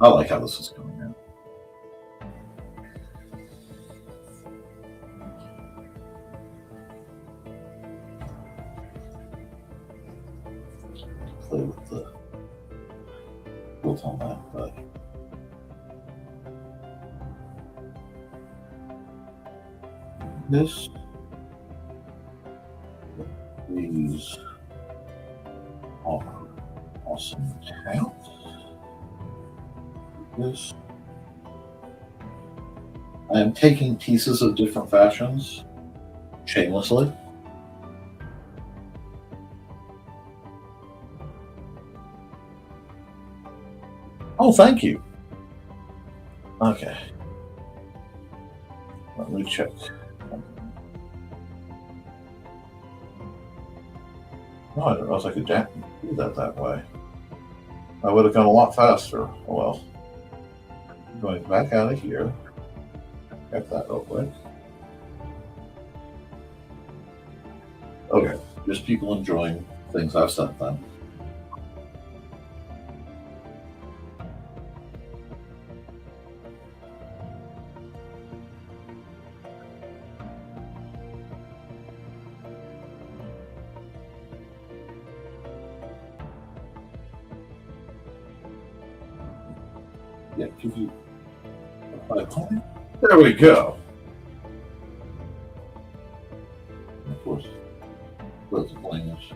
[SPEAKER 2] I like how this is coming out. Play with the built on that, but this, these are awesome counts. This, I am taking pieces of different fashions shamelessly. Oh, thank you. Okay. Let me check. No, I didn't realize I could do that way. I would have gone a lot faster. Oh, well. Going back out of here. Check that real quick. Okay, just people enjoying things I've sent them. Yeah, give you a coin. There we go. And of course, put the flames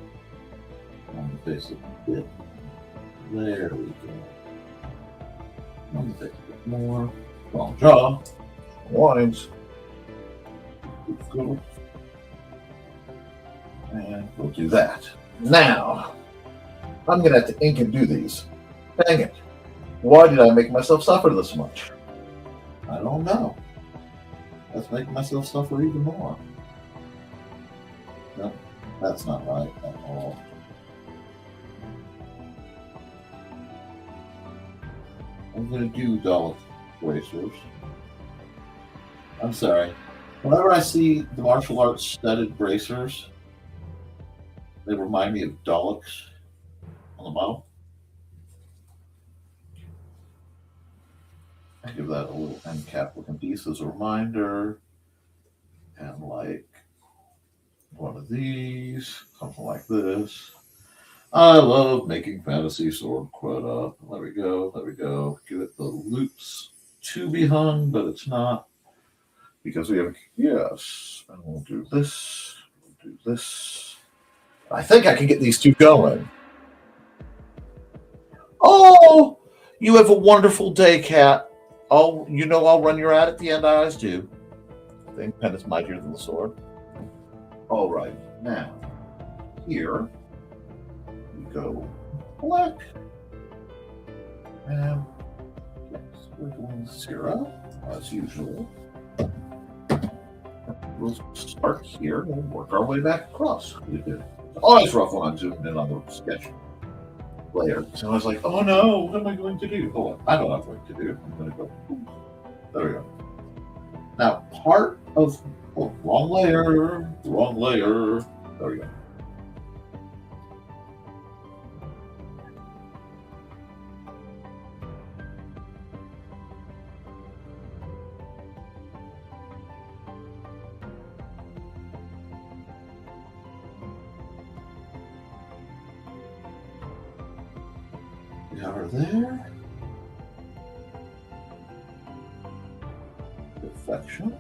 [SPEAKER 2] on the face of the bit. There we go. Let me take a bit more. Long jaw. Lines. Go. And we'll do that. Now, I'm going to have to ink and do these. Dang it. Why did I make myself suffer this much? I don't know. Let's make myself suffer even more. No, that's not right at all. I'm going to do Dalek bracers. I'm sorry. Whenever I see the martial arts studded bracers, they remind me of Daleks on the bottom. I give that a little end cap looking piece as a reminder. And like one of these, something like this. I love making fantasy sword quota. There we go, there we go. Give it the loops to be hung, but it's not. Because we have, yes, and we'll do this, we'll do this. I think I can get these two going. Oh, you have a wonderful day, Cat. Oh, you know I'll run your ad at the end. I always do. The pen is mightier than the sword. All right, now here we go black, and yes, we're going 0 as usual. We'll start here and work our way back across. It's always rough when I'm zoomed in on the sketch layer. So I was like, oh no, what am I going to do? Hold on, I know what I'm going to do. I'm going to go, there we go. Now, part of, wrong layer, there we go. We are there. Perfection.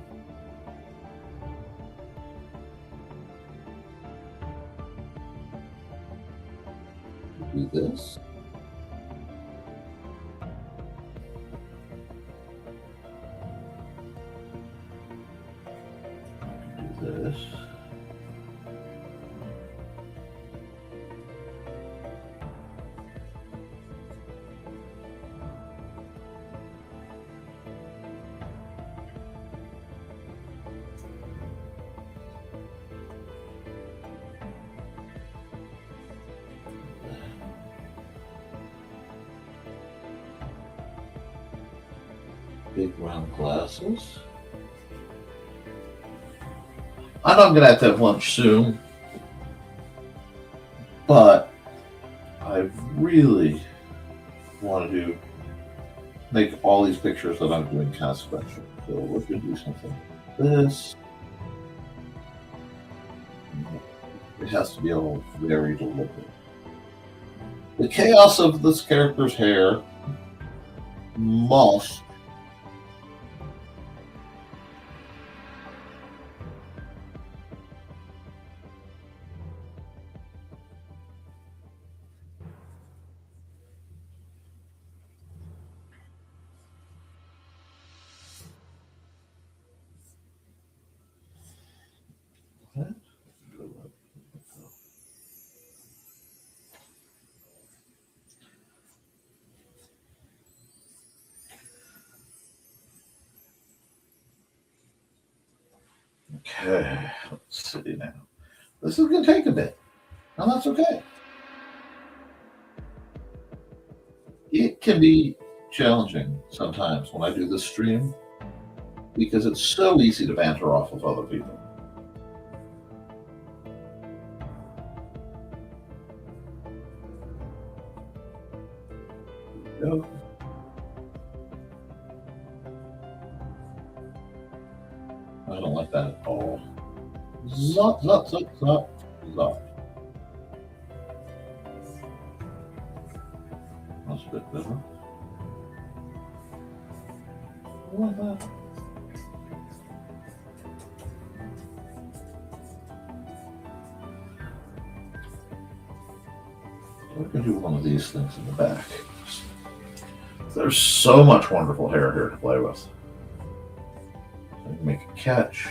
[SPEAKER 2] Do this. Do this. Big round glasses. I know I'm going to have lunch soon, but I really want to do make all these pictures that I'm doing kind of special. So we're going to do something like this. It has to be all very deliberate. The chaos of this character's hair must Okay, let's see now. This is going to take a bit, and that's okay. It can be challenging sometimes when I do this stream because it's so easy to banter off of other people. There we go. I don't like that at all. Zop, zop, zop, zop, zop. That's a bit better. Like that. We can do one of these things in the back. There's so much wonderful hair here to play with. I can make a catch,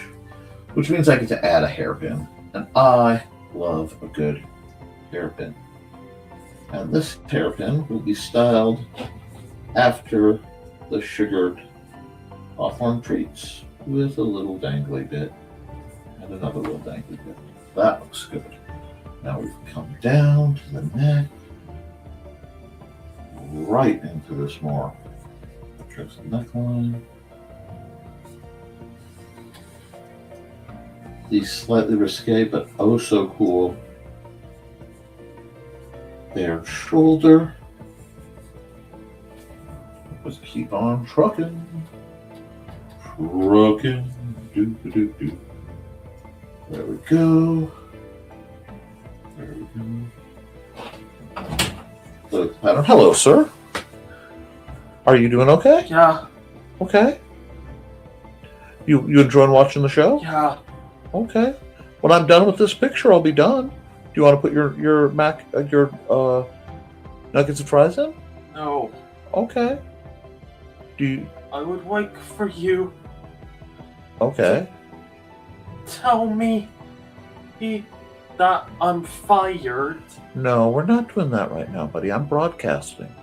[SPEAKER 2] which means I get to add a hairpin, and I love a good hairpin. And this hairpin will be styled after the sugared Hawthorne treats with a little dangly bit and another little dangly bit. That looks good. Now we've come down to the neck, right into this more tricks the neckline. These slightly risque but oh so cool bared shoulder. Let's keep on trucking. Trucking. Do do do. There we go. There we go. Look at the pattern. Hello, sir. Are you doing okay?
[SPEAKER 5] Yeah,
[SPEAKER 2] Okay. You enjoying watching the show?
[SPEAKER 5] yeah.
[SPEAKER 2] Okay. When I'm done with this picture, I'll be done. Do you want to put your nuggets and fries in?
[SPEAKER 5] No,
[SPEAKER 2] Okay. Do you?
[SPEAKER 5] I would like for you
[SPEAKER 2] Okay.
[SPEAKER 5] tell me that I'm fired.
[SPEAKER 2] No, we're not doing that right now, buddy. I'm broadcasting.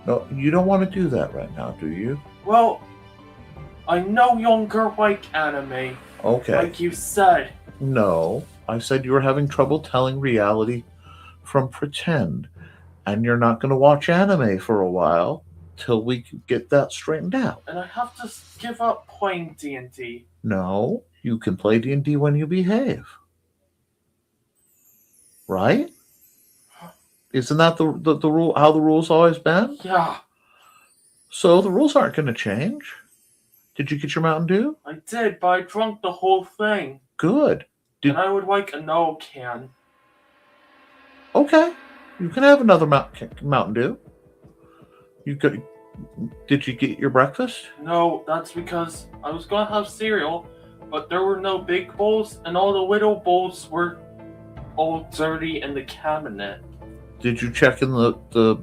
[SPEAKER 2] No, you don't want to do that right now, do you?
[SPEAKER 5] Well, I no longer like anime,
[SPEAKER 2] Okay.
[SPEAKER 5] like you said.
[SPEAKER 2] No, I said you were having trouble telling reality from pretend, and you're not going to watch anime for a while till we get that straightened out.
[SPEAKER 5] And I have to give up playing D&D.
[SPEAKER 2] No, you can play D&D when you behave. Right? Isn't that the rule? How the rules always been?
[SPEAKER 5] Yeah,
[SPEAKER 2] So the rules aren't going to change. Did you get your Mountain Dew?
[SPEAKER 5] I did, but I drank the whole thing.
[SPEAKER 2] Good.
[SPEAKER 5] And I would like another can.
[SPEAKER 2] Okay, you can have another Mountain Dew. You could. Did you get your breakfast?
[SPEAKER 5] No, that's because I was gonna have cereal, but there were no big bowls, and all the little bowls were all dirty in the cabinet.
[SPEAKER 2] Did you check in the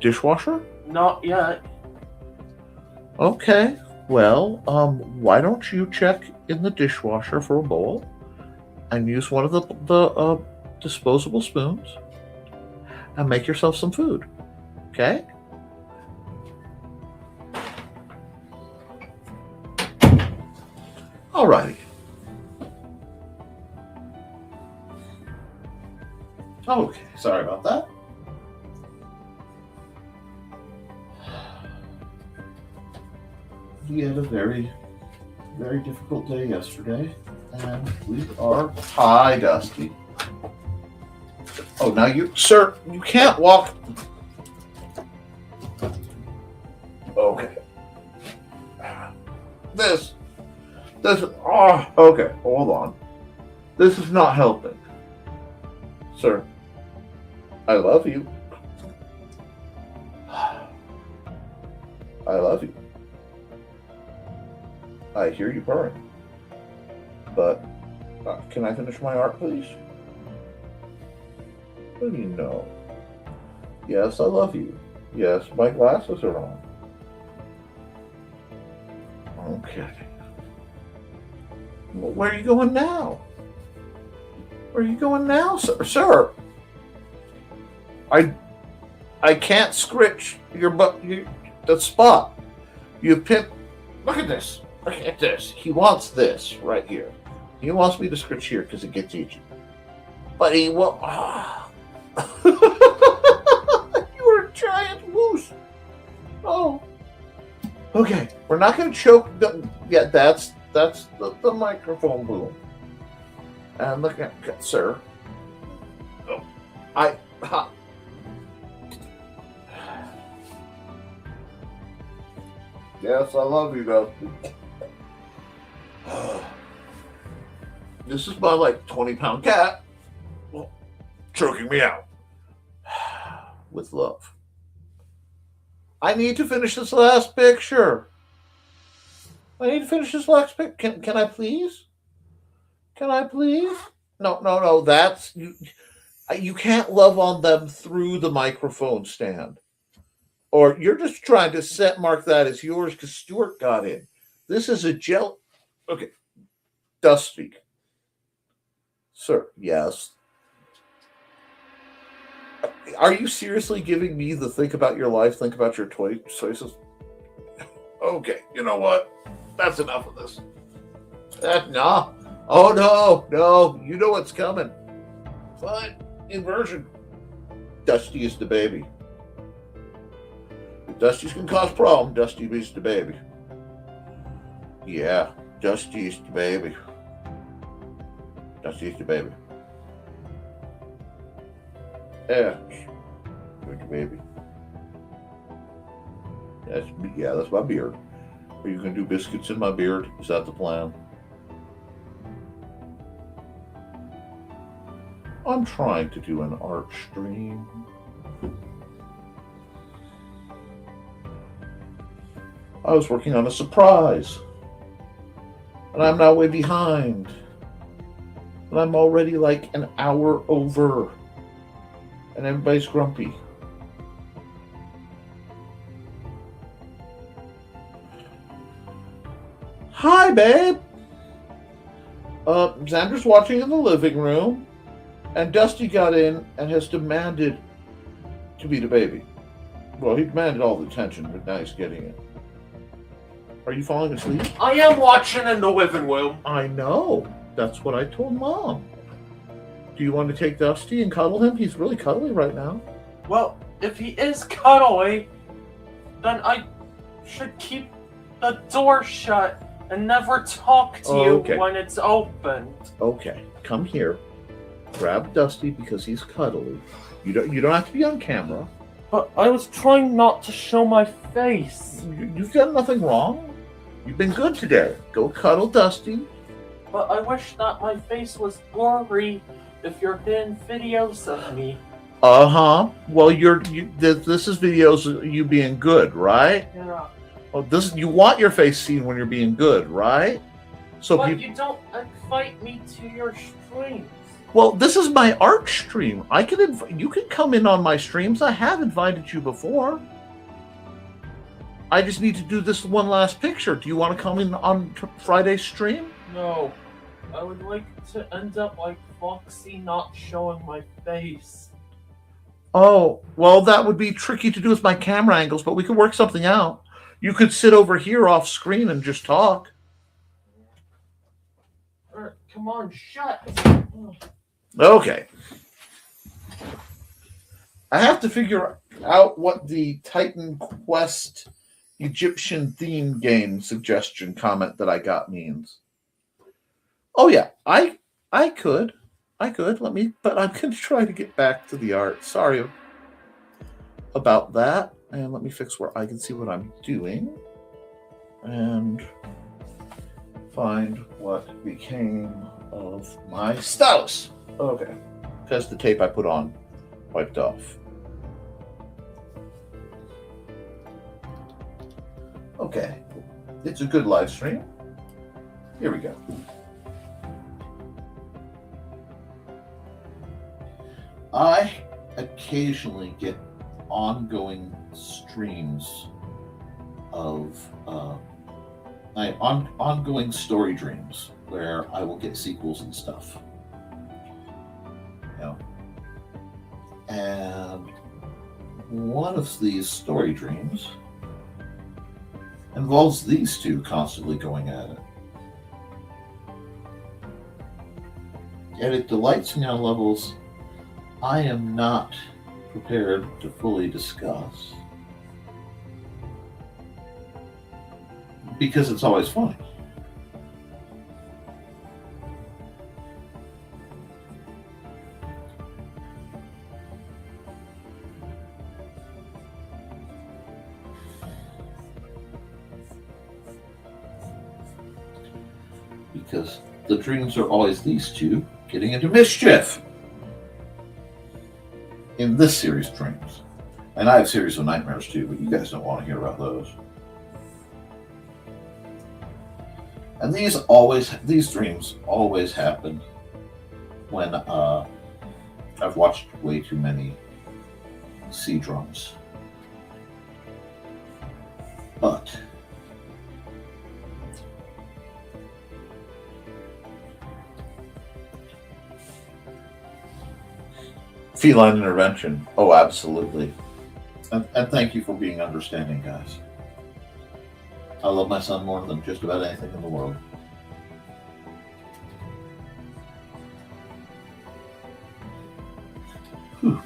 [SPEAKER 2] dishwasher?
[SPEAKER 5] Not yet.
[SPEAKER 2] Okay. Well, why don't you check in the dishwasher for a bowl and use one of the disposable spoons and make yourself some food. Okay? Alrighty. Okay, sorry about that. We had a very, very difficult day yesterday, and we are... Hi, Dusty. Oh, now you... Sir, you can't walk... Okay, hold on. This is not helping. Sir, I love you. I love you. I hear you purring. But, can I finish my art, please? What do you know? Yes, I love you. Yes, my glasses are on. Okay. Well, where are you going now? Where are you going now, sir? Sir, I can't scritch your butt. The spot. You pinned. Look at this. Look at this. He wants this right here. He wants me to scritch here because it gets itchy. But he will. You are a giant moose. Oh. Okay, we're not going to choke. Yeah, that's the microphone boom. And look at sir. Oh, Yes, I love you, Dusty. This is my 20-pound cat. Well, choking me out. With love. I need to finish this last picture. Can I please? Can I please? No. That's you. You can't love on them through the microphone stand. Or you're just trying to mark that as yours because Stuart got in. This is a gel. Okay. Dusty. Sir, yes. Are you seriously giving me the think about your life, think about your choices? Okay, you know what? That's enough of this. No. Oh, no. You know what's coming. Fine. Inversion. Dusty is the baby. If Dusty's going to cause problem, Dusty is the baby. Yeah, Dusty is the baby. Dusty is the baby. Yeah. You're the baby. That's my beard. Are you going to do biscuits in my beard? Is that the plan? I'm trying to do an art stream. I was working on a surprise. And I'm now way behind. And I'm already an hour over. And everybody's grumpy. Hi, babe. Xander's watching in the living room. And Dusty got in and has demanded to be the baby. Well, he demanded all the attention, but now he's getting it. Are you falling asleep?
[SPEAKER 5] I am watching in the living room.
[SPEAKER 2] I know. That's what I told Mom. Do you want to take Dusty and cuddle him? He's really cuddly right now.
[SPEAKER 5] Well, if he is cuddly, then I should keep the door shut and never talk to you when it's open.
[SPEAKER 2] Okay, come here. Grab Dusty because he's cuddly. You don't have to be on camera.
[SPEAKER 5] But I was trying not to show my face.
[SPEAKER 2] You've done nothing wrong. You've been good today. Go cuddle Dusty.
[SPEAKER 5] But I wish that my face was blurry if you're getting videos of me.
[SPEAKER 2] Uh-huh. Well, this is videos of you being good, right?
[SPEAKER 5] Yeah.
[SPEAKER 2] Oh, you want your face seen when you're being good, right? So
[SPEAKER 5] but you don't invite me to your streams.
[SPEAKER 2] Well, this is my art stream. You can come in on my streams. I have invited you before. I just need to do this one last picture. Do you want to come in on Friday's stream?
[SPEAKER 5] No. I would like to end up like Foxy not showing my face.
[SPEAKER 2] Oh, well, that would be tricky to do with my camera angles, but we could work something out. You could sit over here off screen and just talk.
[SPEAKER 5] Come on, shut.
[SPEAKER 2] Okay. I have to figure out what the Titan Quest Egyptian theme game suggestion comment that I got means. Oh yeah, I could. But I'm going to try to get back to the art. Sorry about that. And let me fix where I can see what I'm doing. And find what became of my stylus. Okay. Because the tape I put on wiped off. Okay. It's a good live stream. Here we go. I occasionally get ongoing streams of ongoing story dreams where I will get sequels and stuff. You know, and one of these story dreams involves these two constantly going at it. And it delights me on levels I am not prepared to fully discuss, because it's always funny. Because the dreams are always these two getting into mischief in this series of dreams. And I have series of nightmares too, but you guys don't want to hear about those. And these dreams always happen when I've watched way too many sea drums. But feline intervention. Oh, absolutely. And thank you for being understanding, guys. I love my son more than just about anything in the world. Whew.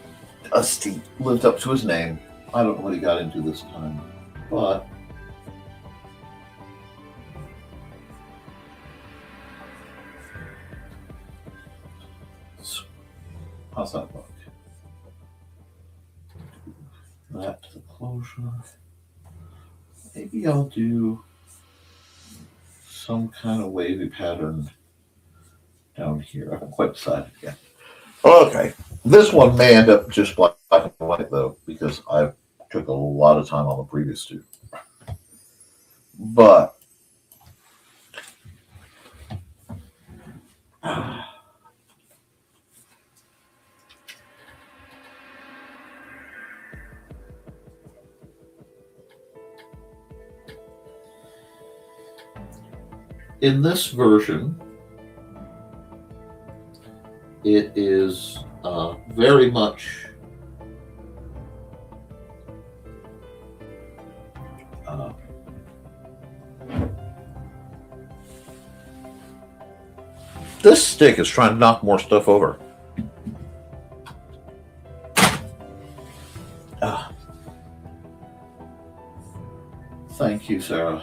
[SPEAKER 2] Dusty lived up to his name. I don't know what he got into this time, but how's that look? That to the closure. Maybe I'll do some kind of wavy pattern down here. I haven't quite decided yet. Okay, this one may end up just black and white though, because I took a lot of time on the previous two. But in this version, it is very much this stick is trying to knock more stuff over. Thank you, Sarah.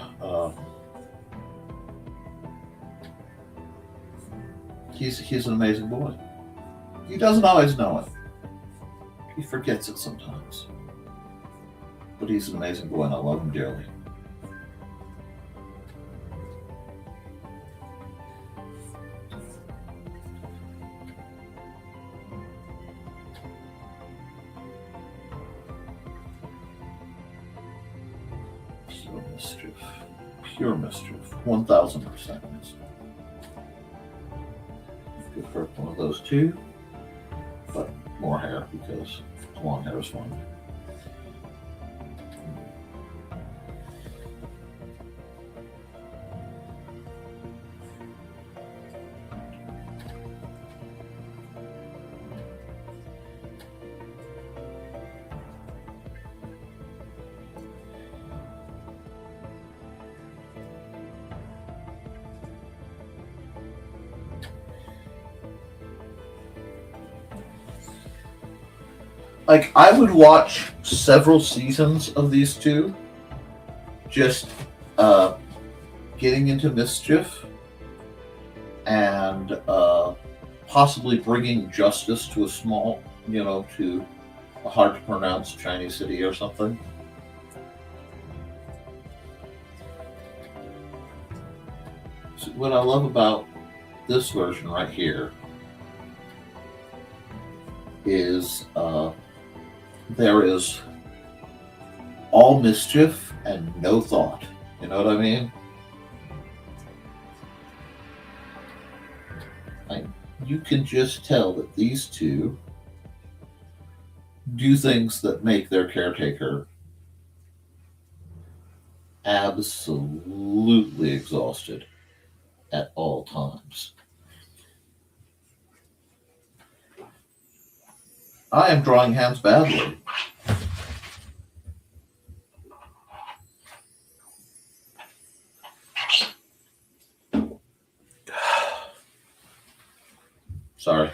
[SPEAKER 2] He's an amazing boy. He doesn't always know it. He forgets it sometimes. But he's an amazing boy and I love him dearly. Pure mischief. Pure mischief. 1000% mischief. Good for one of those two, but more hair because long hair is fun. Like, I would watch several seasons of these two, just getting into mischief and possibly bringing justice to a small, to a hard to pronounce Chinese city or something. what I love about this version right here is there is all mischief and no thought. You know what I mean? You can just tell that these two do things that make their caretaker absolutely exhausted at all times. I am drawing hands badly. Sorry.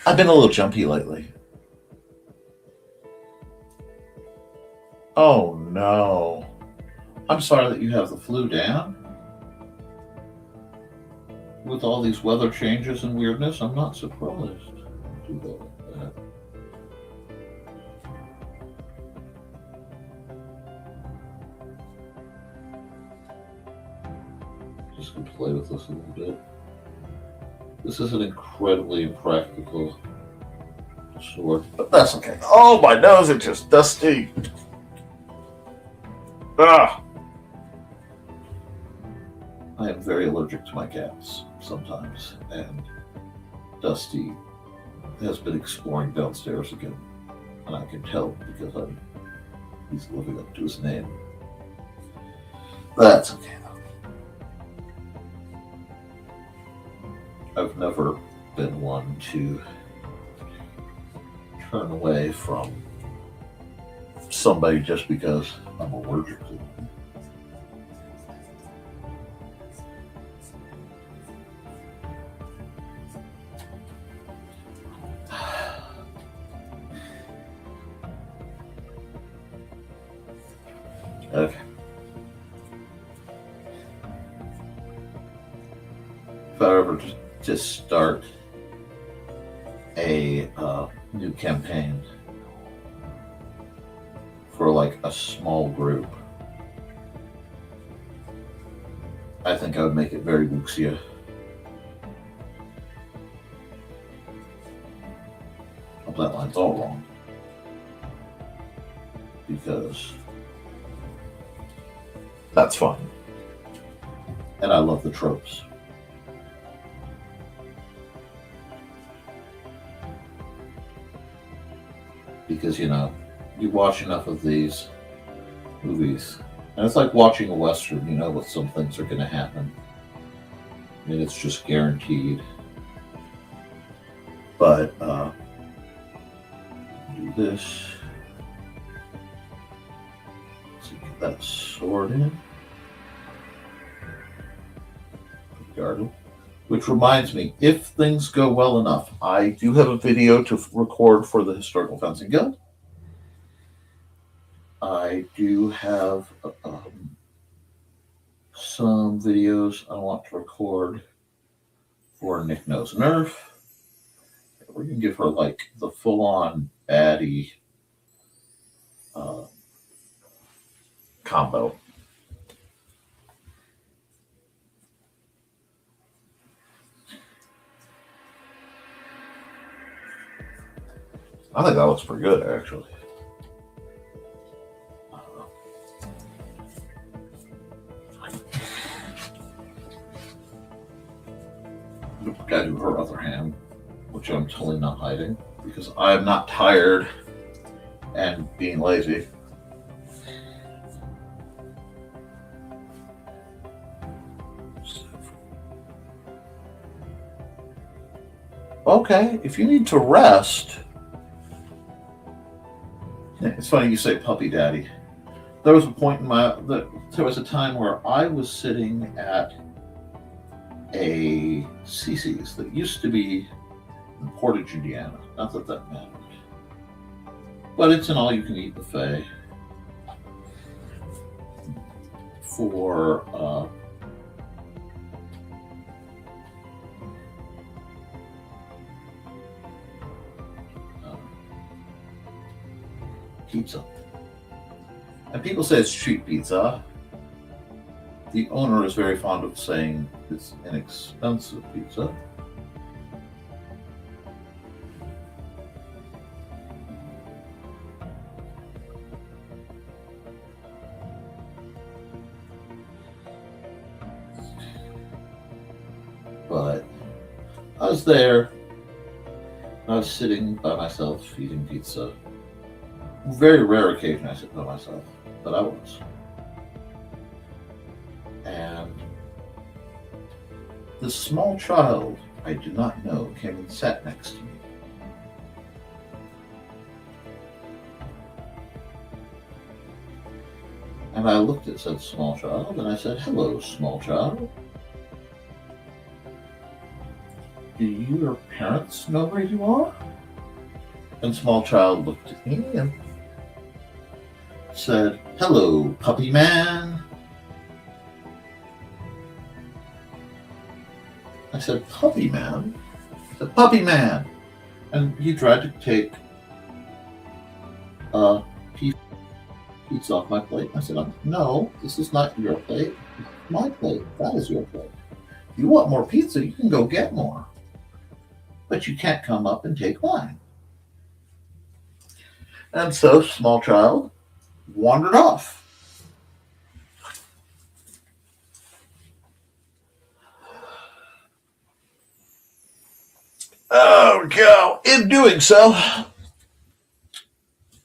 [SPEAKER 2] I've been a little jumpy lately. Oh no. I'm sorry that you have the flu, Dan. With all these weather changes and weirdness, I'm not surprised. Do that like that. Just gonna play with this a little bit. This is an incredibly impractical sword, but that's okay. Oh, my nose is just dusty. Ah! I am very allergic to my cats sometimes, and Dusty has been exploring downstairs again, and I can tell because he's living up to his name. That's okay though. I've never been one to turn away from somebody just because I'm allergic to them. Okay. If I ever just start a new campaign for like a small group, I think I would make it very wuxia. Hope that line's all wrong. Because that's fun. And I love the tropes. Because, you know, you watch enough of these movies, and it's like watching a Western, you know what some things are going to happen. I mean, it's just guaranteed. But, do this. Let's get that sword in. Garden. Which reminds me, if things go well enough, I do have a video to record for the Historical Fencing Guild. I do have some videos I want to record for Nick Knows Nerf. We're going to give her like the full-on baddie combo. I think that looks pretty good, actually. Gotta do her other hand, which I'm totally not hiding because I am not tired and being lazy. Okay, if you need to rest. It's funny you say puppy daddy. There was a point in there was a time where I was sitting at a CC's that used to be in Portage, Indiana. Not that that mattered. But it's an all-you-can-eat buffet for pizza. And people say it's cheap pizza. The owner is very fond of saying it's inexpensive pizza. But I was there. I was sitting by myself eating pizza. Very rare occasion I sit by myself, but I was. And this small child I did not know came and sat next to me. And I looked at said small child and I said, "Hello, small child. Do your parents know where you are?" And small child looked at me and said, "Hello, puppy man." I said, "Puppy man?" He said, "Puppy man." And he tried to take a piece of pizza off my plate. I said, "No, this is not your plate. It's my plate. That is your plate. If you want more pizza, you can go get more. But you can't come up and take mine." And so, small child wandered off. Oh, go. In doing so,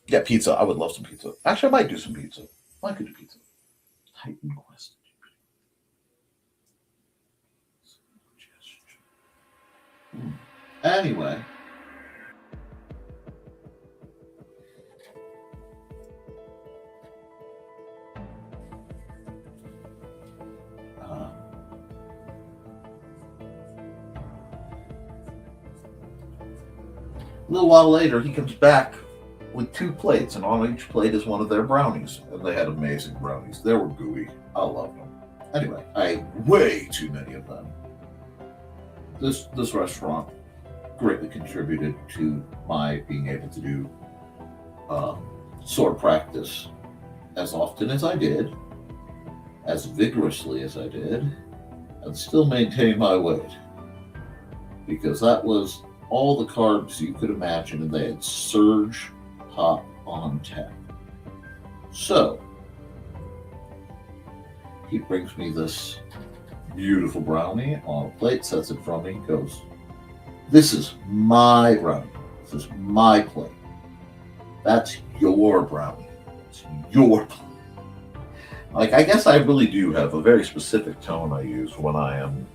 [SPEAKER 2] yeah, pizza. I would love some pizza. Actually, I might do some pizza. I could do pizza. Titan Quest. Anyway. A little while later, he comes back with 2 plates, and on each plate is one of their brownies. And they had amazing brownies. They were gooey. I loved them. Anyway, I ate way too many of them. This restaurant greatly contributed to my being able to do sword practice as often as I did, as vigorously as I did, and still maintain my weight. Because that was all the carbs you could imagine, and they had Surge Pop on tap. So, he brings me this beautiful brownie on a plate, sets it from me, goes, "This is my brownie. This is my plate. That's your brownie. It's your plate." Like, I guess I really do have a very specific tone I use when I'm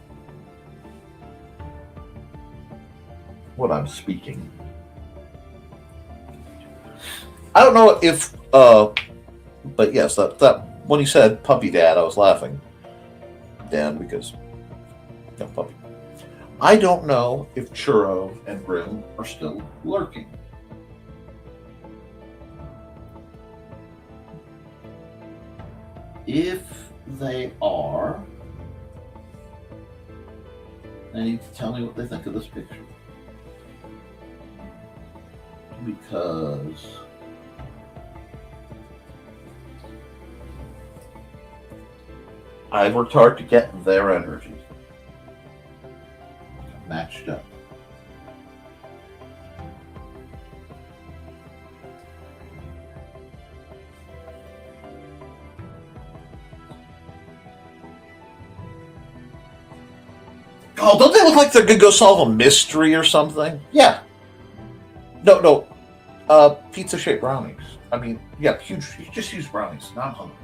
[SPEAKER 2] speaking. I don't know if, but yes, that when he said "puppy dad," I was laughing, Dan, because puppy. I don't know if Churro and Grim are still lurking. If they are, they need to tell me what they think of this picture. Because I've worked hard to get their energy matched up. Oh, don't they look like they're gonna go solve a mystery or something? Yeah. No. Pizza-shaped brownies. I mean, yeah, huge. Just huge brownies. Not hungry.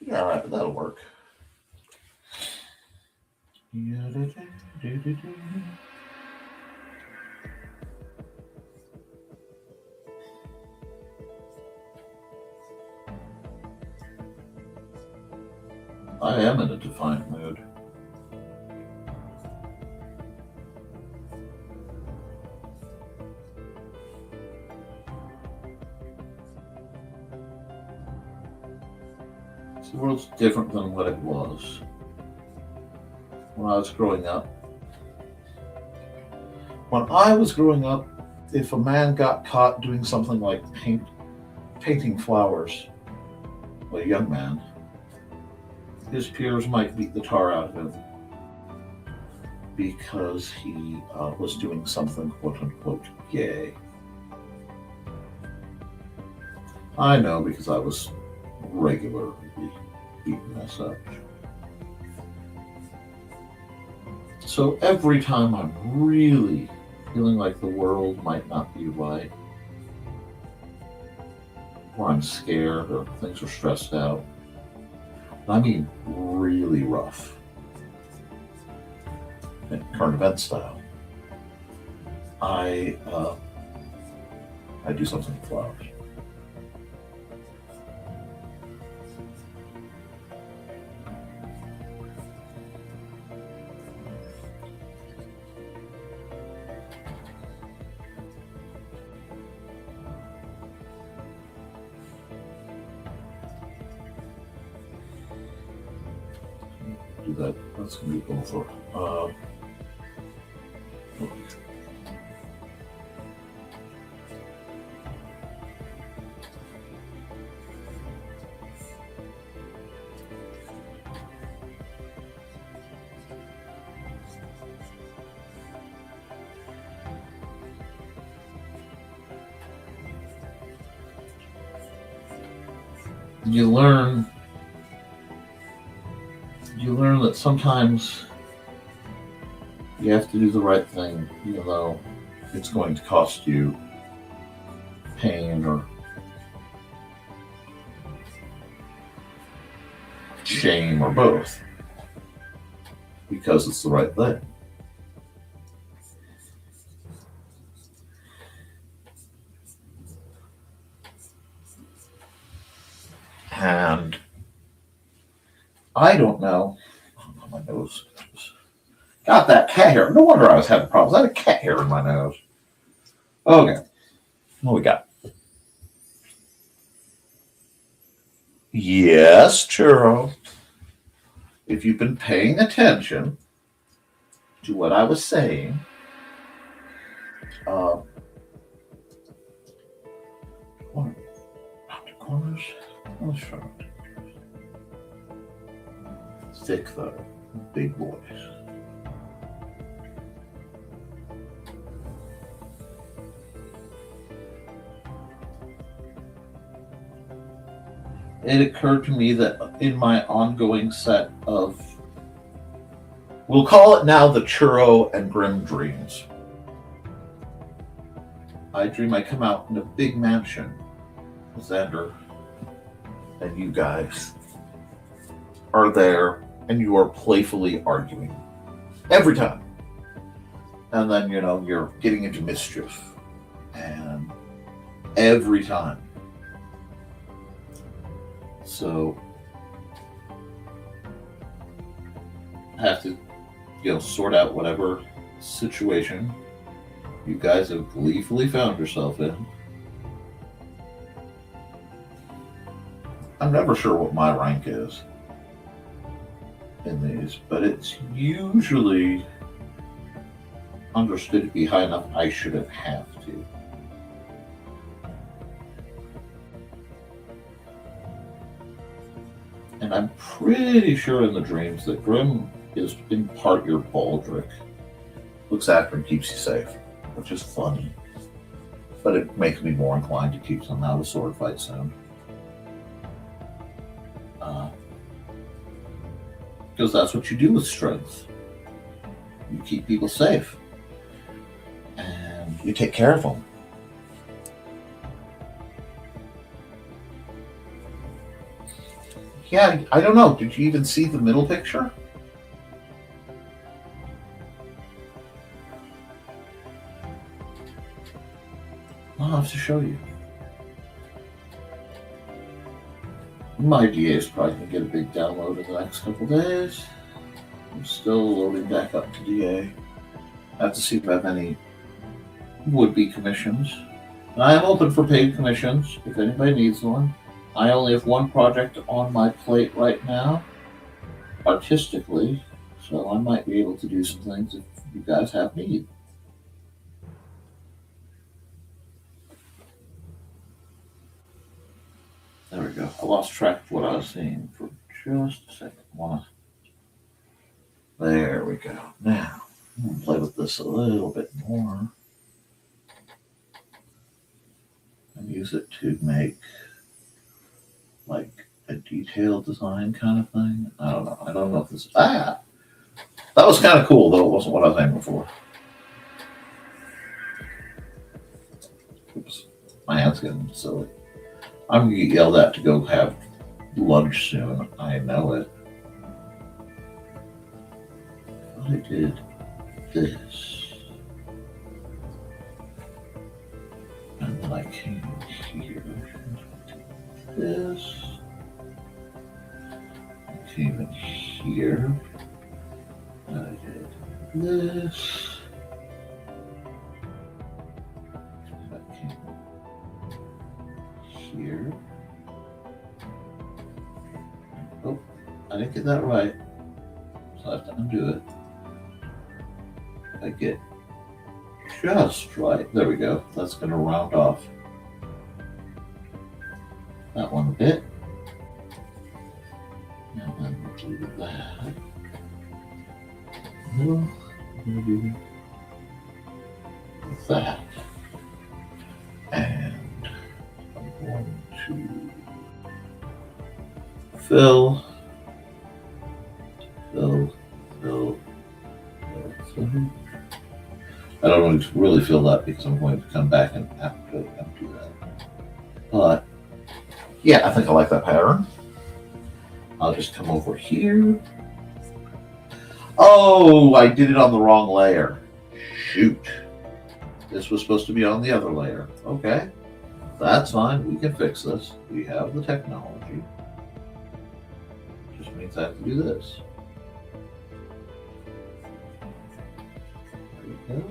[SPEAKER 2] Yeah, all right, that'll work. I am in a defiant mood. The world's different than what it was when I was growing up. When I was growing up, if a man got caught doing something like painting flowers, a young man, his peers might beat the tar out of him because he was doing something quote-unquote gay. I know, because I was regularly beaten as such. So every time I'm really feeling like the world might not be right, or I'm scared, or things are stressed out, I mean really rough, in current event style, I do something with flowers. Do that. That's gonna be over. You learn that sometimes you have to do the right thing, even though it's going to cost you pain or shame or both, because it's the right thing. And I don't know. Oh, my nose. Got that cat hair. No wonder I was having problems. I had a cat hair in my nose. Okay. What we got? Yes, Churro. If you've been paying attention to what I was saying, corners. Let's try it. Thick though, big boys. It occurred to me that in my ongoing set of, we'll call it now the Churro and Grim dreams, I dream I come out in a big mansion with Xander, and you guys are there, and you are playfully arguing every time. And then, you're getting into mischief, and every time. So I have to, sort out whatever situation you guys have gleefully found yourself in. I'm never sure what my rank is in these, but it's usually understood to be high enough I shouldn't have to. And I'm pretty sure in the dreams that Grim is in part your baldric. Looks after and keeps you safe, which is funny. But it makes me more inclined to keep them out of sword fight soon. Because that's what you do with strength. You keep people safe. And you take care of them. Yeah, I don't know. Did you even see the middle picture? I'll have to show you. My DA is probably going to get a big download in the next couple days. I'm still loading back up to DA. I have to see if I have any would-be commissions. And I am open for paid commissions if anybody needs one. I only have one project on my plate right now, artistically, so I might be able to do some things if you guys have need. There we go. I lost track of what I was seeing for just a second. There we go. Now, I'm going to play with this a little bit more and use it to make like a detailed design kind of thing. I don't know. I don't know if this. That was kind of cool, though. It wasn't what I was aiming for. Oops. My hand's getting silly. I'm going to get yelled at to go have lunch soon. I know it. I did this. And then I came here. This. I came in here. And I did this. And I came here. Oh, I didn't get that right. So I have to undo it. I get just right. There we go. That's going to round off that one a bit. And then we'll do that. No, I'm going to do that. And I'm going to fill. I don't really feel that because I'm going to come back and have to do that. But yeah, I think I like that pattern. I'll just come over here. Oh, I did it on the wrong layer. Shoot. This was supposed to be on the other layer. Okay, that's fine. We can fix this. We have the technology. Just means I have to do this. There we go.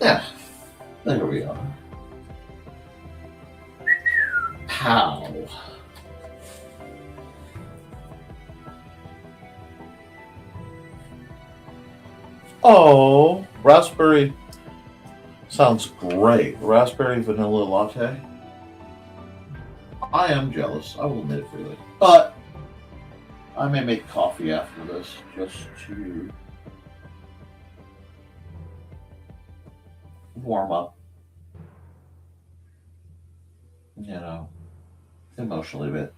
[SPEAKER 2] Yeah, there we are. Pow. Oh, raspberry sounds great. Raspberry vanilla latte. I am jealous, I will admit it freely. But I may make coffee after this just to warm up, you know, emotionally a bit.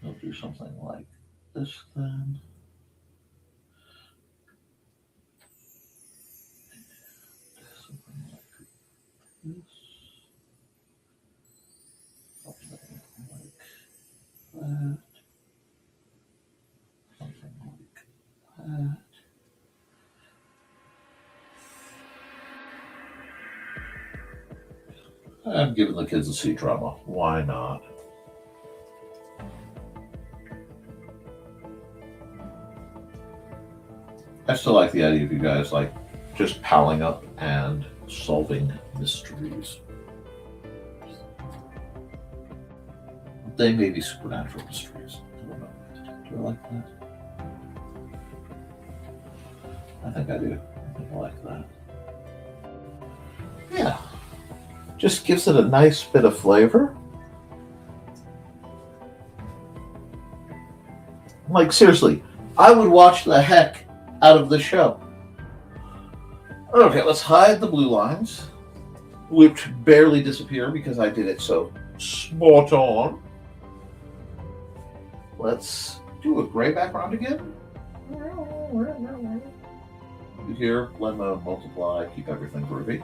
[SPEAKER 2] I'll do something like this then. Something like this. Something like that. Something like that. I'm giving the kids a C drama. Why not? I still like the idea of you guys like just palling up and solving mysteries. They may be supernatural mysteries. I don't know. Do you like that? I think I do. I think I like that. Yeah. Just gives it a nice bit of flavor. Like, seriously, I would watch the heck out of the show. Okay, let's hide the blue lines, which barely disappear because I did it so spot on. Let's do a gray background again. Here, blend mode, multiply, keep everything groovy.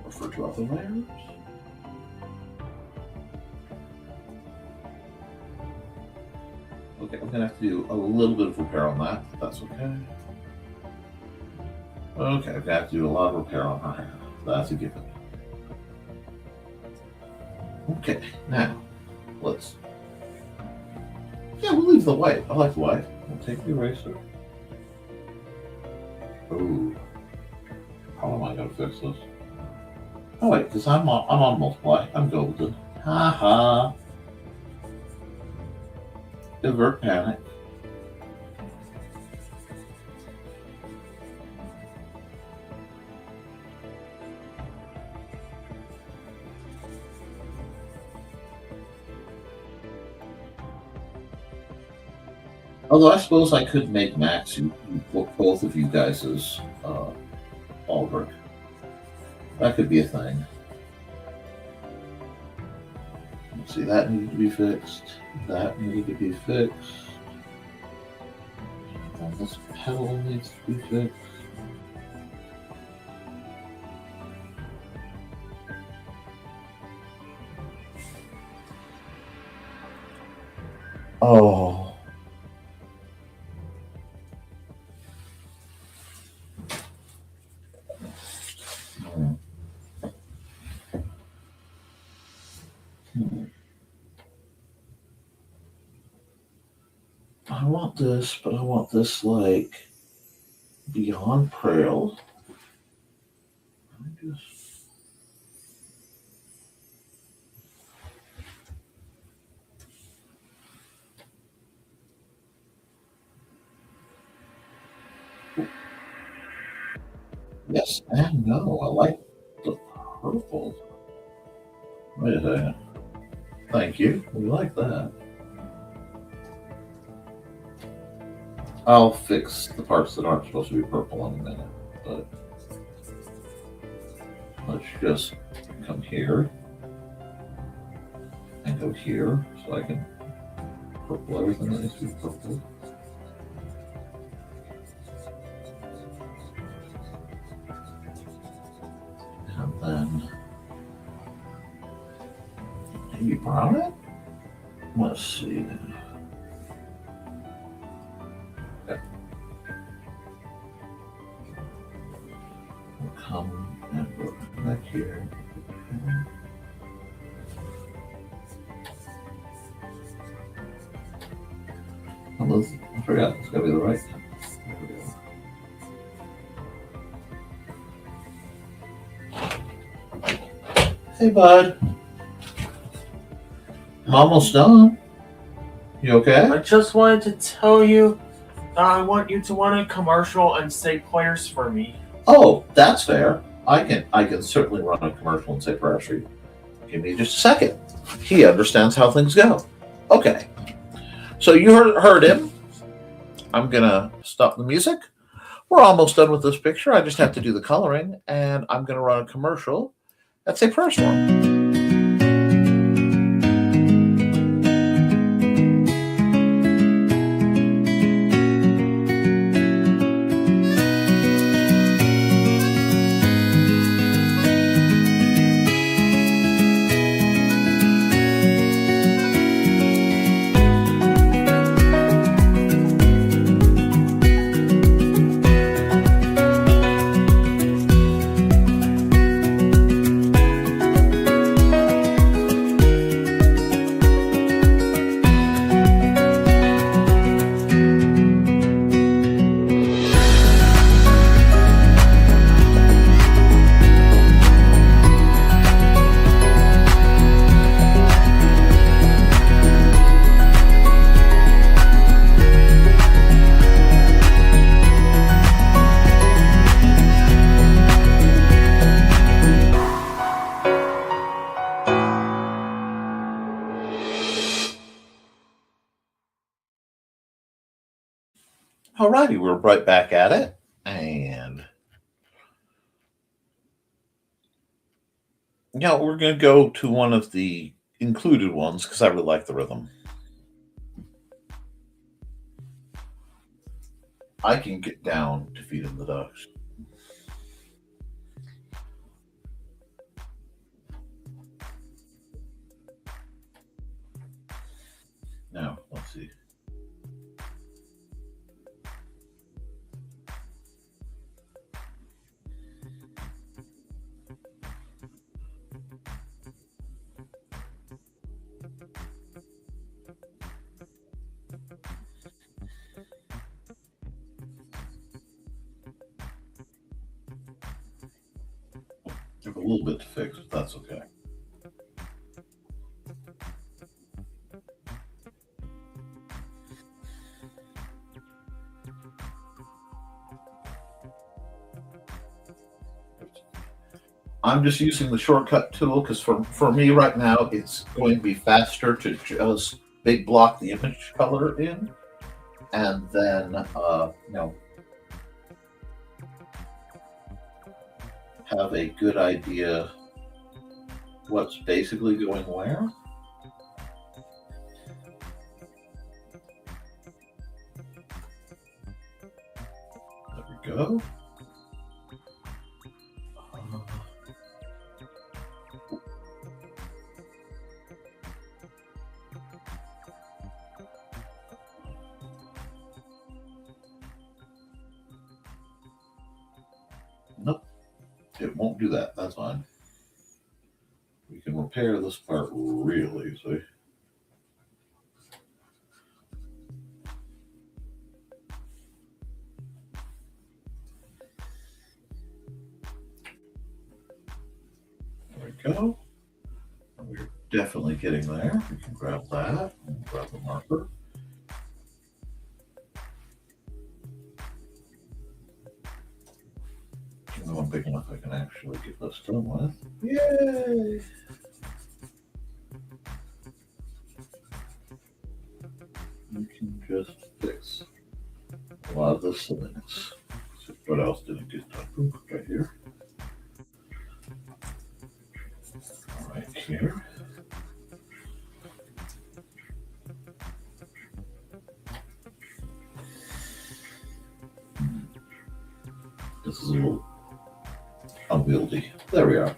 [SPEAKER 2] Refer to other layers. Okay, I'm gonna have to do a little bit of repair on that, if that's okay. Okay, I'm gonna have to do a lot of repair on her hair. That's a given. Okay, now let's. Yeah, we'll leave the white. I like the white. We'll take the eraser. Ooh, how am I gonna fix this? Oh wait, because I'm on multiply. I'm golden. Ha ha. Divert panic. Although I suppose I could make Max both of you guys as Aldrich. That could be a thing. Let's see, that needed to be fixed. That needed to be fixed. And this pedal needs to be fixed. Oh. I want this, but I want this like beyond Prail. Yes and no. I like the purple. Wait a second. Thank you. We like that. I'll fix the parts that aren't supposed to be purple in a minute, but let's just come here and go here so I can purple everything that needs to be purple. And then maybe brown it? Let's see. Okay. We'll come and go back here. I forgot, it's gotta be the right. There we go. Hey, bud. I'm almost done. You okay?
[SPEAKER 5] I just wanted to tell you that I want you to run a commercial and say prayers for me.
[SPEAKER 2] Oh, that's fair. I can certainly run a commercial and say prayers for you. Give me just a second. He understands how things go. Okay. So you heard him. I'm gonna stop the music. We're almost done with this picture. I just have to do the coloring, and I'm gonna run a commercial and say prayers for him. Alrighty, we're right back at it, and now we're going to go to one of the included ones because I really like the rhythm. I can get down to Feeding the Ducks. Now, let's see. Took a little bit to fix, but that's okay. I'm just using the shortcut tool because for me right now, it's going to be faster to just big block the image color in, and then, have a good idea what's basically going where. There we go. Nope, it won't do that. That's fine. We can repair this part real easily. There we go. We're definitely getting there. We can grab that and grab the marker. Even though I'm big enough, I can actually get this done with. Yay! You can just fix a lot of the silliness. So what else did it get done? Ooh, right here. Right here. This is a little unwieldy. There we are.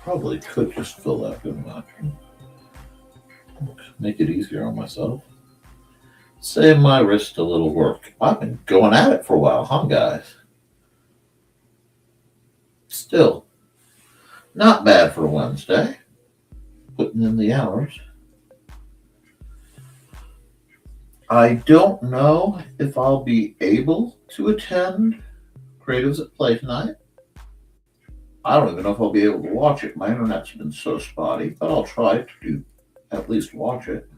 [SPEAKER 2] Probably could just fill that good enough. Make it easier on myself. Save my wrist a little work. I've been going at it for a while, huh, guys? Still, not bad for Wednesday. Putting in the hours. I don't know if I'll be able to attend Creatives at Play tonight. I don't even know if I'll be able to watch it. My internet's been so spotty, but I'll try to at least watch it.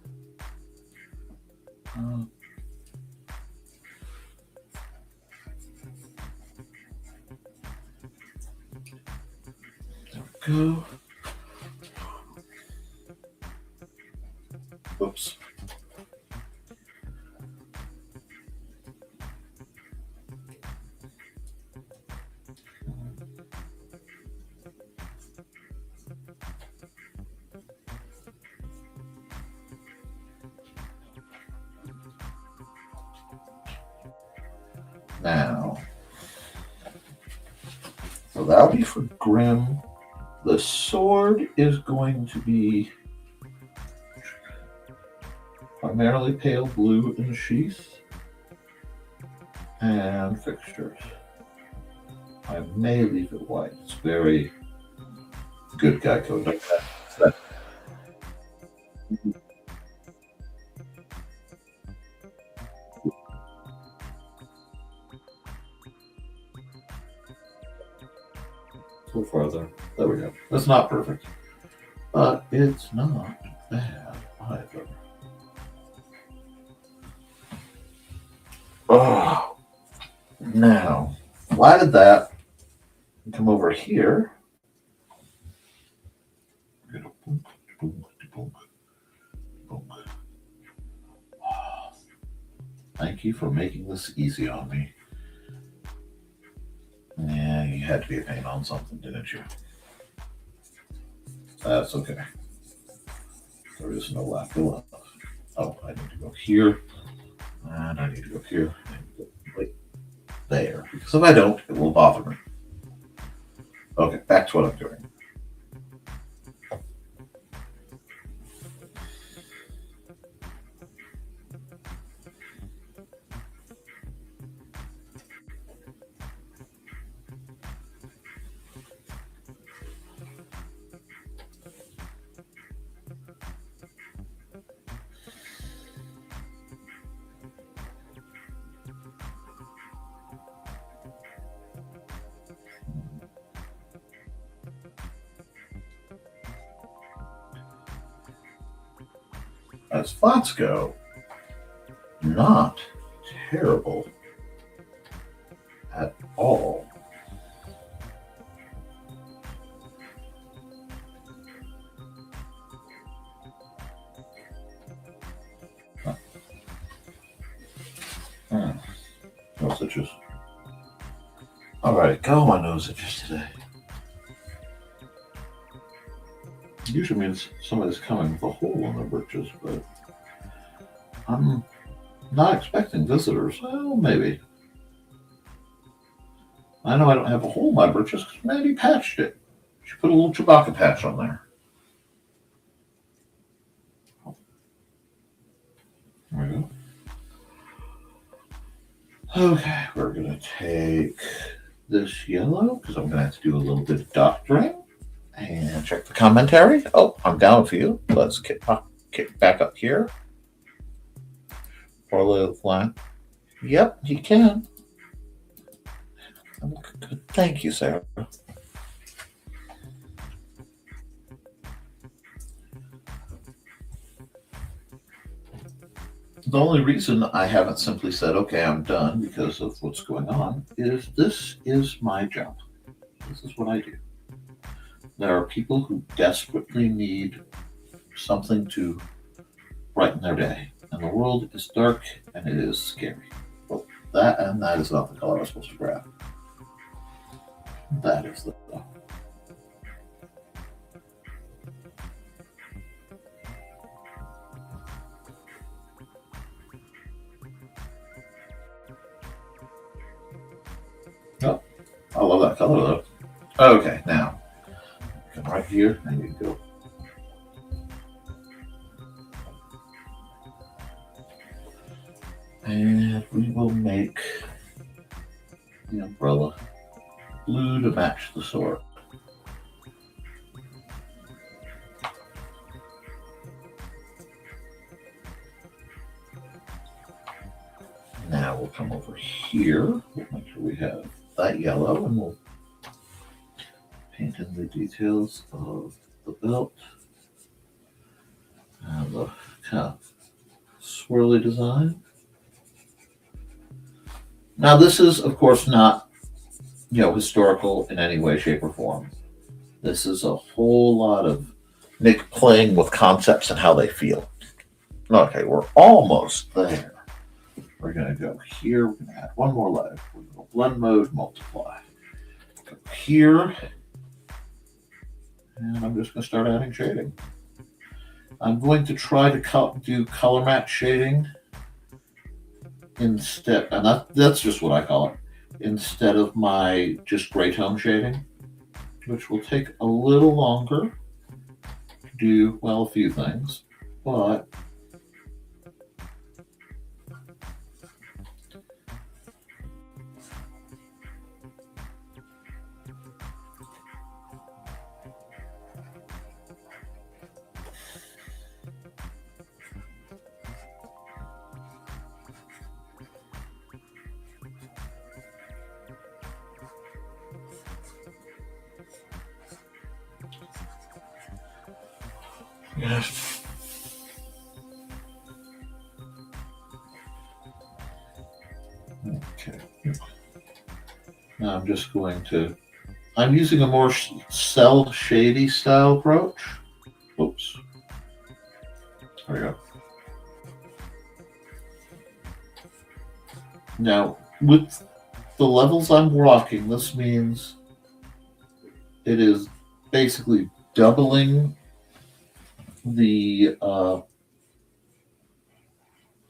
[SPEAKER 2] There we go. Whoops. Now, so that'll be for Grim. The sword is going to be primarily pale blue in the sheath and fixtures. I may leave it white. It's very good guy code like that. Go farther. There we go. That's not perfect, but it's not bad either. Oh, now, why did that come over here? Thank you for making this easy on me. Yeah, you had to be a pain on something, didn't you? That's okay. There is no laughter left. Oh, I need to go here. And I need to go here and wait there. Because if I don't, it will bother me. Okay, back to what I'm doing. As plots go, not terrible at all. Nose itches. Alright, go my nose itches today. Usually means somebody's coming with a hole in their britches, but I'm not expecting visitors. Well, maybe. I know I don't have a hole in my britches because Maddie patched it. She put a little Chewbacca patch on there. There we go. Okay, we're going to take this yellow because I'm going to have to do a little bit of doctoring. And check the commentary. Oh, I'm down for you. Let's kick back up here. Or a little line. Yep, he can. Good. Thank you, Sarah. The only reason I haven't simply said, okay, I'm done because of what's going on is this is my job. This is what I do. There are people who desperately need something to brighten their day. And the world is dark and it is scary. Well, that is not the color I was supposed to grab. That is the... Oh, I love that color though. Okay, now, come right here and you go. And we will make the umbrella blue to match the sword. Now we'll come over here. We'll make sure we have that yellow and we'll paint in the details of the belt and the kind of swirly design. Now this is, of course, not, historical in any way, shape, or form. This is a whole lot of Nick playing with concepts and how they feel. Okay, we're almost there. We're going to go here. We're going to add one more letter. We're going to go blend mode, multiply. Go here. And I'm just going to start adding shading. I'm going to try to do color match shading instead, and that's just what I call it, instead of my just gray tone shading, which will take a little longer to do, well, a few things, but yes. Okay. Now I'm just going to, I'm using a more cell shady style approach. Oops. There we go. Now, with the levels I'm rocking, this means it is basically doubling the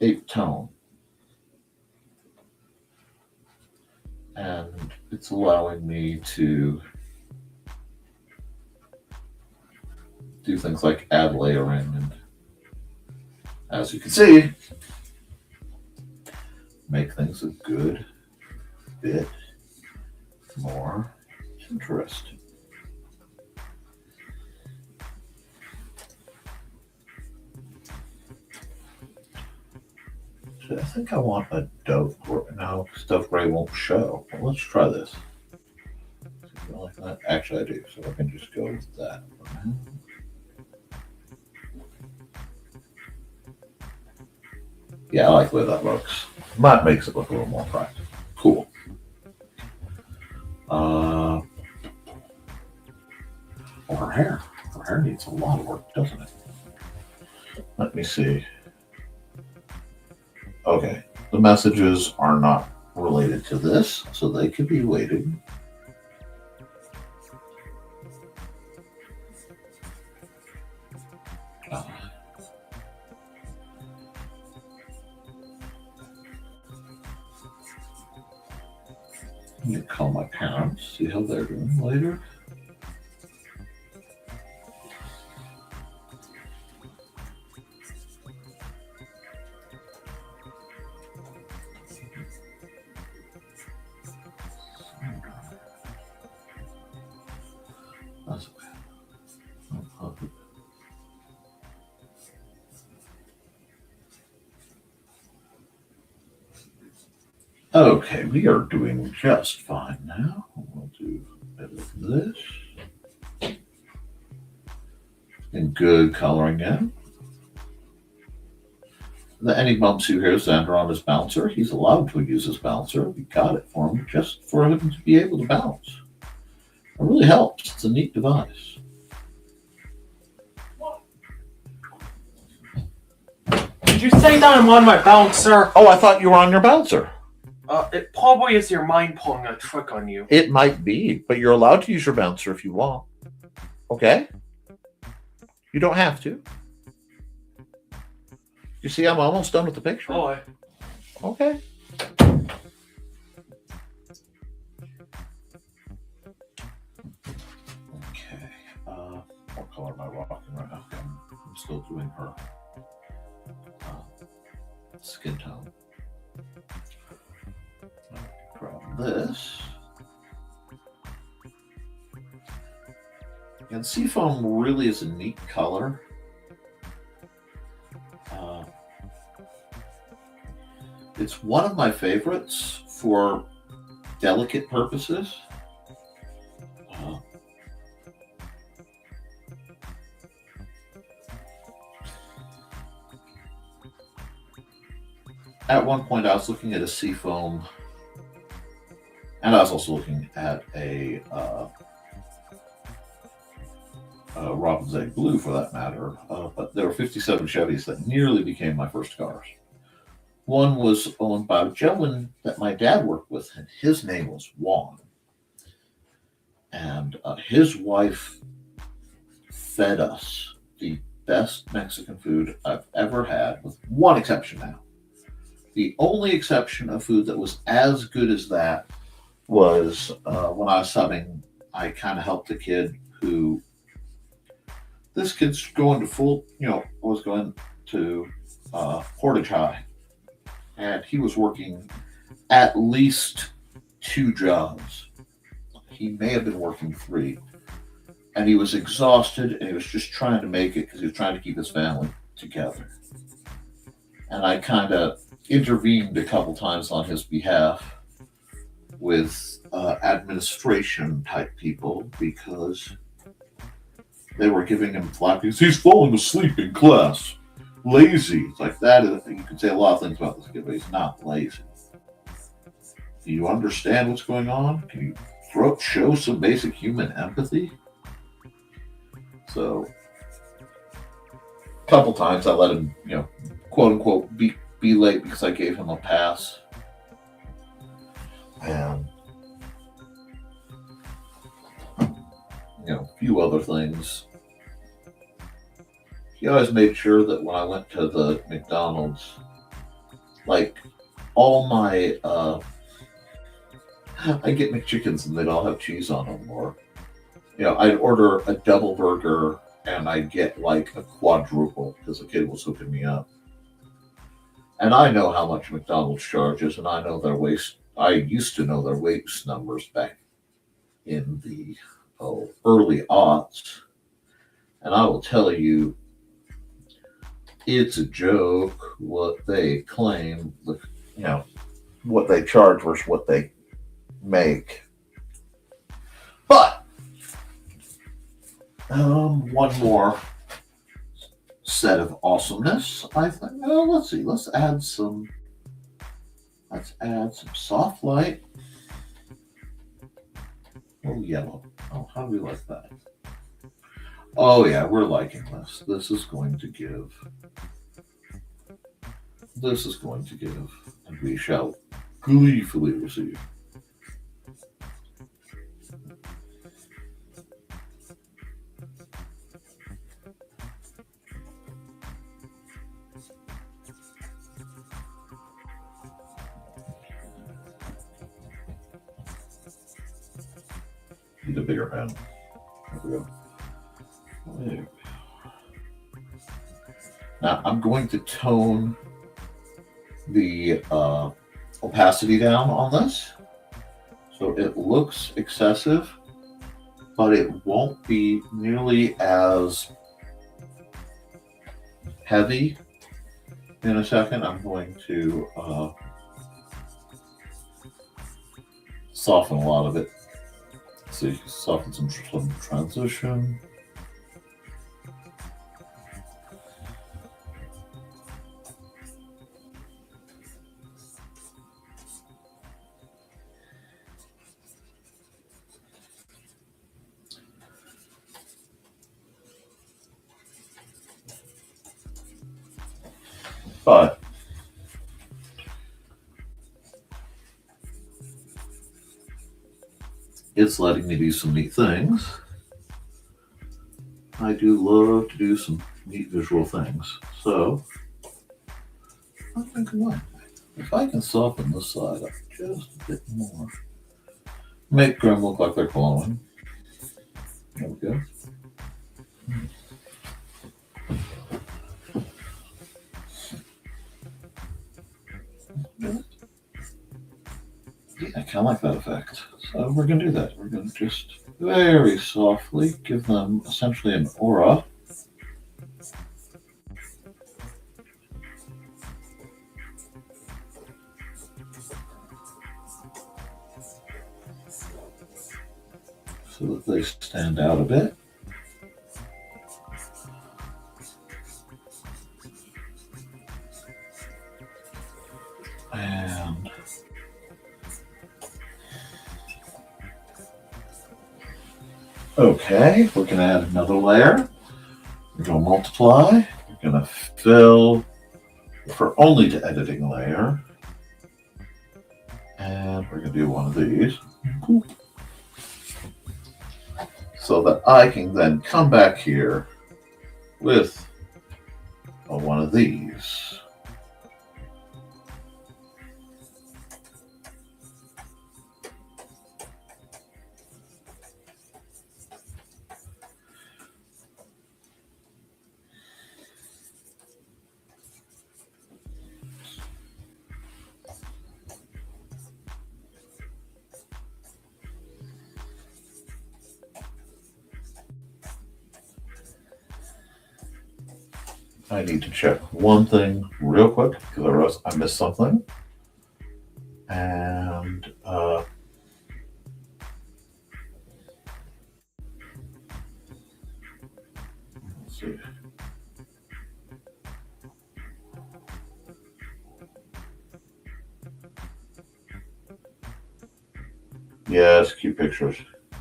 [SPEAKER 2] 8th tone. and it's allowing me to do things like add layering, and as you can see, make things a good bit more interesting. So I think I want a Dove Gray. No, Dove Gray won't show. Well, let's try this. Like that? Actually, I do, so I can just go with that. Yeah, I like the way that looks. That makes it look a little more practical. Cool. Oh, her hair. Her hair needs a lot of work, doesn't it? Let me see. Okay, the messages are not related to this, so they could be waited. I'm going to call my parents, see how they're doing later. That's okay. Okay, we are doing just fine now. We'll do a bit of this. And good coloring in. Any bumps you hear Xander on his bouncer, he's allowed to use his bouncer. We got it for him just for him to be able to bounce. It really helps. It's a neat device.
[SPEAKER 5] Did you say that I'm on my bouncer?
[SPEAKER 2] Oh, I thought you were on your bouncer.
[SPEAKER 5] It probably is your mind pulling a trick on you.
[SPEAKER 2] It might be, but you're allowed to use your bouncer if you want. Okay? You don't have to. You see, I'm almost done with the picture.
[SPEAKER 5] Oh,
[SPEAKER 2] okay. Okay. What color am I rocking right now? I'm still doing her skin tone. Grab this. And seafoam really is a neat color. It's one of my favorites for delicate purposes. At one point, I was looking at a seafoam, and I was also looking at a Robin's Egg Blue, for that matter. But there were 57 Chevys that nearly became my first cars. One was owned by a gentleman that my dad worked with, and his name was Juan. And his wife fed us the best Mexican food I've ever had, with one exception now. The only exception of food that was as good as that was when I was subbing. I kind of helped a kid who, this kid's going to full, was going to Portage High. And he was working at least 2 jobs. He may have been working 3. And he was exhausted, and he was just trying to make it because he was trying to keep his family together. And I kind of intervened a couple times on his behalf with administration type people, because they were giving him flack because he's falling asleep in class. Lazy. It's like that. You can say a lot of things about this kid, but he's not lazy. Do you understand what's going on? Can you show some basic human empathy? So, a couple times I let him, quote unquote, be late because I gave him a pass. And, a few other things. He always made sure that when I went to the McDonald's, like, all my I get McChickens and they'd all have cheese on them, or I'd order a double burger and I'd get like a quadruple because the kid was hooking me up. And I know how much McDonald's charges, and I know their waste. I used to know their waste numbers back in the early aughts, and I will tell you, it's a joke what they claim. What they charge versus what they make. But one more set of awesomeness. I think. Well, let's see. Let's add some soft light. Oh, yellow. Oh, how do we like that? Oh yeah, we're liking this. This is going to give. And we shall gleefully receive. Need a bigger pen. There we go. There. Now I'm going to tone the opacity down on this, so it looks excessive, but it won't be nearly as heavy. In a second, I'm going to soften a lot of it. See, soften some transition. But it's letting me do some neat things. I do love to do some neat visual things. So I'm thinking, if I can soften this side up just a bit more, make them look like they're glowing. There we go. Yeah, I kind of like that effect. So we're going to do that. We're going to just very softly give them essentially an aura. So that they stand out a bit. And okay, we're going to add another layer. We're going to multiply. We're going to fill for only to editing layer. And we're going to do one of these. So that I can then come back here with one of these. I need to check one thing real quick because I missed something. And let's see. Yes, keep pictures.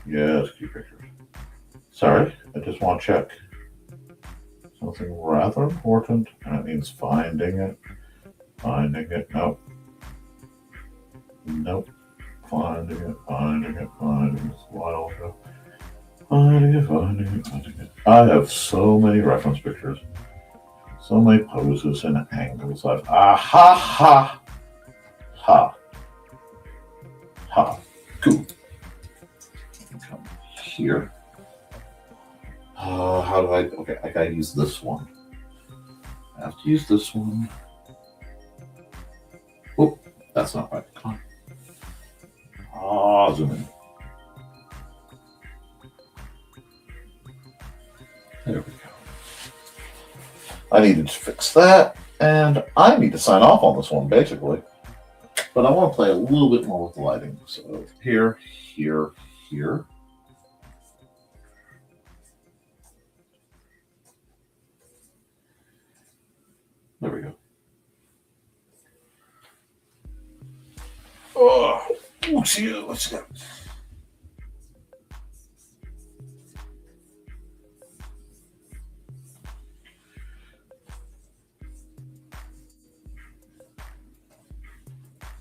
[SPEAKER 2] Yes, keep pictures. Sorry, I just want to check something rather important, and it means finding it. Finding it. Nope. Nope. Finding it. Finding it. Finding it. Wild. Finding it. Finding it. Finding it. I have so many reference pictures. So many poses and angles. Ha ha ha. Ha. Cool. Come here. How do I? Okay, I gotta use this one. I have to use this one. Oh, that's not right. Come on. Zoom in. There we go. I needed to fix that, and I need to sign off on this one, basically. But I want to play a little bit more with the lighting. So here, here, here. There we go. Oh, let's go.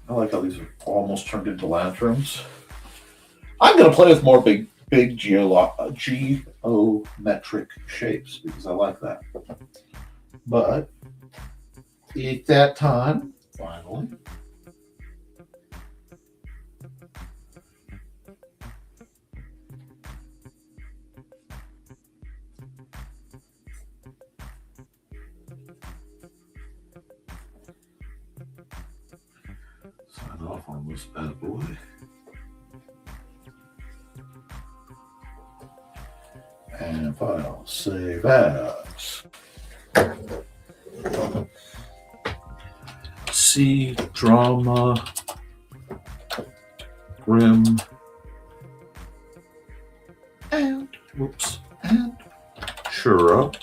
[SPEAKER 2] I like how these are almost turned into lanterns. I'm going to play with more big geometric shapes because I like that. But it's that time, finally. Sign off on this bad boy. And file, save as. C drama grim and churro.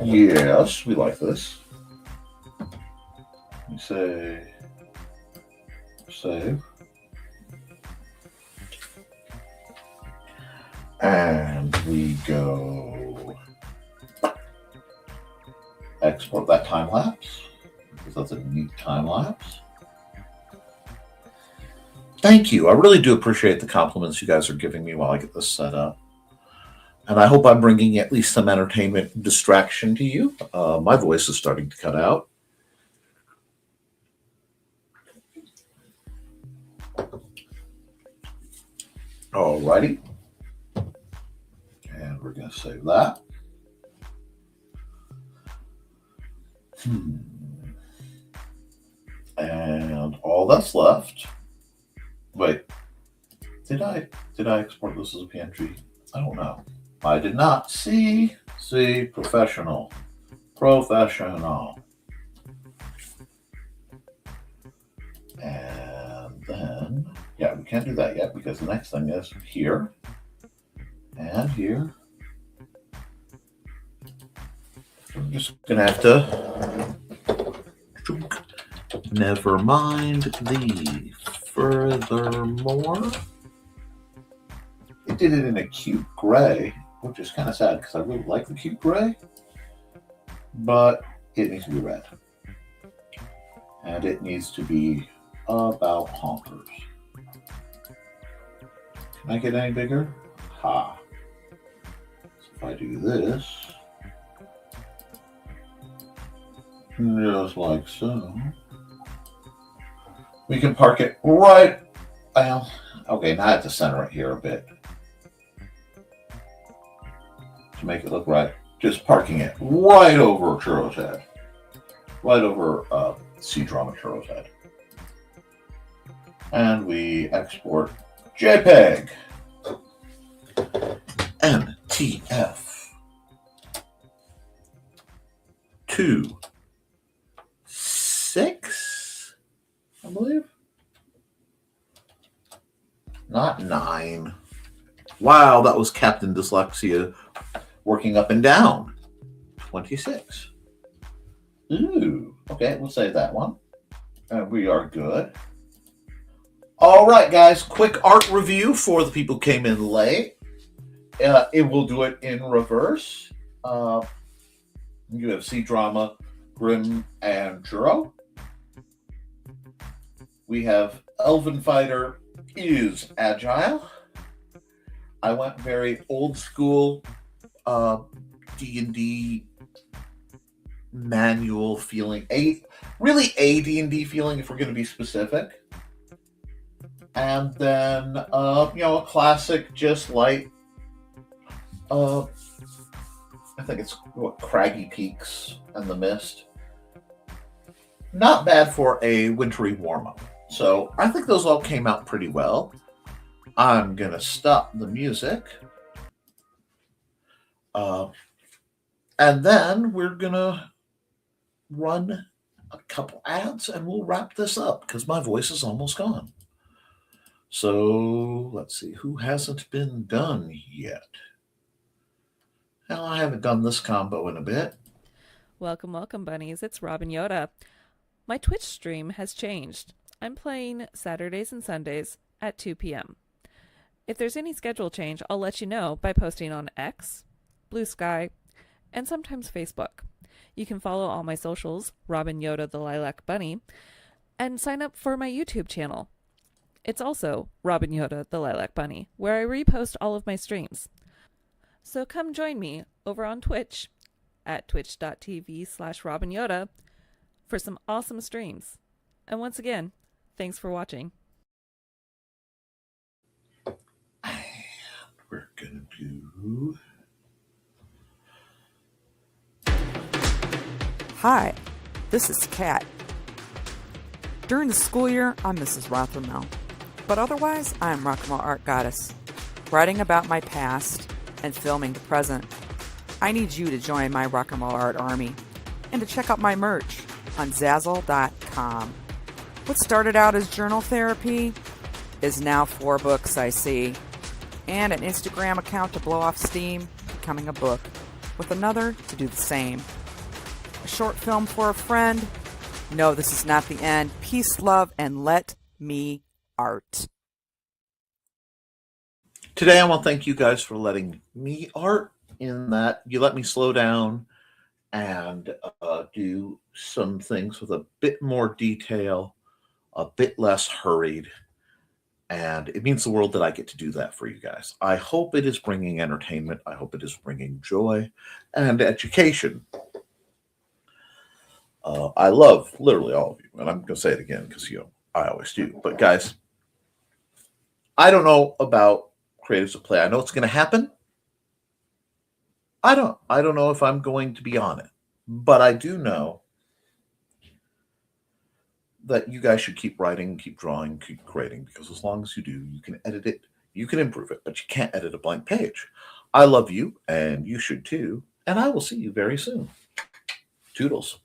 [SPEAKER 2] Yes, we like this. We say save. And we go export that time lapse because that's a neat time lapse. Thank you. I really do appreciate the compliments you guys are giving me while I get this set up. And I hope I'm bringing at least some entertainment and distraction to you. My voice is starting to cut out. Alrighty. And we're going to save that. And all that's left. Wait, did I export this as a PNG? I don't know. I did not. See, professional. And then, yeah, we can't do that yet because the next thing is here and here. I'm just gonna have to never mind the furthermore. It did it in a cute gray, which is kind of sad because I really like the cute gray, but it needs to be red. And it needs to be about honkers. Can I get any bigger? Ha. So if I do this, just like so, we can park it right, well, okay, now I have to center it here a bit to make it look right. Just parking it right over Churro's head. Right over C-Drama Churro's head. And we export JPEG. NTF 2.6, I believe. Not 9. Wow, that was Captain Dyslexia working up and down. 26. Ooh, okay, we'll save that one. And we are good. All right, guys, quick art review for the people who came in late. It will do it in reverse. You have C-Drama, Grim, and Churro. We have Elven Fighter is Agile. I went very old school D&D manual feeling. Really a D&D feeling if we're going to be specific. And then, a classic, just light. I think it's Craggy Peaks and the Mist. Not bad for a wintry warm-up. So I think those all came out pretty well. I'm going to stop the music. And then we're going to run a couple ads and we'll wrap this up because my voice is almost gone. So let's see, who hasn't been done yet? Well, I haven't done this combo in a bit.
[SPEAKER 6] Welcome, welcome, bunnies. It's Robin Yoda. My Twitch stream has changed. I'm playing Saturdays and Sundays at 2 p.m. If there's any schedule change, I'll let you know by posting on X, Blue Sky, and sometimes Facebook. You can follow all my socials, Robin Yoda the Lilac Bunny, and sign up for my YouTube channel. It's also Robin Yoda the Lilac Bunny, where I repost all of my streams. So come join me over on Twitch at twitch.tv/Robin Yoda for some awesome streams. And once again, thanks for watching.
[SPEAKER 2] And we're going to do...
[SPEAKER 7] Hi, this is Kat. During the school year, I'm Mrs. Rothermel, but otherwise, I'm Rock and Roll Art Goddess, writing about my past and filming the present. I need you to join my Rock and Roll Art army and to check out my merch on Zazzle.com. What started out as journal therapy is now 4 books, I see, and an Instagram account to blow off steam, becoming a book, with another to do the same. A short film for a friend. No, this is not the end. Peace, love, and let me art.
[SPEAKER 2] Today, I want to thank you guys for letting me art, in that you let me slow down and do some things with a bit more detail, a bit less hurried, and it means the world that I get to do that for you guys. I hope it is bringing entertainment. I hope it is bringing joy and education. I love literally all of you, and I'm going to say it again because, I always do. But guys, I don't know about Creatives of Play. I know it's going to happen. I don't know if I'm going to be on it, but I do know that you guys should keep writing, keep drawing, keep creating, because as long as you do, you can edit it, you can improve it, but you can't edit a blank page. I love you, and you should too, and I will see you very soon. Toodles.